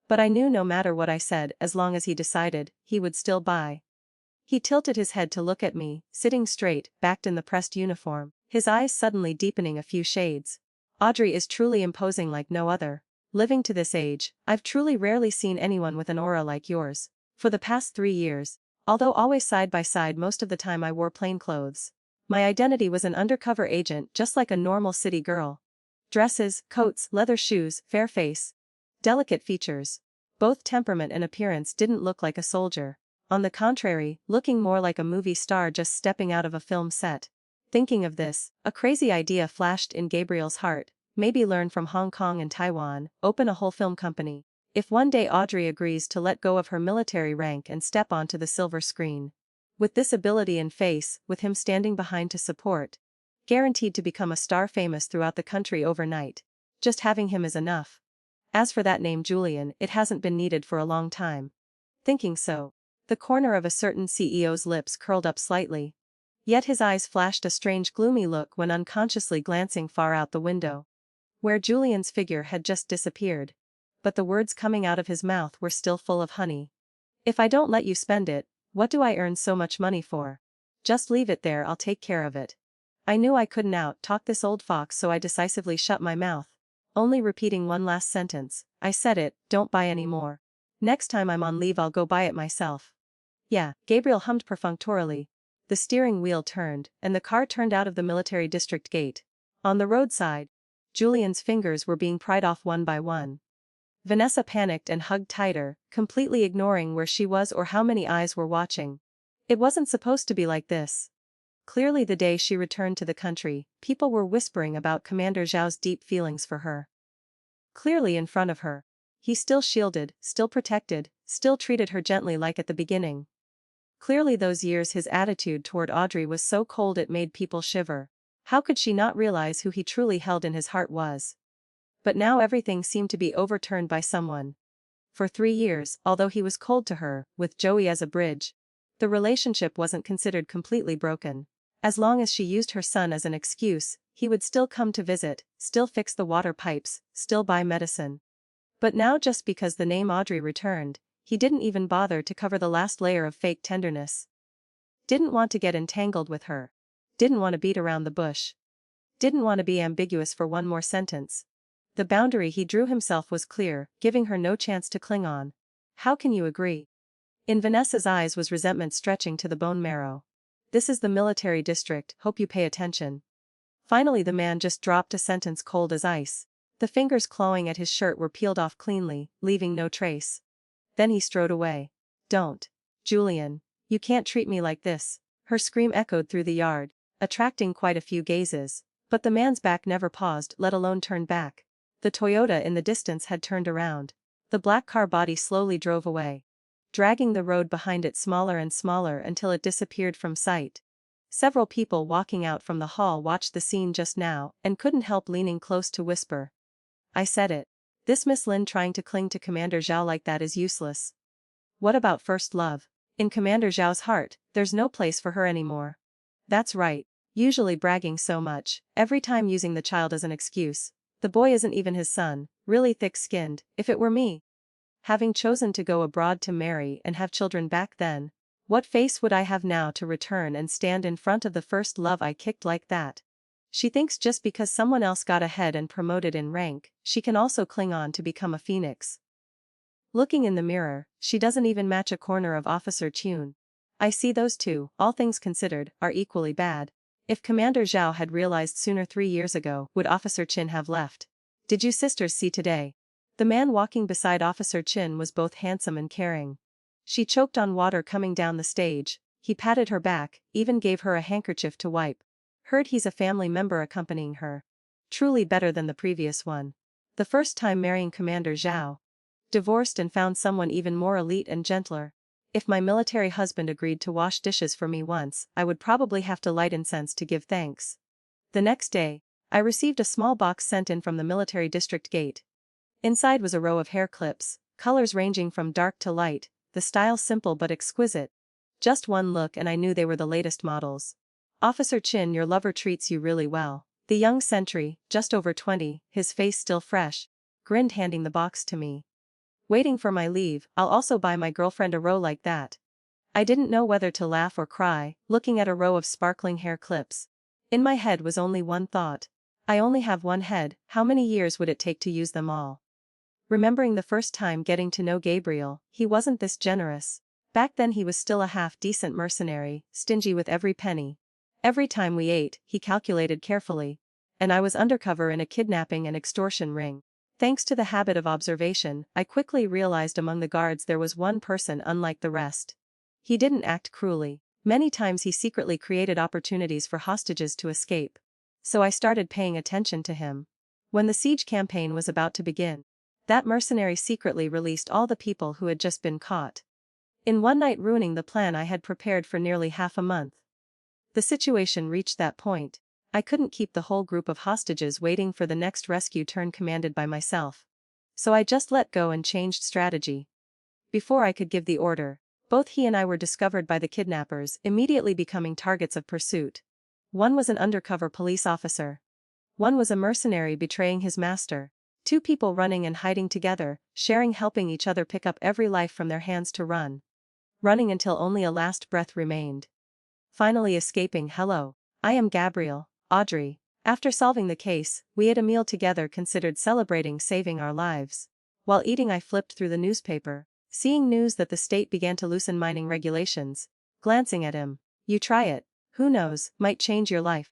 But I knew no matter what I said, as long as he decided, he would still buy. He tilted his head to look at me, sitting straight, backed in the pressed uniform, his eyes suddenly deepening a few shades. Audrey is truly imposing like no other. Living to this age, I've truly rarely seen anyone with an aura like yours. For the past 3 years, although always side by side most of the time I wore plain clothes, my identity was an undercover agent just like a normal city girl. Dresses, coats, leather shoes, fair face. Delicate features. Both temperament and appearance didn't look like a soldier. On the contrary, looking more like a movie star just stepping out of a film set. Thinking of this, a crazy idea flashed in Gabriel's heart. Maybe learn from Hong Kong and Taiwan, open a whole film company. If one day Audrey agrees to let go of her military rank and step onto the silver screen. With this ability and face, with him standing behind to support. Guaranteed to become a star famous throughout the country overnight. Just having him is enough. As for that name Julian, it hasn't been needed for a long time. Thinking so. The corner of a certain CEO's lips curled up slightly. Yet his eyes flashed a strange gloomy look when unconsciously glancing far out the window, where Julian's figure had just disappeared. But the words coming out of his mouth were still full of honey. If I don't let you spend it, what do I earn so much money for? Just leave it there, I'll take care of it. I knew I couldn't out-talk this old fox, so I decisively shut my mouth, only repeating one last sentence. I said it, don't buy any more. Next time I'm on leave I'll go buy it myself. Yeah, Gabriel hummed perfunctorily. The steering wheel turned, and the car turned out of the military district gate. On the roadside, Julian's fingers were being pried off one by one. Vanessa panicked and hugged tighter, completely ignoring where she was or how many eyes were watching. It wasn't supposed to be like this. Clearly the day she returned to the country, people were whispering about Commander Zhao's deep feelings for her. Clearly in front of her. He still shielded, still protected, still treated her gently like at the beginning. Clearly those years his attitude toward Audrey was so cold it made people shiver. How could she not realize who he truly held in his heart was? But now everything seemed to be overturned by someone. For 3 years, although he was cold to her, with Joey as a bridge, The relationship wasn't considered completely broken. As long as she used her son as an excuse, he would still come to visit, still fix the water pipes, still buy medicine. But now just because the name Audrey returned, he didn't even bother to cover the last layer of fake tenderness. Didn't want to get entangled with her. Didn't want to beat around the bush. Didn't want to be ambiguous for one more sentence. The boundary he drew himself was clear, giving her no chance to cling on. How can you agree? In Vanessa's eyes was resentment stretching to the bone marrow. This is the military district, hope you pay attention. Finally the man just dropped a sentence cold as ice. The fingers clawing at his shirt were peeled off cleanly, leaving no trace. Then he strode away. Don't. Julian. You can't treat me like this. Her scream echoed through the yard, attracting quite a few gazes. But the man's back never paused, let alone turned back. The Toyota in the distance had turned around. The black car body slowly drove away, dragging the road behind it smaller and smaller until it disappeared from sight. Several people walking out from the hall watched the scene just now and couldn't help leaning close to whisper. I said it. This Miss Lin trying to cling to Commander Zhao like that is useless. What about first love? In Commander Zhao's heart, there's no place for her anymore. That's right. Usually bragging so much, every time using the child as an excuse. The boy isn't even his son, really thick-skinned. If it were me, having chosen to go abroad to marry and have children back then, what face would I have now to return and stand in front of the first love I kicked like that? She thinks just because someone else got ahead and promoted in rank, she can also cling on to become a phoenix. Looking in the mirror, she doesn't even match a corner of Officer Chun. I see those two, all things considered, are equally bad. If Commander Zhao had realized sooner 3 years ago, would Officer Chin have left? Did you sisters see today? The man walking beside Officer Chin was both handsome and caring. She choked on water coming down the stage. He patted her back, even gave her a handkerchief to wipe. Heard he's a family member accompanying her. Truly better than the previous one. The first time marrying Commander Zhao. Divorced and found someone even more elite and gentler. If my military husband agreed to wash dishes for me once, I would probably have to light incense to give thanks. The next day, I received a small box sent in from the military district gate. Inside was a row of hair clips, colors ranging from dark to light, the style simple but exquisite. Just one look and I knew they were the latest models. Officer Chin, your lover treats you really well. The young sentry, just over 20, his face still fresh, grinned handing the box to me. Waiting for my leave, I'll also buy my girlfriend a row like that. I didn't know whether to laugh or cry, looking at a row of sparkling hair clips. In my head was only one thought. I only have one head, how many years would it take to use them all? Remembering the first time getting to know Gabriel, he wasn't this generous. Back then he was still a half-decent mercenary, stingy with every penny. Every time we ate, he calculated carefully. And I was undercover in a kidnapping and extortion ring. Thanks to the habit of observation, I quickly realized among the guards there was one person unlike the rest. He didn't act cruelly. Many times he secretly created opportunities for hostages to escape. So I started paying attention to him. When the siege campaign was about to begin, that mercenary secretly released all the people who had just been caught. In one night, ruining the plan I had prepared for nearly half a month. The situation reached that point. I couldn't keep the whole group of hostages waiting for the next rescue turn commanded by myself. So I just let go and changed strategy. Before I could give the order, both he and I were discovered by the kidnappers, immediately becoming targets of pursuit. One was an undercover police officer. One was a mercenary betraying his master. Two people running and hiding together, sharing, helping each other pick up every life from their hands to run. Running until only a last breath remained. Finally escaping. Hello, I am Gabriel, Audrey. After solving the case, we ate a meal together, considered celebrating saving our lives. While eating I flipped through the newspaper, seeing news that the state began to loosen mining regulations. Glancing at him. You try it, who knows, might change your life.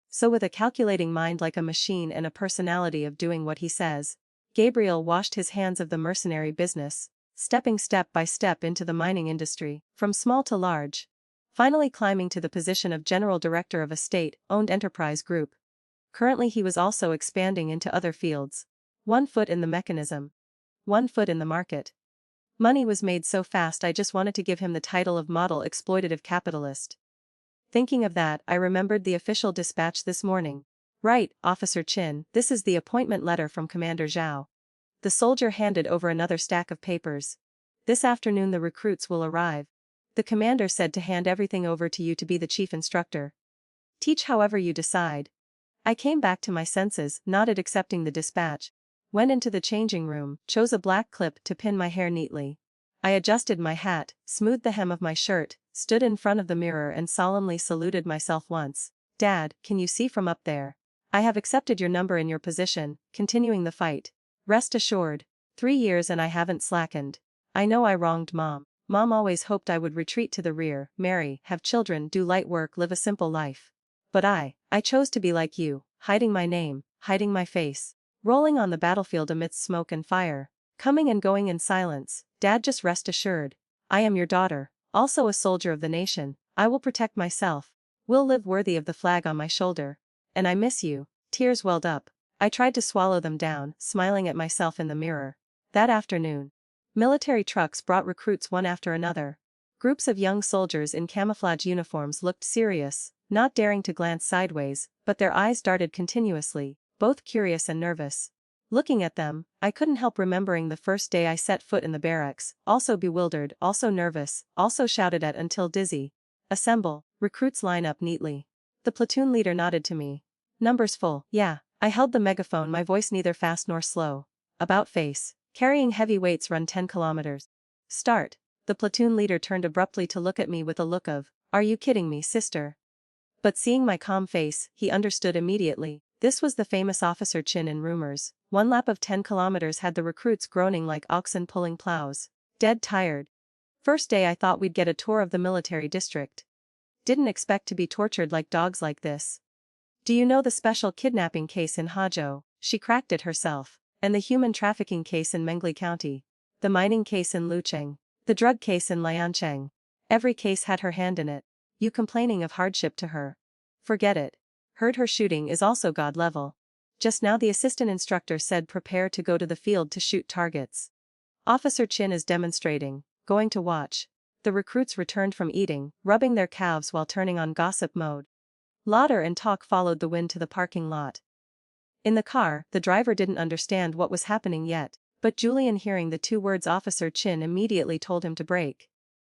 So with a calculating mind like a machine and a personality of doing what he says, Gabriel washed his hands of the mercenary business, stepping step by step into the mining industry, from small to large. Finally climbing to the position of general director of a state-owned enterprise group. Currently he was also expanding into other fields. 1 foot in the mechanism. 1 foot in the market. Money was made so fast I just wanted to give him the title of model exploitative capitalist. Thinking of that, I remembered the official dispatch this morning. Right, Officer Chin, this is the appointment letter from Commander Zhao. The soldier handed over another stack of papers. This afternoon the recruits will arrive. The commander said to hand everything over to you to be the chief instructor. Teach however you decide. I came back to my senses, nodded accepting the dispatch. Went into the changing room, chose a black clip to pin my hair neatly. I adjusted my hat, smoothed the hem of my shirt, stood in front of the mirror and solemnly saluted myself once. Dad, can you see from up there? I have accepted your number in your position, continuing the fight. Rest assured. 3 years and I haven't slackened. I know I wronged Mom. Mom always hoped I would retreat to the rear, marry, have children, do light work, live a simple life. But I chose to be like you, hiding my name, hiding my face. Rolling on the battlefield amidst smoke and fire. Coming and going in silence. Dad, just rest assured. I am your daughter, also a soldier of the nation. I will protect myself. Will live worthy of the flag on my shoulder. And I miss you. Tears welled up. I tried to swallow them down, smiling at myself in the mirror. That afternoon, military trucks brought recruits one after another. Groups of young soldiers in camouflage uniforms looked serious, not daring to glance sideways, but their eyes darted continuously, both curious and nervous. Looking at them, I couldn't help remembering the first day I set foot in the barracks, also bewildered, also nervous, also shouted at until dizzy. Assemble, recruits line up neatly. The platoon leader nodded to me. Numbers full, yeah. I held the megaphone, my voice neither fast nor slow. About face. Carrying heavy weights, run 10 kilometers. Start. The platoon leader turned abruptly to look at me with a look of, "Are you kidding me, sister?" But seeing my calm face, he understood immediately. This was the famous Officer Chin in rumors. 1 lap of 10 kilometers had the recruits groaning like oxen pulling plows. Dead tired. First day I thought we'd get a tour of the military district. Didn't expect to be tortured like dogs like this. Do you know the special kidnapping case in Hajou? She cracked it herself. And the human trafficking case in Mengli County. The mining case in Lucheng. The drug case in Liancheng. Every case had her hand in it. You complaining of hardship to her? Forget it. Heard her shooting is also God level. Just now the assistant instructor said prepare to go to the field to shoot targets. Officer Chin is demonstrating, going to watch. The recruits returned from eating, rubbing their calves while turning on gossip mode. Laughter and talk followed the wind to the parking lot. In the car, the driver didn't understand what was happening yet, but Julian, hearing the 2 words Officer Chin, immediately told him to brake.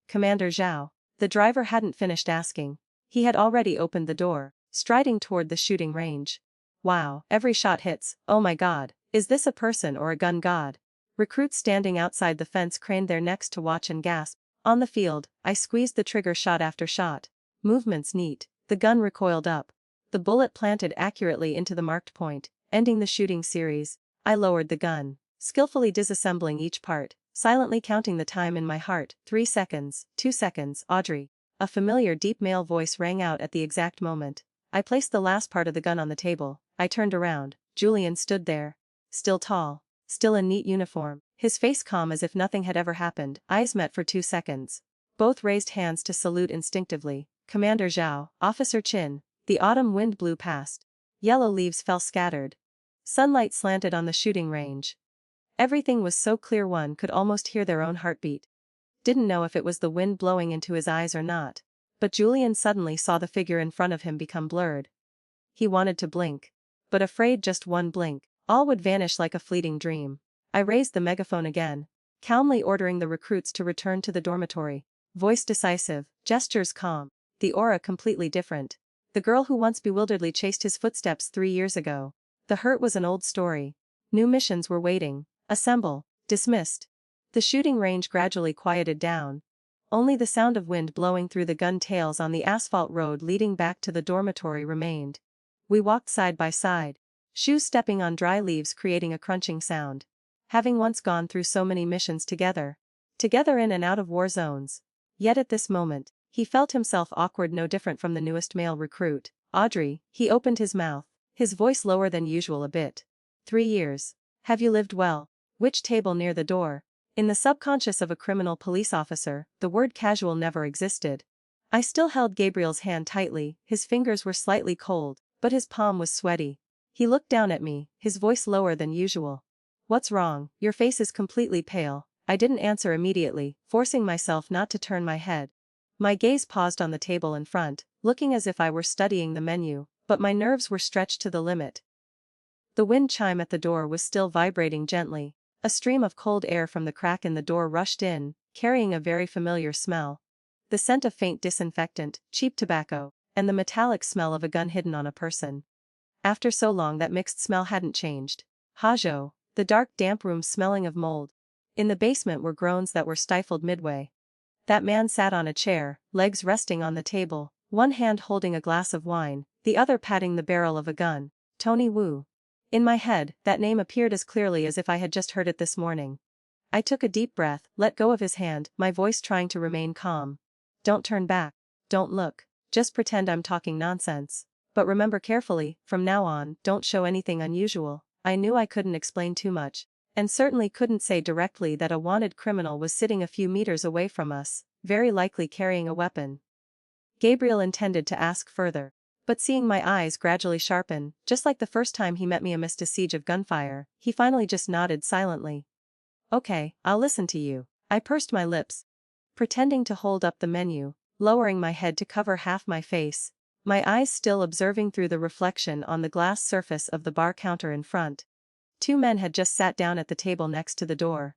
Commander Zhao. The driver hadn't finished asking. He had already opened the door, striding toward the shooting range. Wow, every shot hits, oh my god, is this a person or a gun god? Recruits standing outside the fence craned their necks to watch and gasp. On the field, I squeezed the trigger shot after shot. Movements neat, the gun recoiled up. The bullet planted accurately into the marked point, ending the shooting series. I lowered the gun, skillfully disassembling each part, silently counting the time in my heart. 3 seconds, 2 seconds, Audrey. A familiar deep male voice rang out at the exact moment. I placed the last part of the gun on the table. I turned around. Julian stood there. Still tall. Still in neat uniform. His face calm as if nothing had ever happened. Eyes met for 2 seconds. Both raised hands to salute instinctively. Commander Zhao, Officer Chin. The autumn wind blew past. Yellow leaves fell scattered. Sunlight slanted on the shooting range. Everything was so clear one could almost hear their own heartbeat. Didn't know if it was the wind blowing into his eyes or not. But Julian suddenly saw the figure in front of him become blurred. He wanted to blink. But afraid just one blink, all would vanish like a fleeting dream. I raised the megaphone again, calmly ordering the recruits to return to the dormitory. Voice decisive, gestures calm, the aura completely different. The girl who once bewilderedly chased his footsteps 3 years ago. The hurt was an old story. New missions were waiting. Assemble. Dismissed. The shooting range gradually quieted down. Only the sound of wind blowing through the gun tails on the asphalt road leading back to the dormitory remained. We walked side by side, shoes stepping on dry leaves creating a crunching sound. Having once gone through so many missions together. Together in and out of war zones. Yet at this moment, he felt himself awkward, no different from the newest male recruit. Audrey, he opened his mouth, his voice lower than usual a bit. 3 years. Have you lived well? Which table near the door? In the subconscious of a criminal police officer, the word casual never existed. I still held Gabriel's hand tightly, his fingers were slightly cold, but his palm was sweaty. He looked down at me, his voice lower than usual. What's wrong? Your face is completely pale. I didn't answer immediately, forcing myself not to turn my head. My gaze paused on the table in front, looking as if I were studying the menu, but my nerves were stretched to the limit. The wind chime at the door was still vibrating gently. A stream of cold air from the crack in the door rushed in, carrying a very familiar smell. The scent of faint disinfectant, cheap tobacco, and the metallic smell of a gun hidden on a person. After so long that mixed smell hadn't changed. Hajo, the dark damp room smelling of mold. In the basement were groans that were stifled midway. That man sat on a chair, legs resting on the table, one hand holding a glass of wine, the other patting the barrel of a gun. Tony Wu. In my head, that name appeared as clearly as if I had just heard it this morning. I took a deep breath, let go of his hand, my voice trying to remain calm. Don't turn back. Don't look. Just pretend I'm talking nonsense. But remember carefully, from now on, don't show anything unusual. I knew I couldn't explain too much. And certainly couldn't say directly that a wanted criminal was sitting a few meters away from us, very likely carrying a weapon. Gabriel intended to ask further. But seeing my eyes gradually sharpen, just like the first time he met me amidst a siege of gunfire, he finally just nodded silently. Okay, I'll listen to you. I pursed my lips, pretending to hold up the menu, lowering my head to cover half my face, my eyes still observing through the reflection on the glass surface of the bar counter in front. Two men had just sat down at the table next to the door.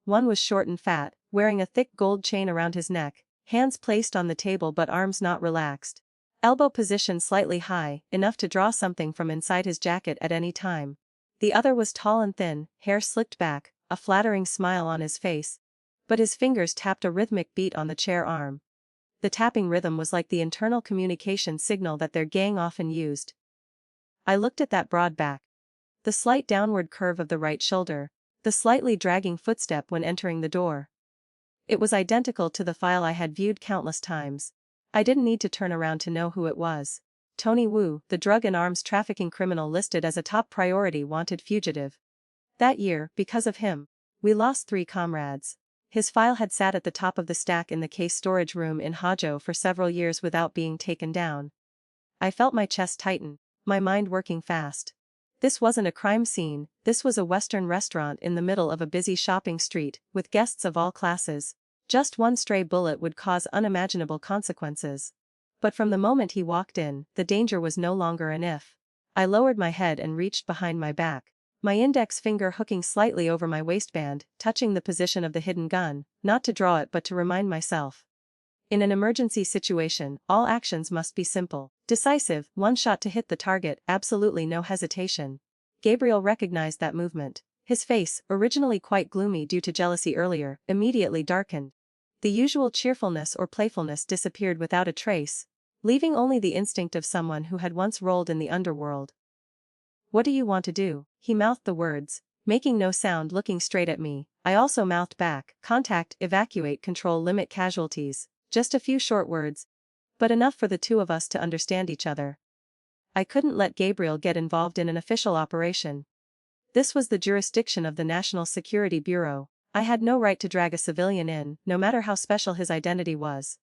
One was short and fat, wearing a thick gold chain around his neck, hands placed on the table but arms not relaxed. Elbow position slightly high, enough to draw something from inside his jacket at any time. The other was tall and thin, hair slicked back, a flattering smile on his face. But his fingers tapped a rhythmic beat on the chair arm. The tapping rhythm was like the internal communication signal that their gang often used. I looked at that broad back. The slight downward curve of the right shoulder, the slightly dragging footstep when entering the door. It was identical to the file I had viewed countless times. I didn't need to turn around to know who it was. Tony Wu, the drug and arms trafficking criminal listed as a top priority wanted fugitive. That year, because of him, we lost 3 comrades. His file had sat at the top of the stack in the case storage room in Hajo for several years without being taken down. I felt my chest tighten, my mind working fast. This wasn't a crime scene, this was a Western restaurant in the middle of a busy shopping street, with guests of all classes. Just one stray bullet would cause unimaginable consequences. But from the moment he walked in, the danger was no longer an if. I lowered my head and reached behind my back, my index finger hooking slightly over my waistband, touching the position of the hidden gun, not to draw it but to remind myself. In an emergency situation, all actions must be simple, decisive, one shot to hit the target, absolutely no hesitation. Gabriel recognized that movement. His face, originally quite gloomy due to jealousy earlier, immediately darkened. The usual cheerfulness or playfulness disappeared without a trace, leaving only the instinct of someone who had once rolled in the underworld. What do you want to do? He mouthed the words, making no sound, looking straight at me. I also mouthed back, contact, evacuate, control, limit casualties. Just a few short words, but enough for the two of us to understand each other. I couldn't let Gabriel get involved in an official operation. This was the jurisdiction of the National Security Bureau. I had no right to drag a civilian in, no matter how special his identity was.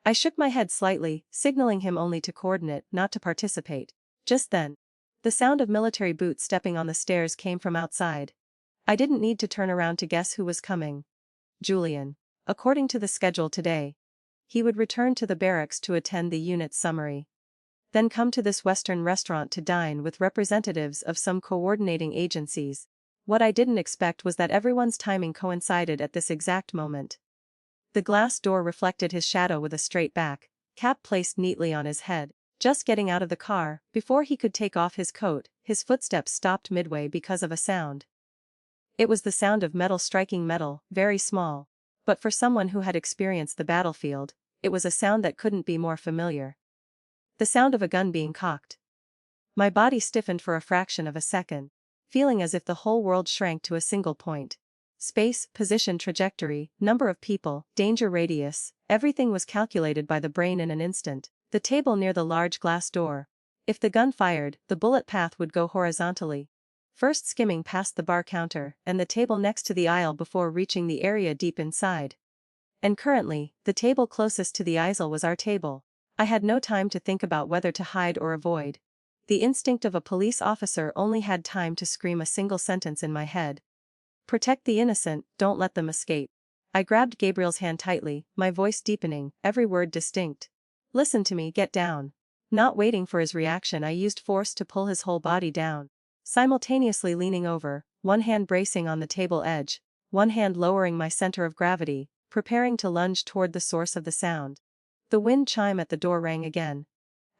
I shook my head slightly, signaling him only to coordinate, not to participate. Just then, the sound of military boots stepping on the stairs came from outside. I didn't need to turn around to guess who was coming. Julian. According to the schedule today, he would return to the barracks to attend the unit's summary. Then come to this Western restaurant to dine with representatives of some coordinating agencies. What I didn't expect was that everyone's timing coincided at this exact moment. The glass door reflected his shadow with a straight back, cap placed neatly on his head. Just getting out of the car, before he could take off his coat, his footsteps stopped midway because of a sound. It was the sound of metal striking metal, very small. But for someone who had experienced the battlefield, it was a sound that couldn't be more familiar. The sound of a gun being cocked. My body stiffened for a fraction of a second, feeling as if the whole world shrank to a single point. Space, position, trajectory, number of people, danger radius, everything was calculated by the brain in an instant. The table near the large glass door. If the gun fired, the bullet path would go horizontally, first skimming past the bar counter and the table next to the aisle before reaching the area deep inside. And currently, the table closest to the aisle was our table. I had no time to think about whether to hide or avoid. The instinct of a police officer only had time to scream a single sentence in my head. Protect the innocent, don't let them escape. I grabbed Gabriel's hand tightly, my voice deepening, every word distinct. Listen to me, get down. Not waiting for his reaction, I used force to pull his whole body down. Simultaneously leaning over, one hand bracing on the table edge, one hand lowering my center of gravity, preparing to lunge toward the source of the sound. The wind chime at the door rang again.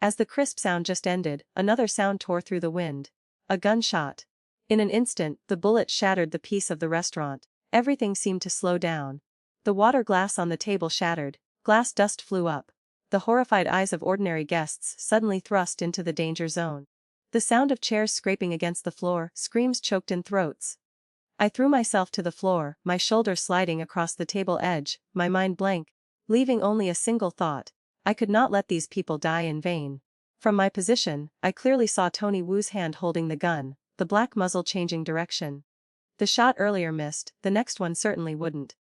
As the crisp sound just ended, another sound tore through the wind. A gunshot. In an instant, the bullet shattered the peace of the restaurant. Everything seemed to slow down. The water glass on the table shattered, glass dust flew up. The horrified eyes of ordinary guests suddenly thrust into the danger zone. The sound of chairs scraping against the floor, screams choked in throats. I threw myself to the floor, my shoulders sliding across the table edge, my mind blank, leaving only a single thought: I could not let these people die in vain. From my position, I clearly saw Tony Wu's hand holding the gun, the black muzzle changing direction. The shot earlier missed, the next one certainly wouldn't.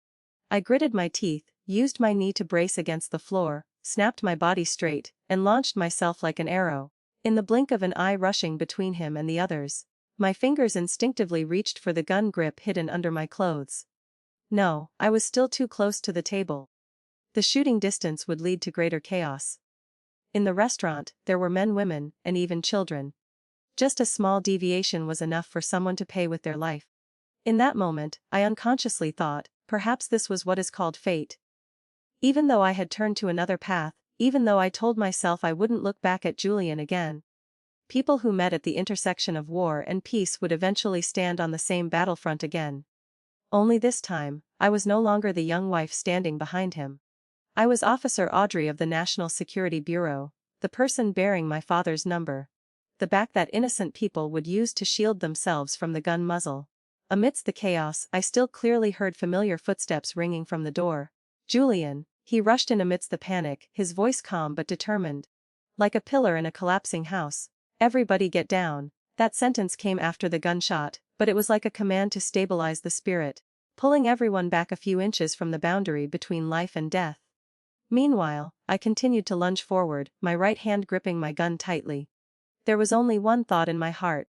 I gritted my teeth, used my knee to brace against the floor, snapped my body straight, and launched myself like an arrow. In the blink of an eye rushing between him and the others, my fingers instinctively reached for the gun grip hidden under my clothes. No, I was still too close to the table. The shooting distance would lead to greater chaos. In the restaurant, there were men, women, and even children. Just a small deviation was enough for someone to pay with their life. In that moment, I unconsciously thought, perhaps this was what is called fate. Even though I had turned to another path, even though I told myself I wouldn't look back at Julian again. People who met at the intersection of war and peace would eventually stand on the same battlefront again. Only this time, I was no longer the young wife standing behind him. I was Officer Audrey of the National Security Bureau, the person bearing my father's number. The back that innocent people would use to shield themselves from the gun muzzle. Amidst the chaos, I still clearly heard familiar footsteps ringing from the door. Julian, he rushed in amidst the panic, his voice calm but determined. Like a pillar in a collapsing house. Everybody get down. That sentence came after the gunshot, but it was like a command to stabilize the spirit, pulling everyone back a few inches from the boundary between life and death. Meanwhile, I continued to lunge forward, my right hand gripping my gun tightly. There was only one thought in my heart: